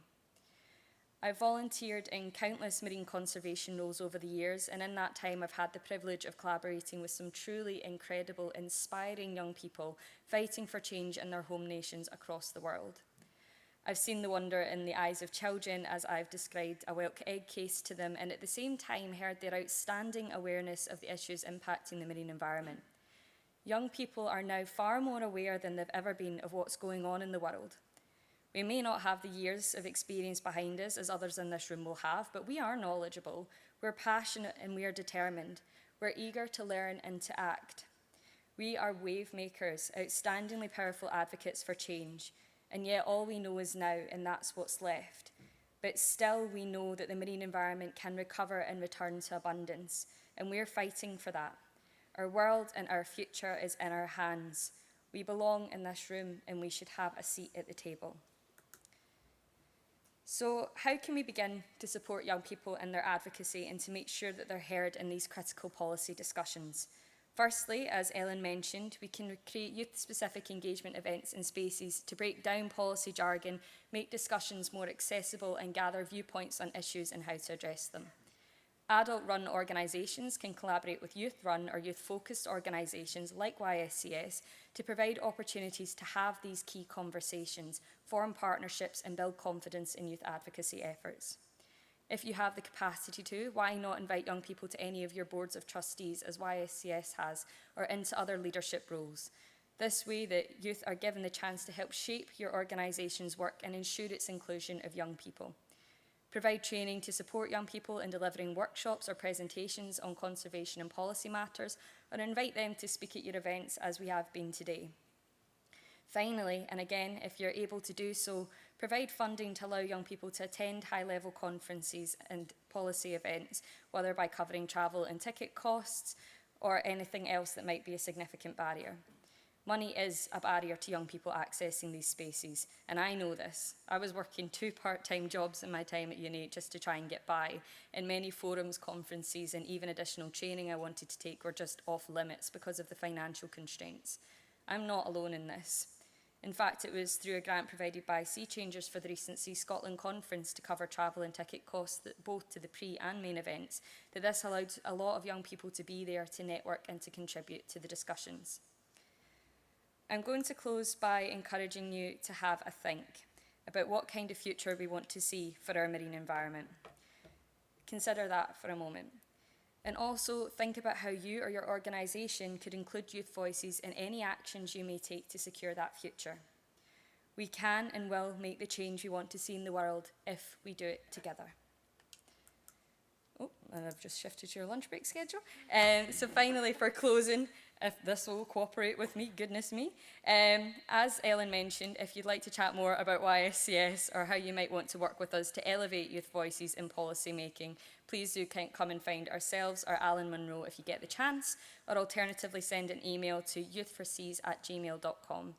I've volunteered in countless marine conservation roles over the years, and in that time I've had the privilege of collaborating with some truly incredible, inspiring young people fighting for change in their home nations across the world. I've seen the wonder in the eyes of children as I've described a whelk egg case to them, and at the same time heard their outstanding awareness of the issues impacting the marine environment. Young people are now far more aware than they've ever been of what's going on in the world. We may not have the years of experience behind us as others in this room will have, but we are knowledgeable, we're passionate, and we are determined. We're eager to learn and to act. We are wave makers, outstandingly powerful advocates for change, and yet all we know is now, and that's what's left. But still we know that the marine environment can recover and return to abundance, and we're fighting for that. Our world and our future is in our hands. We belong in this room, and we should have a seat at the table. So how can we begin to support young people in their advocacy and to make sure that they're heard in these critical policy discussions? Firstly, as Ellen mentioned, we can create youth-specific engagement events and spaces to break down policy jargon, make discussions more accessible, and gather viewpoints on issues and how to address them. Adult-run organisations can collaborate with youth-run or youth-focused organisations like YSCS to provide opportunities to have these key conversations, form partnerships and build confidence in youth advocacy efforts. If you have the capacity to, why not invite young people to any of your boards of trustees, as YSCS has, or into other leadership roles? This way that youth are given the chance to help shape your organisation's work and ensure its inclusion of young people. Provide training to support young people in delivering workshops or presentations on conservation and policy matters, or invite them to speak at your events as we have been today. Finally, and again, if you're able to do so, provide funding to allow young people to attend high-level conferences and policy events, whether by covering travel and ticket costs or anything else that might be a significant barrier. Money is a barrier to young people accessing these spaces, and I know this. I was working 2 part-time jobs in my time at uni just to try and get by, and many forums, conferences, and even additional training I wanted to take were just off limits because of the financial constraints. I'm not alone in this. In fact, it was through a grant provided by Sea Changers for the recent Sea Scotland conference to cover travel and ticket costs, both to the pre and main events, that this allowed a lot of young people to be there to network and to contribute to the discussions. I'm going to close by encouraging you to have a think about what kind of future we want to see for our marine environment. Consider that for a moment. And also think about how you or your organisation could include youth voices in any actions you may take to secure that future. We can and will make the change we want to see in the world if we do it together. Oh, and I've just shifted to your lunch break schedule. So finally, for closing, if this will cooperate with me, goodness me. As Ellen mentioned, if you'd like to chat more about YSCS or how you might want to work with us to elevate youth voices in policy making, please do come and find ourselves or Alan Munro if you get the chance, or alternatively send an email to youthforseas@gmail.com.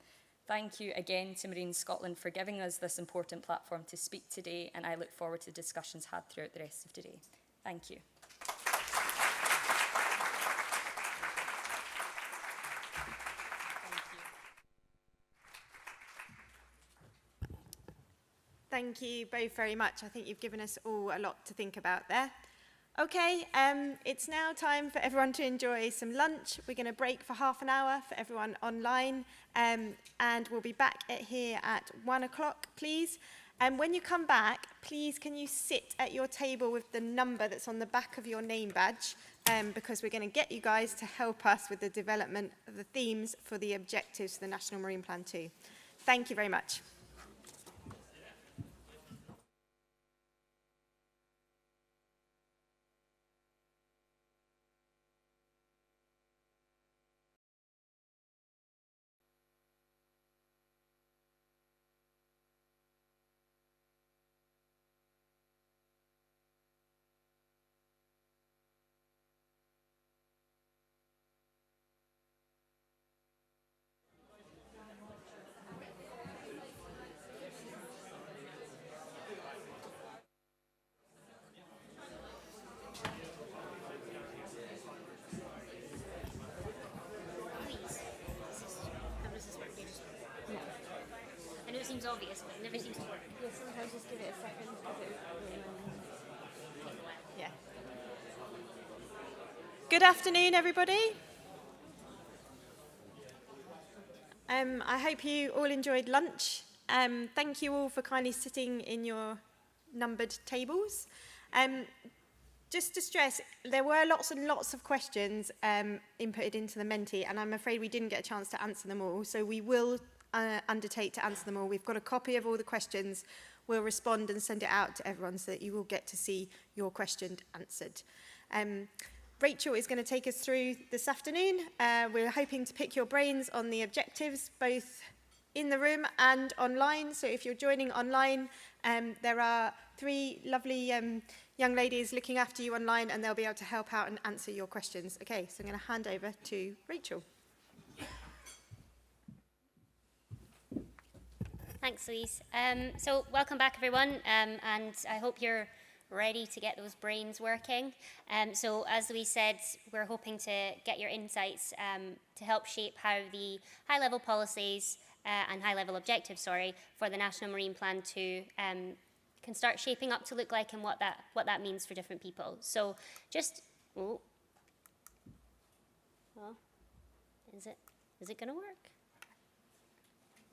Thank you again to Marine Scotland for giving us this important platform to speak today, and I look forward to discussions had throughout the rest of today. Thank you. Thank you both very much. I think you've given us all a lot to think about there. Okay, it's now time for everyone to enjoy some lunch. We're going to break for half an hour for everyone online, and we'll be back here at 1 o'clock, please. And when you come back, please can you sit at your table with the number that's on the back of your name badge, because we're going to get you guys to help us with the development of the themes for the objectives for the National Marine Plan 2. Thank you very much. Seems obvious, but it never seems to work. Yeah, sometimes just give it a second. Yeah. Good afternoon, everybody. I hope you all enjoyed lunch. Thank you all for kindly sitting in your numbered tables. Just to stress, there were lots and lots of questions inputted into the Menti, and I'm afraid we didn't get a chance to answer them all, so we will undertake to answer them all. We've got a copy of all the questions. We'll respond and send it out to everyone so that you will get to see your question answered. Rachael is going to take us through this afternoon. We're hoping to pick your brains on the objectives, both in the room and online. So if you're joining online, there are 3 lovely young ladies looking after you online, and they'll be able to help out and answer your questions. Okay, so I'm going to hand over to Rachael. Thanks, Louise. So welcome back, everyone, and I hope you're ready to get those brains working. So as Louise said, we're hoping to get your insights to help shape how the high-level policies and high-level objectives, for the National Marine Plan 2 can start shaping up to look like, and what that means for different people. So just, well, is it going to work?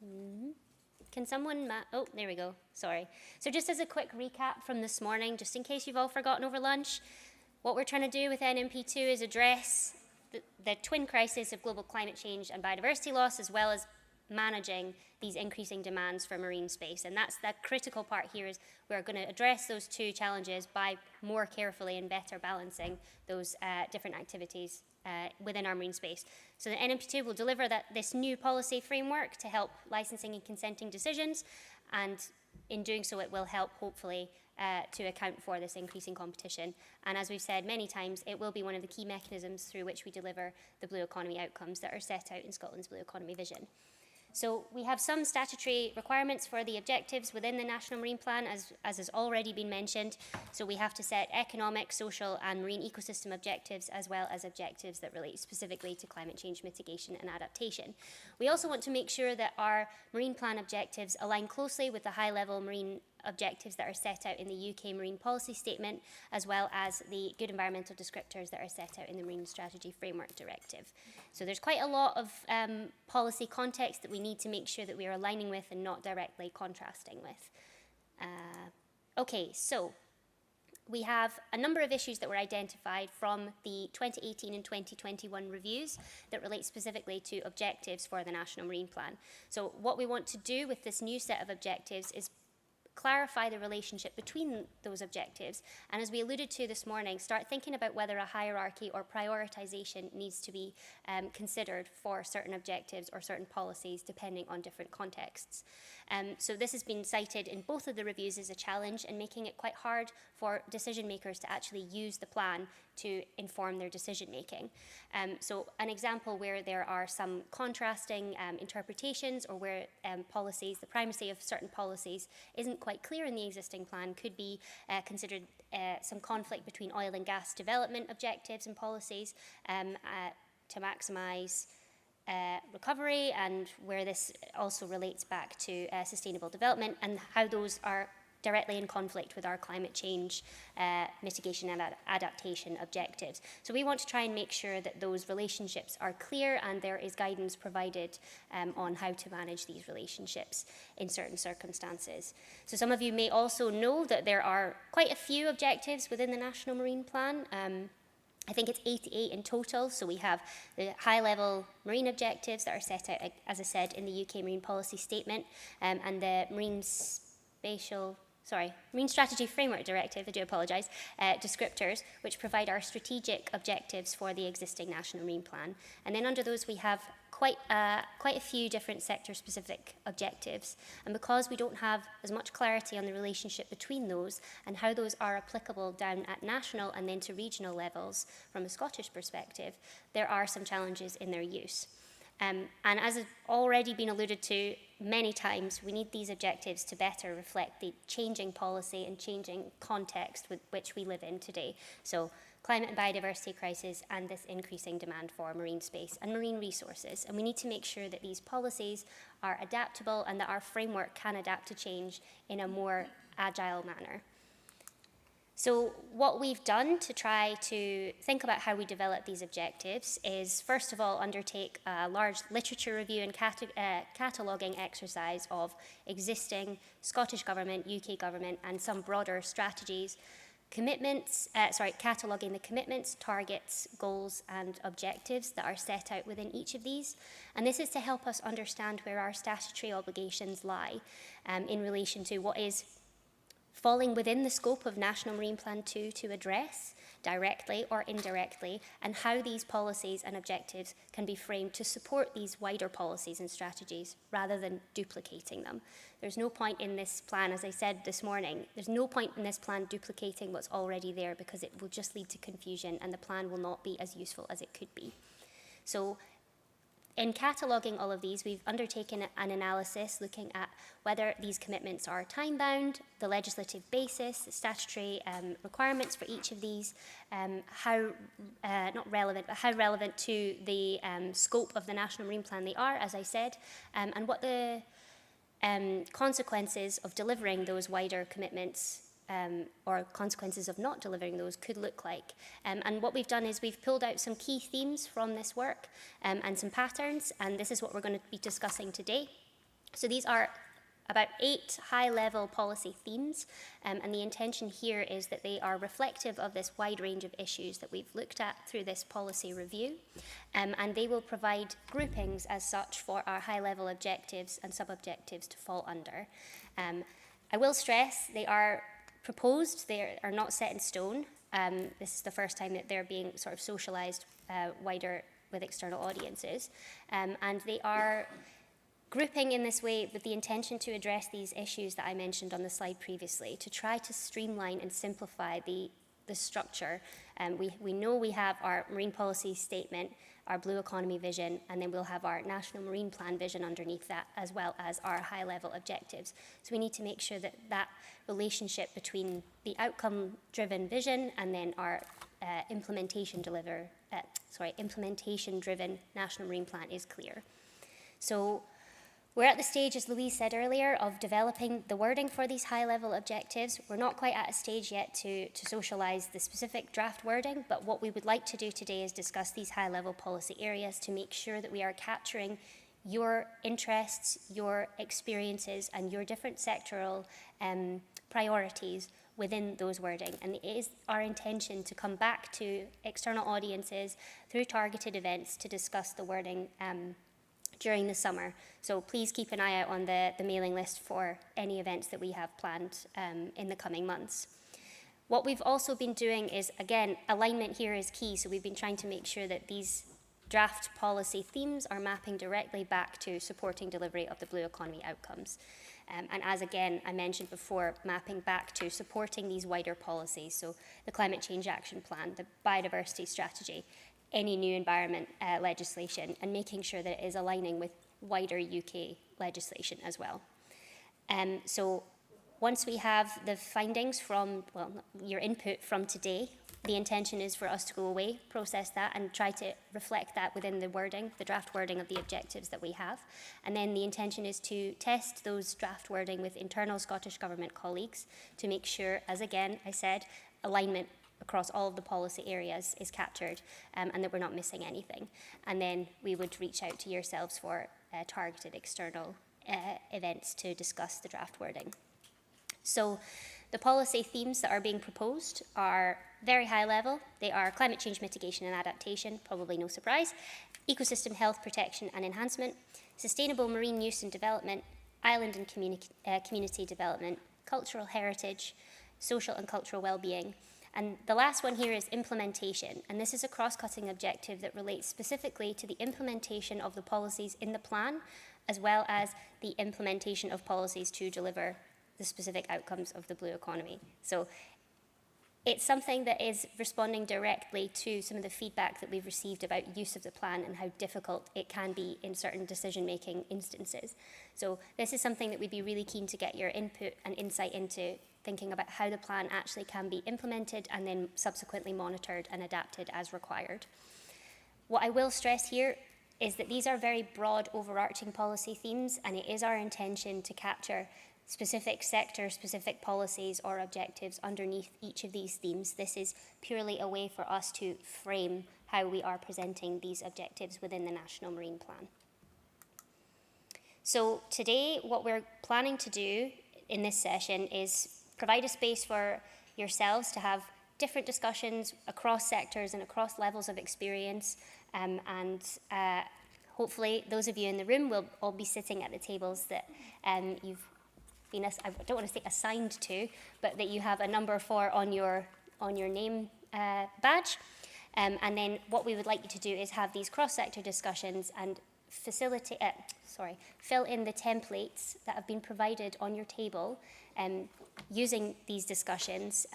Mm-hmm. Can someone, oh, there we go, sorry. So just as a quick recap from this morning, just in case you've all forgotten over lunch, what we're trying to do with NMP2 is address the twin crisis of global climate change and biodiversity loss, as well as managing these increasing demands for marine space. And that's the critical part here, is we're going to address those 2 challenges by more carefully and better balancing those different activities within our marine space. So the NMP2 will deliver this new policy framework to help licensing and consenting decisions, and in doing so it will help, hopefully, to account for this increasing competition. And as we've said many times, it will be one of the key mechanisms through which we deliver the blue economy outcomes that are set out in Scotland's blue economy vision. So we have some statutory requirements for the objectives within the National Marine Plan, as has already been mentioned. So we have to set economic, social and marine ecosystem objectives, as well as objectives that relate specifically to climate change mitigation and adaptation. We also want to make sure that our Marine Plan objectives align closely with the high-level marine objectives that are set out in the UK Marine Policy Statement, as well as the good environmental descriptors that are set out in the Marine Strategy Framework Directive. So there's quite a lot of policy context that we need to make sure that we are aligning with and not directly contrasting with. Okay, so we have a number of issues that were identified from the 2018 and 2021 reviews that relate specifically to objectives for the National Marine Plan. So what we want to do with this new set of objectives is clarify the relationship between those objectives, and as we alluded to this morning, start thinking about whether a hierarchy or prioritization needs to be considered for certain objectives or certain policies depending on different contexts. So this has been cited in both of the reviews as a challenge and making it quite hard for decision makers to actually use the plan to inform their decision making. So an example where there are some contrasting interpretations, or where policies, the primacy of certain policies isn't quite clear in the existing plan, could be considered some conflict between oil and gas development objectives and policies to maximise recovery, and where this also relates back to sustainable development, and how those are directly in conflict with our climate change mitigation and adaptation objectives. So we want to try and make sure that those relationships are clear, and there is guidance provided on how to manage these relationships in certain circumstances. So some of you may also know that there are quite a few objectives within the National Marine Plan. I think it's 88 in total. So we have the high-level marine objectives that are set out, as I said, in the UK Marine Policy Statement, and the Marine Strategy Framework Directive, I do apologise, descriptors, which provide our strategic objectives for the existing National Marine Plan. And then under those we have quite a few different sector-specific objectives. And because we don't have as much clarity on the relationship between those and how those are applicable down at national and then to regional levels from a Scottish perspective, there are some challenges in their use. And as has already been alluded to many times, we need these objectives to better reflect the changing policy and changing context with which we live in today. So climate and biodiversity crisis and this increasing demand for marine space and marine resources. And we need to make sure that these policies are adaptable and that our framework can adapt to change in a more agile manner. So what we've done to try to think about how we develop these objectives is, first of all, undertake a large literature review and cataloguing exercise of existing Scottish Government, UK Government, and some broader strategies, cataloguing the commitments, targets, goals, and objectives that are set out within each of these. And this is to help us understand where our statutory obligations lie in relation to what is falling within the scope of National Marine Plan 2 to address, directly or indirectly, and how these policies and objectives can be framed to support these wider policies and strategies rather than duplicating them. There's no point in this plan, as I said this morning, there's no point in this plan duplicating what's already there, because it will just lead to confusion and the plan will not be as useful as it could be. So in cataloguing all of these, we've undertaken an analysis looking at whether these commitments are time-bound, the legislative basis, the statutory requirements for each of these, how relevant to the scope of the National Marine Plan they are, as I said, and what the consequences of delivering those wider commitments or consequences of not delivering those could look like. And what we've done is we've pulled out some key themes from this work and some patterns, and this is what we're going to be discussing today. So these are about 8 high-level policy themes, and the intention here is that they are reflective of this wide range of issues that we've looked at through this policy review, and they will provide groupings as such for our high-level objectives and sub-objectives to fall under. I will stress they are proposed, they are not set in stone. This is the first time that they're being sort of socialised wider with external audiences. And they are grouping in this way with the intention to address these issues that I mentioned on the slide previously, to try to streamline and simplify the structure. We know we have our marine policy statement, our blue economy vision, and then we'll have our National Marine Plan vision underneath that, as well as our high-level objectives. So we need to make sure that that relationship between the outcome-driven vision and then our implementation-driven National Marine Plan is clear. So We're at the stage, as Louise said earlier, of developing the wording for these high-level objectives. We're not quite at a stage yet to socialise the specific draft wording, but what we would like to do today is discuss these high-level policy areas to make sure that we are capturing your interests, your experiences, and your different sectoral priorities within those wording. And it is our intention to come back to external audiences through targeted events to discuss the wording during the summer. So please keep an eye out on the mailing list for any events that we have planned in the coming months. What we've also been doing is, again, alignment here is key. So we've been trying to make sure that these draft policy themes are mapping directly back to supporting delivery of the blue economy outcomes. And as again, I mentioned before, mapping back to supporting these wider policies. So the Climate Change Action Plan, the Biodiversity Strategy, any new environment legislation, and making sure that it is aligning with wider UK legislation as well. So once we have the findings from, well, your input from today, the intention is for us to go away, process that, and try to reflect that within the wording, the draft wording of the objectives that we have. And then the intention is to test those draft wording with internal Scottish Government colleagues to make sure, as again I said, alignment across all of the policy areas is captured and that we're not missing anything. And then we would reach out to yourselves for targeted external events to discuss the draft wording. So the policy themes that are being proposed are very high level. They are climate change mitigation and adaptation, probably no surprise, ecosystem health protection and enhancement, sustainable marine use and development, island and community development, cultural heritage, social and cultural well-being. And the last one here is implementation. And this is a cross-cutting objective that relates specifically to the implementation of the policies in the plan, as well as the implementation of policies to deliver the specific outcomes of the blue economy. So it's something that is responding directly to some of the feedback that we've received about use of the plan and how difficult it can be in certain decision-making instances. So this is something that we'd be really keen to get your input and insight into, thinking about how the plan actually can be implemented and then subsequently monitored and adapted as required. What I will stress here is that these are very broad overarching policy themes, and it is our intention to capture specific sector-specific policies or objectives underneath each of these themes. This is purely a way for us to frame how we are presenting these objectives within the National Marine Plan. So today, what we're planning to do in this session is provide a space for yourselves to have different discussions across sectors and across levels of experience, and hopefully those of you in the room will all be sitting at the tables that you've been, I don't want to say assigned to, but that you have a number for on your name badge. And then what we would like you to do is have these cross-sector discussions and fill in the templates that have been provided on your table using these discussions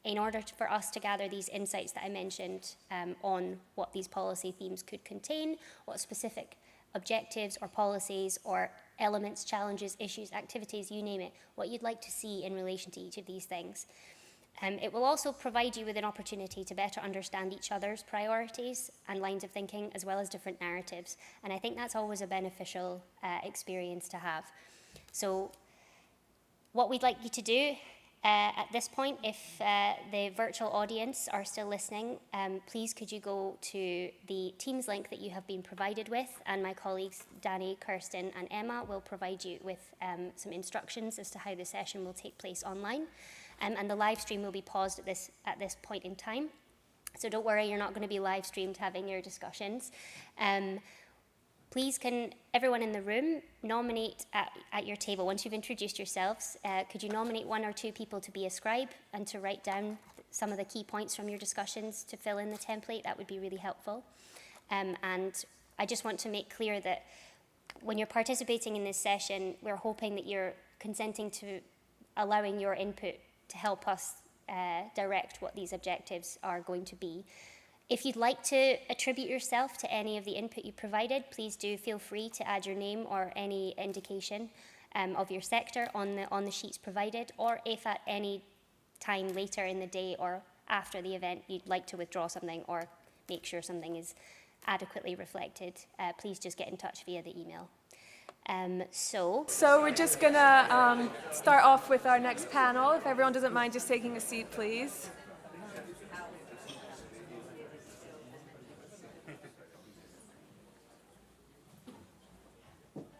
in order for us to gather these insights that I mentioned on what these policy themes could contain, what specific objectives or policies or elements, challenges, issues, activities, you name it, what you'd like to see in relation to each of these things. It will also provide you with an opportunity to better understand each other's priorities and lines of thinking, as well as different narratives. And I think that's always a beneficial experience to have. So what we'd like you to do at this point, if the virtual audience are still listening, please could you go to the Teams link that you have been provided with, and my colleagues Danny, Kirsten and Emma will provide you with some instructions as to how the session will take place online. And the live stream will be paused at this point in time. So don't worry, you're not going to be live streamed having your discussions. Please can everyone in the room nominate at your table, once you've introduced yourselves, could you nominate one or two people to be a scribe and to write down some of the key points from your discussions to fill in the template? That would be really helpful. And I just want to make clear that when you're participating in this session, we're hoping that you're consenting to allowing your input to help us direct what these objectives are going to be. If you'd like to attribute yourself to any of the input you provided, please do feel free to add your name or any indication of your sector on the sheets provided, or if at any time later in the day or after the event you'd like to withdraw something or make sure something is adequately reflected, please just get in touch via the email. So we're just going to start off with our next panel. If everyone doesn't mind just taking a seat, please.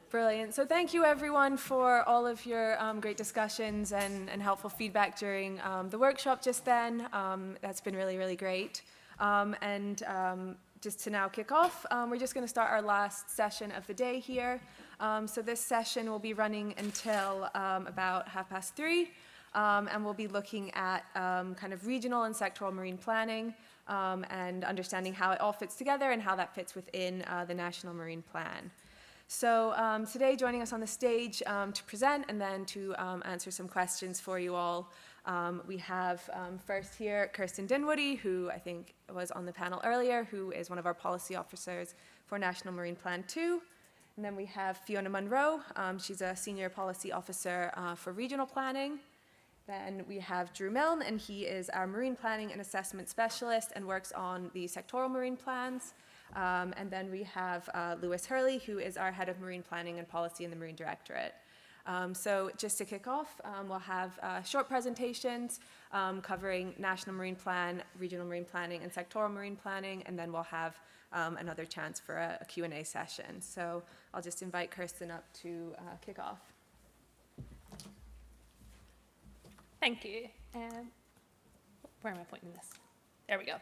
Brilliant. So thank you, everyone, for all of your great discussions and helpful feedback during the workshop just then. That's been really, really great. Just to now kick off, we're just going to start our last session of the day here. So this session will be running until about 3:30, and we'll be looking at kind of regional and sectoral marine planning and understanding how it all fits together and how that fits within the National Marine Plan. So today, joining us on the stage to present and then to answer some questions for you all, we have first here Kirsten Dinwoodie, who I think was on the panel earlier, who is one of our policy officers for National Marine Plan 2. And then we have Fiona Munro. She's a senior policy officer for regional planning. Then we have Drew Milne, and he is our marine planning and assessment specialist and works on the sectoral marine plans. And then we have Louise Hurley, who is our head of marine planning and policy in the Marine Directorate. So just to kick off, we'll have short presentations covering National Marine Plan, Regional Marine Planning, and Sectoral Marine Planning, and then we'll have another chance for a Q&A session. So I'll just invite Kirsten up to kick off. Thank you. Where am I pointing this? There we go.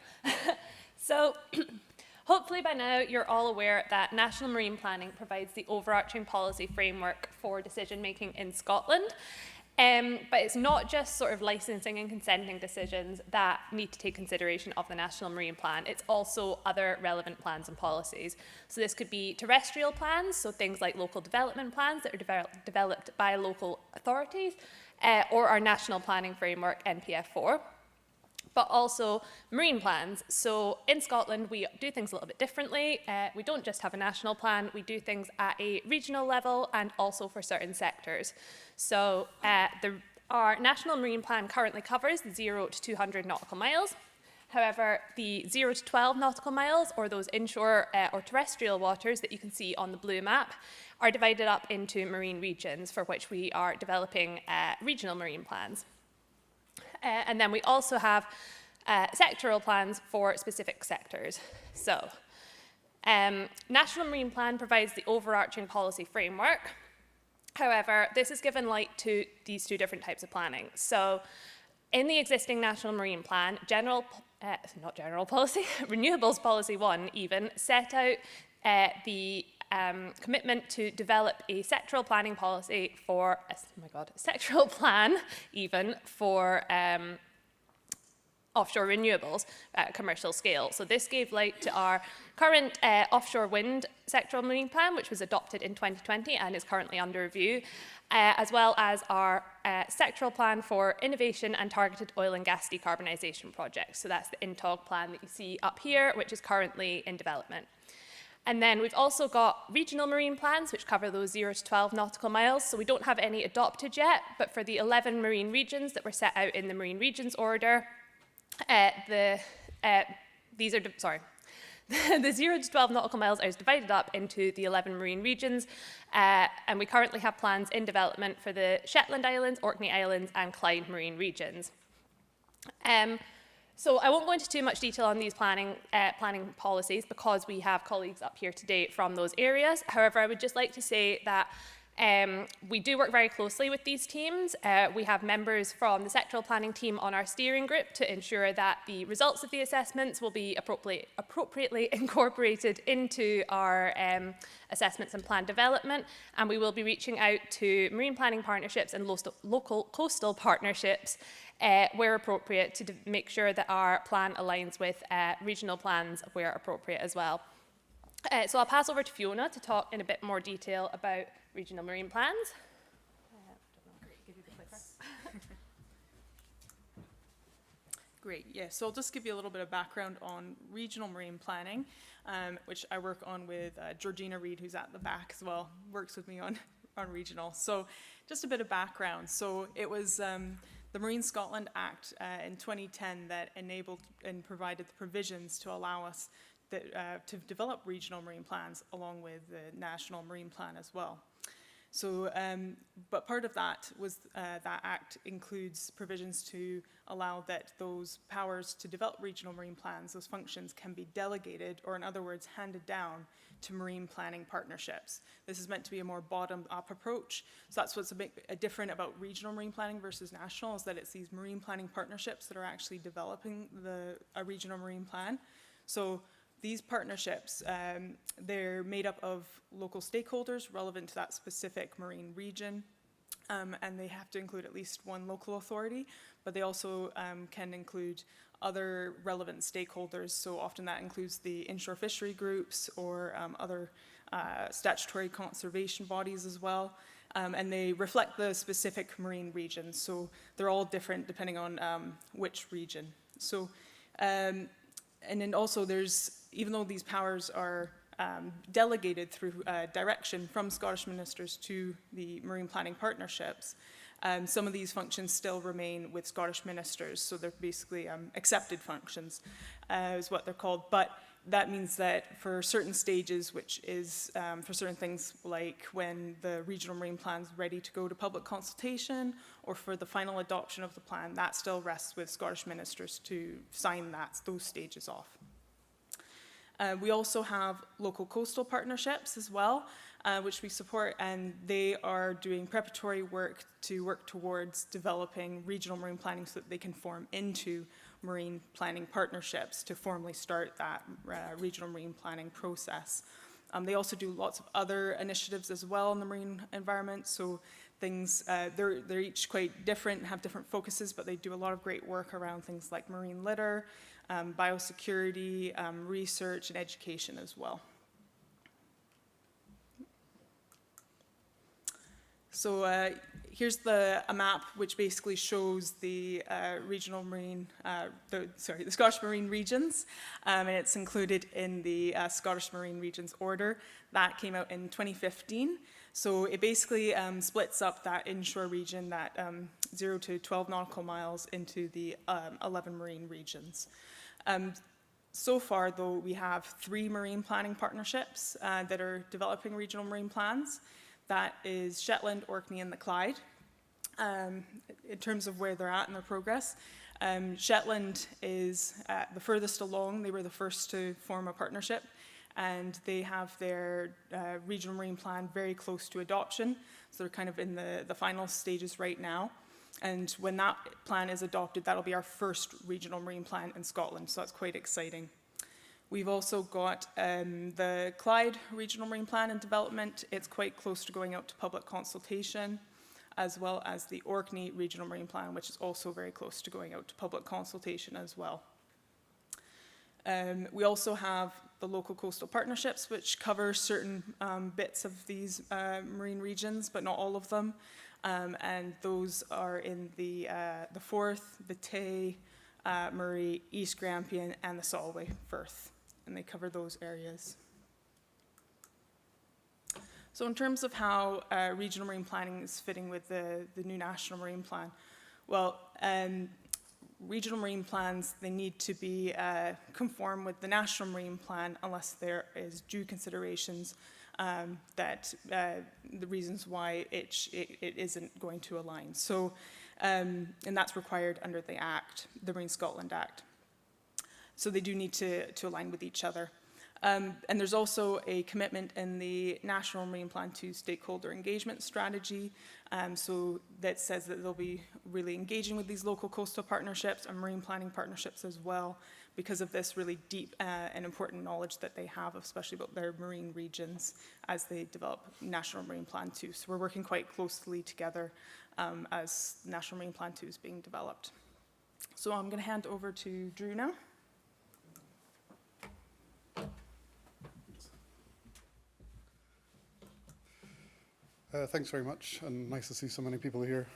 So hopefully by now you're all aware that National Marine Planning provides the overarching policy framework for decision making in Scotland. But it's not just sort of licensing and consenting decisions that need to take consideration of the National Marine Plan. It's also other relevant plans and policies. So this could be terrestrial plans, so things like local development plans that are developed by local authorities, or our National Planning Framework, NPF4. But also marine plans. So in Scotland, we do things a little bit differently. We don't just have a national plan, we do things at a regional level and also for certain sectors. So our National Marine Plan currently covers the 0 to 200 nautical miles. However, the 0 to 12 nautical miles, or those inshore or terrestrial waters that you can see on the blue map, are divided up into marine regions for which we are developing regional marine plans. And then we also have sectoral plans for specific sectors. So, National Marine Plan provides the overarching policy framework. However, this has given light to these two different types of planning. So, in the existing National Marine Plan, Renewables Policy 1 even set out the commitment to develop a sectoral planning policy for, sectoral plan even for offshore renewables at a commercial scale. So this gave light to our current offshore wind sectoral marine plan, which was adopted in 2020 and is currently under review, as well as our sectoral plan for innovation and targeted oil and gas decarbonisation projects. So that's the INTOG plan that you see up here, which is currently in development. And then we've also got regional marine plans, which cover those 0 to 12 nautical miles. So we don't have any adopted yet, but for the 11 marine regions that were set out in the Marine Regions Order, the 0 to 12 nautical miles is divided up into the 11 marine regions, and we currently have plans in development for the Shetland Islands, Orkney Islands, and Clyde marine regions. So I won't go into too much detail on these planning policies because we have colleagues up here today from those areas. However, I would just like to say that we do work very closely with these teams. We have members from the sectoral planning team on our steering group to ensure that the results of the assessments will be appropriately incorporated into our assessments and plan development. And we will be reaching out to marine planning partnerships and local coastal partnerships where appropriate to make sure that our plan aligns with regional plans where appropriate as well. So I'll pass over to Fiona to talk in a bit more detail about regional marine plans. Great, yeah, so I'll just give you a little bit of background on regional marine planning, which I work on with Georgina Reid, who's at the back as well, works with me on regional. So just a bit of background. So it was the Marine Scotland Act in 2010 that enabled and provided the provisions to allow us to develop regional marine plans along with the National Marine Plan as well. So, but part of that was that Act includes provisions to allow that those powers to develop regional marine plans, those functions can be delegated, or in other words, handed down to marine planning partnerships. This is meant to be a more bottom-up approach. So that's what's a bit different about regional marine planning versus national, is that it's these marine planning partnerships that are actually developing a regional marine plan. So these partnerships, they're made up of local stakeholders relevant to that specific marine region, and they have to include at least one local authority, but they also can include other relevant stakeholders. So often that includes the inshore fishery groups or other statutory conservation bodies as well. And they reflect the specific marine regions. So they're all different depending on which region. So, and then also there's, even though these powers are delegated through direction from Scottish ministers to the marine planning partnerships, some of these functions still remain with Scottish ministers, so they're basically accepted functions, is what they're called. But that means that for certain stages, which is for certain things like when the regional marine plan is ready to go to public consultation, or for the final adoption of the plan, that still rests with Scottish ministers to sign those stages off. We also have local coastal partnerships as well, which we support, and they are doing preparatory work to work towards developing regional marine planning so that they can form into marine planning partnerships to formally start that regional marine planning process. They also do lots of other initiatives as well in the marine environment, so things, they're each quite different and have different focuses, but they do a lot of great work around things like marine litter, biosecurity, research, and education as well. So here's a map which basically shows the regional marine, the Scottish marine regions, and it's included in the Scottish Marine Regions Order. That came out in 2015. So it basically splits up that inshore region, that 0 to 12 nautical miles, into the 11 marine regions. So far, though, we have 3 marine planning partnerships that are developing regional marine plans. That is Shetland, Orkney, and the Clyde, in terms of where they're at in their progress. Shetland is the furthest along. They were the first to form a partnership, and they have their regional marine plan very close to adoption. So they're kind of in the final stages right now. And when that plan is adopted, that'll be our first regional marine plan in Scotland, so that's quite exciting. We've also got the Clyde Regional Marine Plan in development. It's quite close to going out to public consultation, as well as the Orkney Regional Marine Plan, which is also very close to going out to public consultation as well. We also have the local coastal partnerships, which cover certain bits of these marine regions, but not all of them. And those are in the Forth, the Tay, Murray, East Grampian, and the Solway Firth, and they cover those areas. So in terms of how regional marine planning is fitting with the new National Marine Plan, well, regional marine plans, they need to be conform with the National Marine Plan unless there is due considerations that the reasons why it isn't going to align. So, and that's required under the Act, the Marine Scotland Act. So they do need to align with each other. And there's also a commitment in the National Marine Plan 2 Stakeholder Engagement Strategy, so that says that they'll be really engaging with these local coastal partnerships and marine planning partnerships as well, because of this really deep and important knowledge that they have, especially about their marine regions as they develop National Marine Plan 2. So we're working quite closely together as National Marine Plan 2 is being developed. So I'm going to hand over to Drew now. Thanks very much, and nice to see so many people here,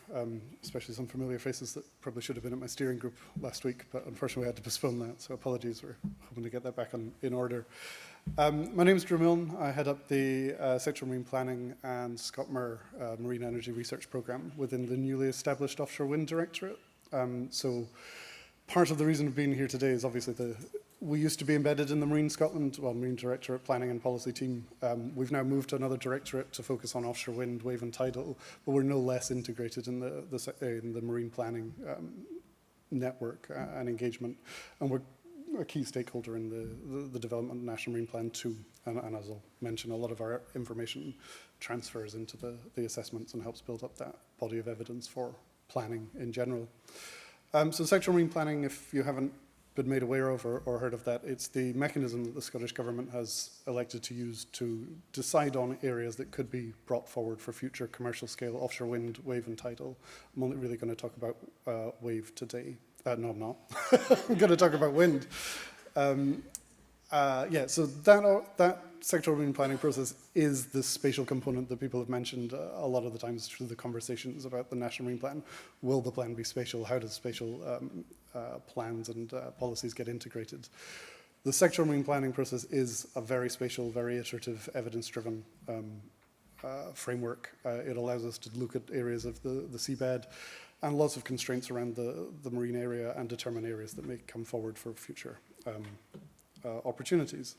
especially some familiar faces that probably should have been at my steering group last week, but unfortunately I had to postpone that, so apologies. We're hoping to get that back in order. My name is Drew Milne. I head up the Sectoral Marine Planning and ScotMer Marine Energy Research Programme within the newly established Offshore Wind Directorate. So part of the reason of being here today is obviously the we used to be embedded in the Marine Scotland, well, Marine Directorate Planning and Policy team. We've now moved to another directorate to focus on offshore wind, wave and tidal, but we're no less integrated in the marine planning network and engagement. And we're a key stakeholder in the development of National Marine Plan 2. And as I'll mention, a lot of our information transfers into the assessments and helps build up that body of evidence for planning in general. So sectoral marine planning, if you haven't been made aware of or heard of that, it's the mechanism that the Scottish Government has elected to use to decide on areas that could be brought forward for future commercial scale offshore wind, wave and tidal. I'm only really going to talk about wave today. No, I'm not. I'm going to talk about wind. Yeah, so that sectoral marine planning process is the spatial component that people have mentioned a lot of the times through the conversations about the National Marine Plan. Will the plan be spatial? How does spatial plans and policies get integrated? The sectoral marine planning process is a very spatial, very iterative, evidence-driven framework. It allows us to look at areas of the seabed and lots of constraints around the marine area and determine areas that may come forward for future opportunities.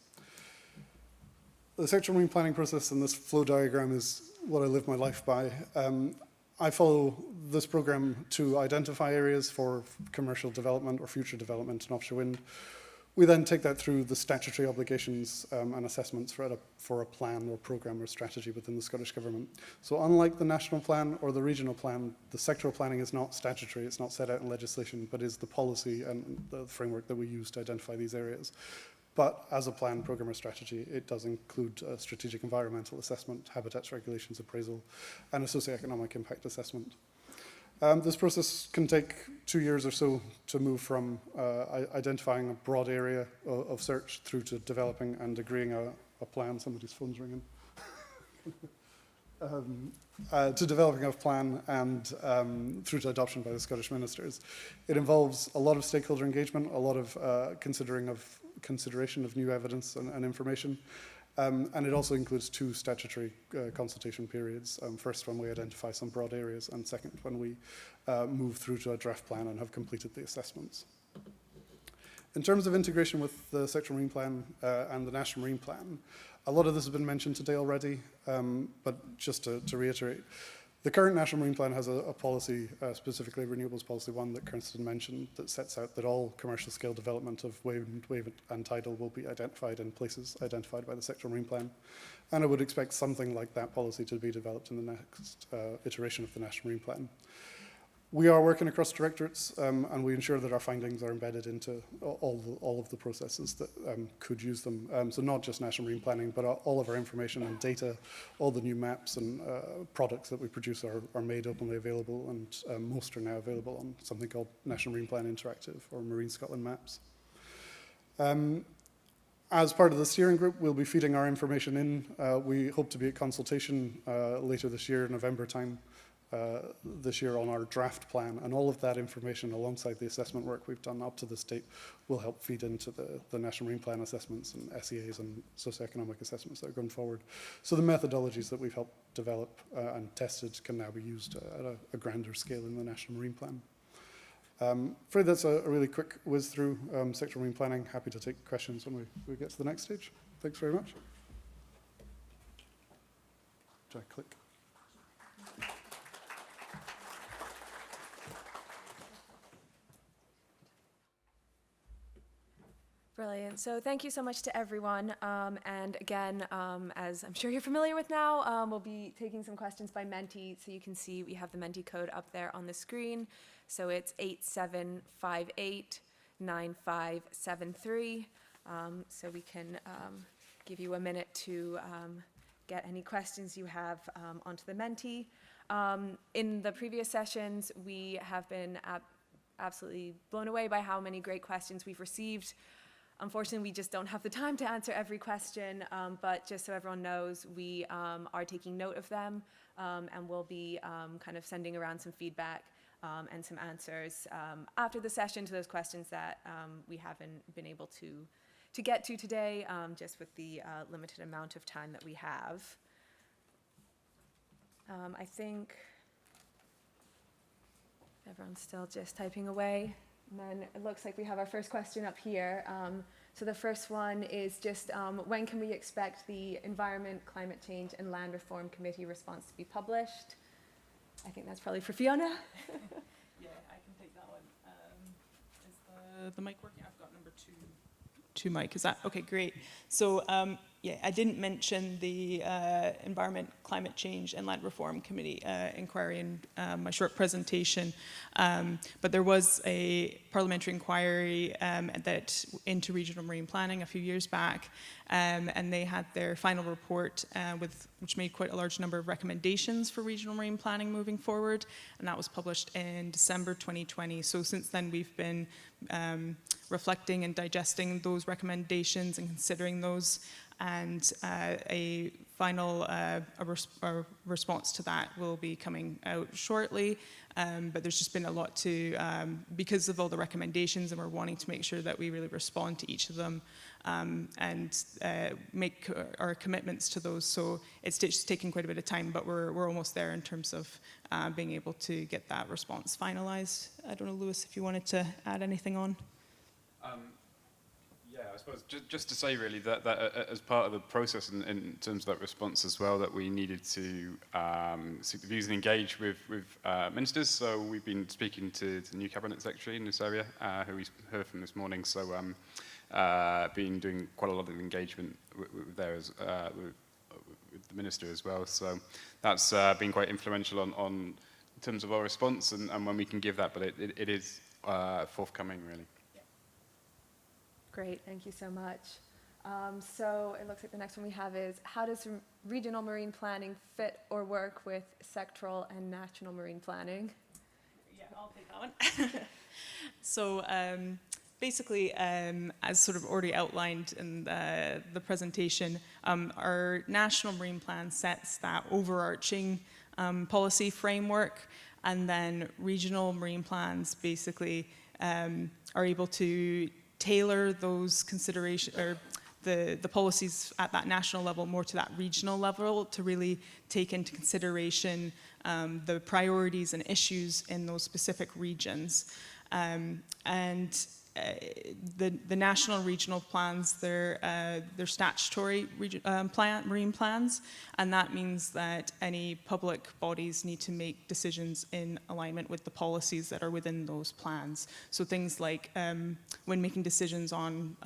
The sectoral marine planning process and this flow diagram is what I live my life by. I follow this program to identify areas for commercial development or future development in offshore wind. We then take that through the statutory obligations and assessments for a plan or program or strategy within the Scottish Government. So unlike the national plan or the regional plan, the sectoral planning is not statutory, it's not set out in legislation, but is the policy and the framework that we use to identify these areas. But as a plan, program or strategy, it does include a strategic environmental assessment, habitats regulations appraisal, and a socioeconomic impact assessment. This process can take 2 years or so to move from identifying a broad area of search through to developing and agreeing a plan. Somebody's phone's ringing. To developing a plan and through to adoption by the Scottish ministers. It involves a lot of stakeholder engagement, a lot of consideration of new evidence and information. And it also includes 2 statutory consultation periods. First, when we identify some broad areas, and second, when we move through to a draft plan and have completed the assessments. In terms of integration with the sectoral marine plan and the National Marine Plan, a lot of this has been mentioned today already, but just to reiterate, the current National Marine Plan has a policy, specifically Renewables Policy 1 that Kirsten mentioned, that sets out that all commercial scale development of wave and tidal will be identified in places identified by the sectoral marine plan. And I would expect something like that policy to be developed in the next iteration of the National Marine Plan. We are working across directorates and we ensure that our findings are embedded into all of the processes that could use them. So not just national marine planning, but all of our information and data, all the new maps and products that we produce are made openly available, and most are now available on something called National Marine Plan Interactive or Marine Scotland Maps. As part of the steering group, we'll be feeding our information in. We hope to be at consultation later this year, November time. This year on our draft plan, and all of that information alongside the assessment work we've done up to this date will help feed into the National Marine Plan assessments and SEAs and socioeconomic assessments that are going forward. So the methodologies that we've helped develop and tested can now be used at a grander scale in the National Marine Plan. Afraid that's a really quick whiz through sectoral marine planning. Happy to take questions when we get to the next stage. Thanks very much. Do I click? Brilliant. So thank you so much to everyone. And again, as I'm sure you're familiar with now, we'll be taking some questions by Menti. So you can see we have the Menti code up there on the screen. So it's 87589573. So we can give you a minute to get any questions you have onto the Menti. In the previous sessions, we have been absolutely blown away by how many great questions we've received. Unfortunately, we just don't have the time to answer every question, but just so everyone knows, we are taking note of them, and we'll be kind of sending around some feedback and some answers after the session to those questions that we haven't been able to get to today, just with the limited amount of time that we have. I think everyone's still just typing away. And then it looks like we have our first question up here. So the first one is just when can we expect the Environment, Climate Change and Land Reform Committee response to be published? I think that's probably for Fiona. Yeah, I can take that one. Is the mic working? I've got number two mic. Is that okay? Great. So yeah, I didn't mention the Environment, Climate Change and Land Reform Committee inquiry in my short presentation, but there was a parliamentary inquiry that into regional marine planning a few years back, and they had their final report which made quite a large number of recommendations for regional marine planning moving forward, and that was published in December 2020. So since then we've been reflecting and digesting those recommendations and considering those, and a final response to that will be coming out shortly. But there's just been a lot to, because of all the recommendations, and we're wanting to make sure that we really respond to each of them and make our commitments to those. So it's just taking quite a bit of time, but we're almost there in terms of being able to get that response finalized. I don't know, Louise, if you wanted to add anything on. Yeah, I suppose just to say really that as part of the process in terms of that response as well, that we needed to seek the views and engage with ministers. So we've been speaking to the new Cabinet Secretary in this area, who we heard from this morning. So been doing quite a lot of engagement with the Minister as well. So that's been quite influential on in terms of our response and when we can give that, but it is forthcoming really. Great, thank you so much. So it looks like the next one we have is, how does regional marine planning fit or work with sectoral and national marine planning? Yeah, I'll take that one. So basically, as sort of already outlined in the presentation, our national marine plan sets that overarching policy framework, and then regional marine plans basically are able to tailor those considerations or the policies at that national level more to that regional level to really take into consideration the priorities and issues in those specific regions. The national and regional plans, they're statutory marine plans, and that means that any public bodies need to make decisions in alignment with the policies that are within those plans. So things like when making decisions on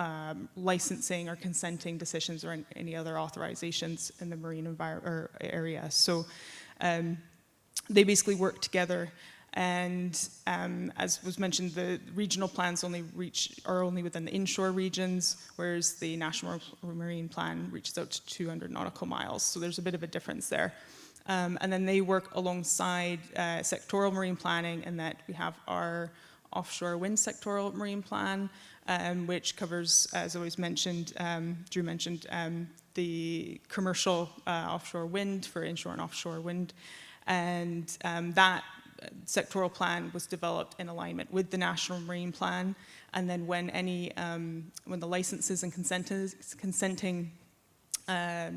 licensing or consenting decisions or any other authorizations in the marine area. So they basically work together. And as was mentioned, the regional plans are only within the inshore regions, whereas the National Marine Plan reaches out to 200 nautical miles. So there's a bit of a difference there. And then they work alongside sectoral marine planning in that we have our offshore wind sectoral marine plan, which covers, as always mentioned, Drew mentioned, the commercial offshore wind for inshore and offshore wind. And that sectoral plan was developed in alignment with the National Marine Plan, and then when the licenses and consenting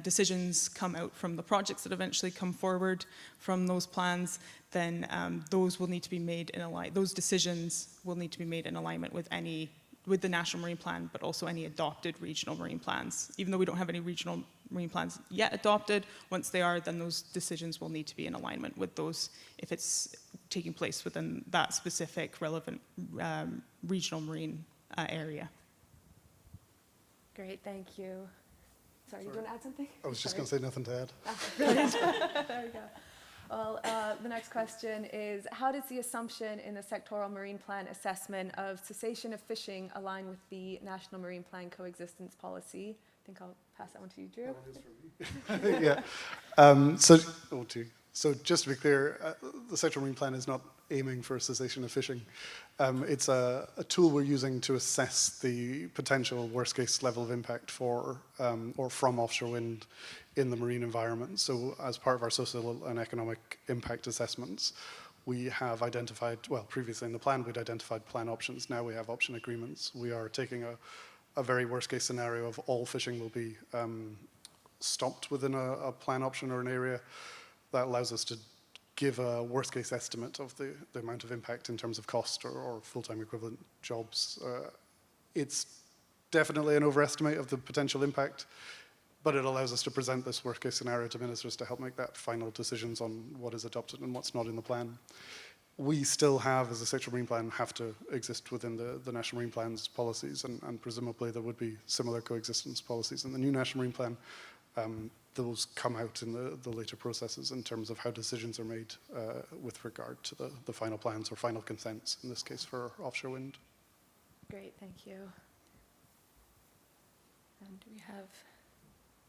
decisions come out from the projects that eventually come forward from those plans, then those will need to be made in alignment. Those decisions will need to be made in alignment with the National Marine Plan, but also any adopted regional marine plans. Even though we don't have any regional marine plans yet adopted, once they are, then those decisions will need to be in alignment with those if it's taking place within that specific relevant regional marine area. Great, thank you. Sorry, you want to add something? I was just going to say nothing to add. Brilliant. There we go. Well, the next question is, how does the assumption in the sectoral marine plan assessment of cessation of fishing align with the National Marine Plan coexistence policy? I think I'll pass that one to you, Drew. That is for me. Yeah. So just to be clear, the sectoral marine plan is not aiming for a cessation of fishing. It's a tool we're using to assess the potential worst-case level of impact for or from offshore wind in the marine environment. So as part of our social and economic impact assessments, we have identified, well, previously in the plan, we'd identified plan options. Now we have option agreements. We are taking a very worst-case scenario of all fishing will be stopped within a plan option or an area. That allows us to give a worst-case estimate of the amount of impact in terms of cost or full-time equivalent jobs. It's definitely an overestimate of the potential impact, but it allows us to present this worst case scenario to ministers to help make that final decisions on what is adopted and what's not in the plan. We still have, as a sectoral marine plan, have to exist within the National Marine Plan's policies, and presumably there would be similar coexistence policies in the new National Marine Plan. Those come out in the later processes in terms of how decisions are made with regard to the final plans or final consents, in this case for offshore wind. Great, thank you. And do we have,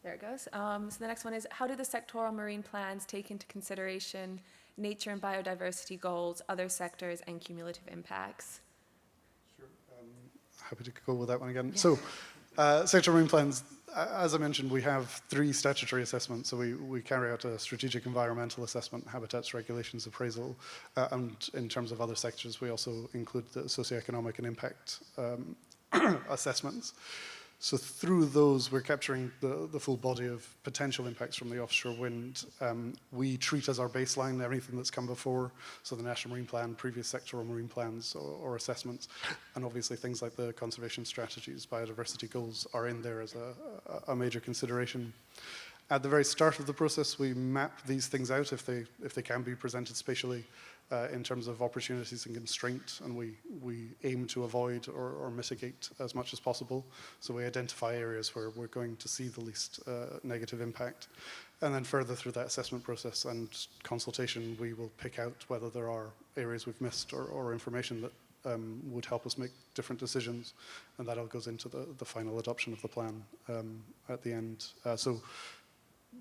there it goes. So the next one is, how do the sectoral marine plans take into consideration nature and biodiversity goals, other sectors, and cumulative impacts? Sure. Happy to go with that one again. Yeah. So, sectoral marine plans, as I mentioned, we have 3 statutory assessments. So we carry out a strategic environmental assessment, habitats, regulations, appraisal, and in terms of other sectors, we also include the socioeconomic and impact assessments. So through those, we're capturing the full body of potential impacts from the offshore wind. We treat as our baseline everything that's come before, so the National Marine Plan, previous sectoral marine plans or assessments, and obviously things like the conservation strategies, biodiversity goals are in there as a major consideration. At the very start of the process, we map these things out if they can be presented spatially in terms of opportunities and constraint, and we aim to avoid or mitigate as much as possible. So we identify areas where we're going to see the least negative impact. And then further through that assessment process and consultation, we will pick out whether there are areas we've missed or information that would help us make different decisions. And that all goes into the final adoption of the plan at the end. So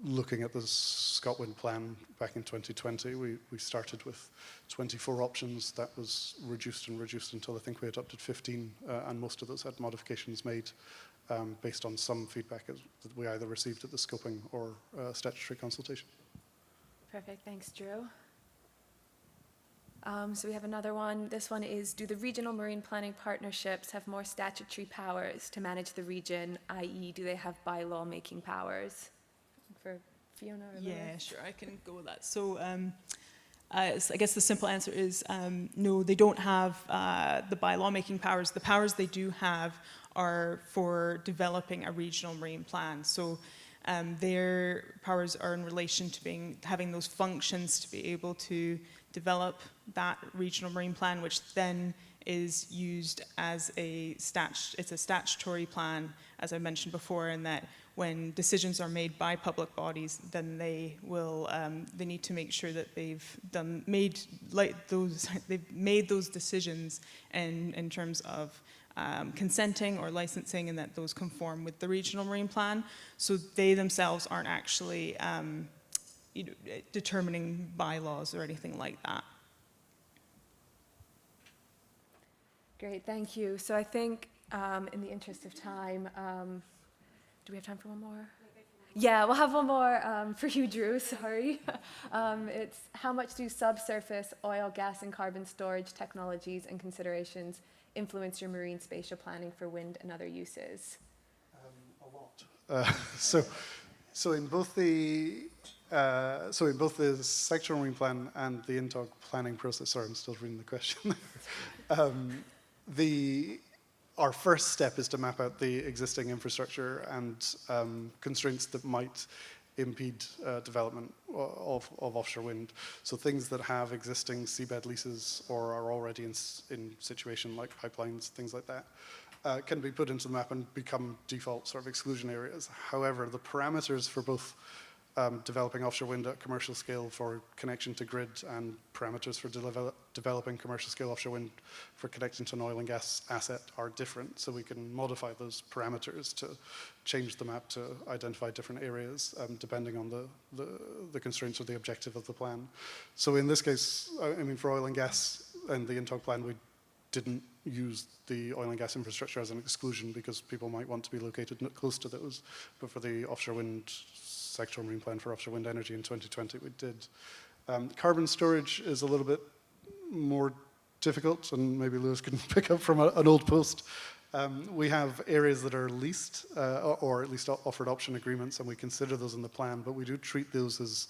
looking at the Scotland plan back in 2020, we started with 24 options. That was reduced and reduced until I think we adopted 15, and most of those had modifications made based on some feedback that we either received at the scoping or statutory consultation. Perfect, thanks, Drew. So we have another one. This one is, do the regional marine planning partnerships have more statutory powers to manage the region, i.e. do they have bylaw making powers? For Fiona or Yeah, Louise? Sure, I can go with that. So I guess the simple answer is no, they don't have the bylaw making powers. The powers they do have are for developing a regional marine plan. So their powers are in relation to having those functions to be able to develop that regional marine plan, which then is used as it's a statutory plan, as I mentioned before, in that when decisions are made by public bodies, then they will they need to make sure that they've made those decisions in terms of consenting or licensing, and that those conform with the regional marine plan. So they themselves aren't actually determining bylaws or anything like that. Great, thank you. So I think in the interest of time, do we have time for one more? Yeah, we'll have one more for you, Drew, sorry. It's how much do subsurface oil, gas, and carbon storage technologies and considerations influence your marine spatial planning for wind and other uses? A lot. So in both the sectoral marine plan and the INTOG planning process, sorry, I'm still reading the question. Our first step is to map out the existing infrastructure and constraints that might impede development of offshore wind. So things that have existing seabed leases or are already in situation like pipelines, things like that, can be put into the map and become default sort of exclusion areas. However, the parameters for both developing offshore wind at commercial scale for connection to grid and parameters for developing commercial scale offshore wind for connecting to an oil and gas asset are different. So we can modify those parameters to change the map to identify different areas depending on the constraints or the objective of the plan. So in this case, I mean, for oil and gas and the INTOG plan, we didn't use the oil and gas infrastructure as an exclusion because people might want to be located close to those. But for the offshore wind sectoral marine plan for offshore wind energy in 2020, we did. Carbon storage is a little bit more difficult, and maybe Louise can pick up from an old post. We have areas that are leased or at least offered option agreements, and we consider those in the plan, but we do treat those as,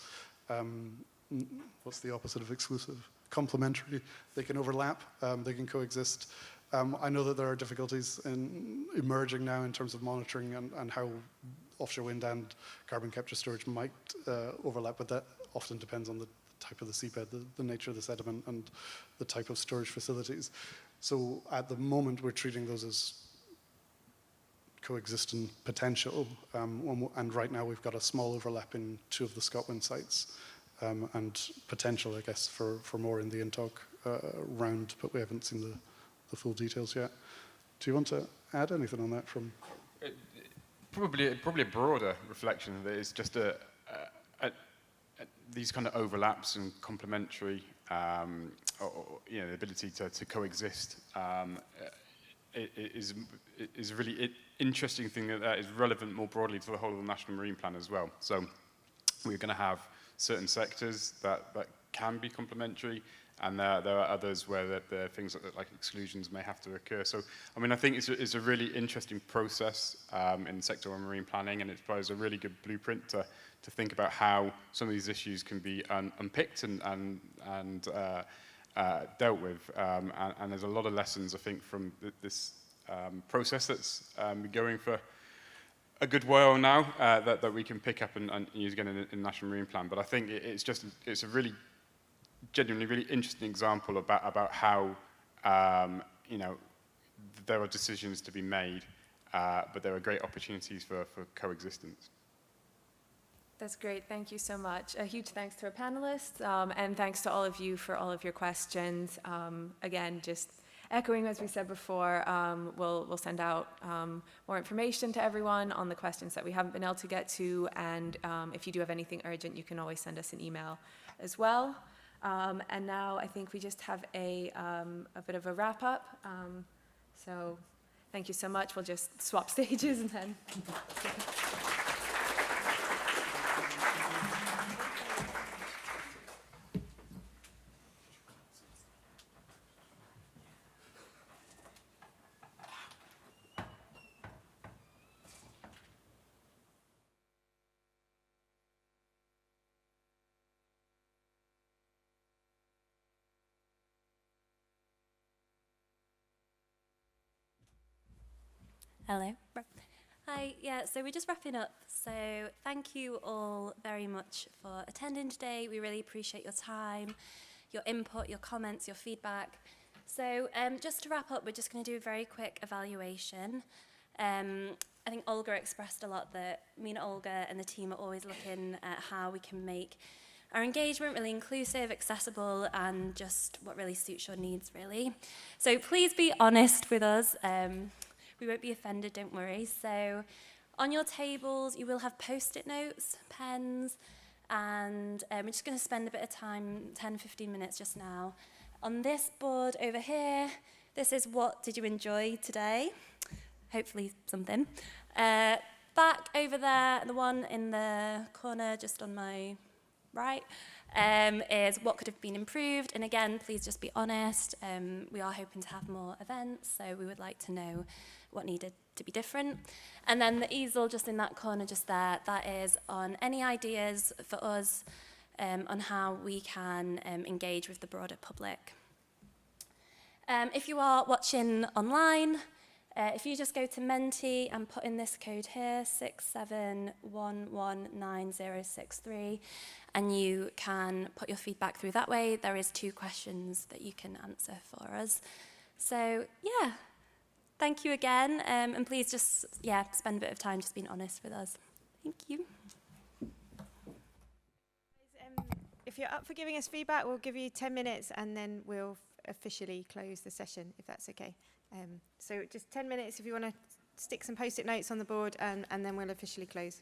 what's the opposite of exclusive? Complementary. They can overlap, they can coexist. I know that there are difficulties in emerging now in terms of monitoring and how offshore wind and carbon capture storage might overlap, but that often depends on the type of the seabed, the nature of the sediment, and the type of storage facilities. So at the moment, we're treating those as coexisting potential, and right now we've got a small overlap in 2 of the Scotland sites, and potential, I guess, for more in the INTOG round, but we haven't seen the full details yet. Do you want to add anything on that from? Probably a broader reflection of it is just these kind of overlaps and complementary, or the ability to coexist is a really interesting thing that is relevant more broadly to the whole of the National Marine Plan as well. So we're going to have certain sectors that can be complementary, and there are others where there are things like exclusions may have to occur. So, I mean, I think it's a really interesting process in sectoral marine planning, and it provides a really good blueprint to think about how some of these issues can be unpicked and dealt with. And there's a lot of lessons, I think, from this process that's been going for a good while now that we can pick up and use again in the National Marine Plan. But I think it's a really genuinely really interesting example about how there are decisions to be made, but there are great opportunities for coexistence. That's great. Thank you so much. A huge thanks to our panelists, and thanks to all of you for all of your questions. Again, just echoing as we said before, we'll send out more information to everyone on the questions that we haven't been able to get to, and if you do have anything urgent, you can always send us an email as well. And now I think we just have a bit of a wrap up. So thank you so much. We'll just swap stages and then. Hello. Hi, yeah, so we're just wrapping up. So thank you all very much for attending today. We really appreciate your time, your input, your comments, your feedback. So just to wrap up, we're just going to do a very quick evaluation. I think Olga expressed a lot that me and Olga and the team are always looking at how we can make our engagement really inclusive, accessible, and just what really suits your needs, really. So please be honest with us. We won't be offended, don't worry. So on your tables, you will have post-it notes, pens, and we're just going to spend a bit of time, 10, 15 minutes just now. On this board over here, this is what did you enjoy today? Hopefully something. Back over there, the one in the corner just on my right, is what could have been improved. And again, please just be honest. We are hoping to have more events, so we would like to know what needed to be different. And then the easel just in that corner just there, that is on any ideas for us on how we can engage with the broader public. If you are watching online, if you just go to Menti and put in this code here, 67119063, and you can put your feedback through that way, there is 2 questions that you can answer for us. So, yeah. Thank you again, and please just, spend a bit of time just being honest with us. Thank you. If you're up for giving us feedback, we'll give you 10 minutes and then we'll officially close the session, if that's okay. So just 10 minutes if you want to stick some post-it notes on the board, and then we'll officially close.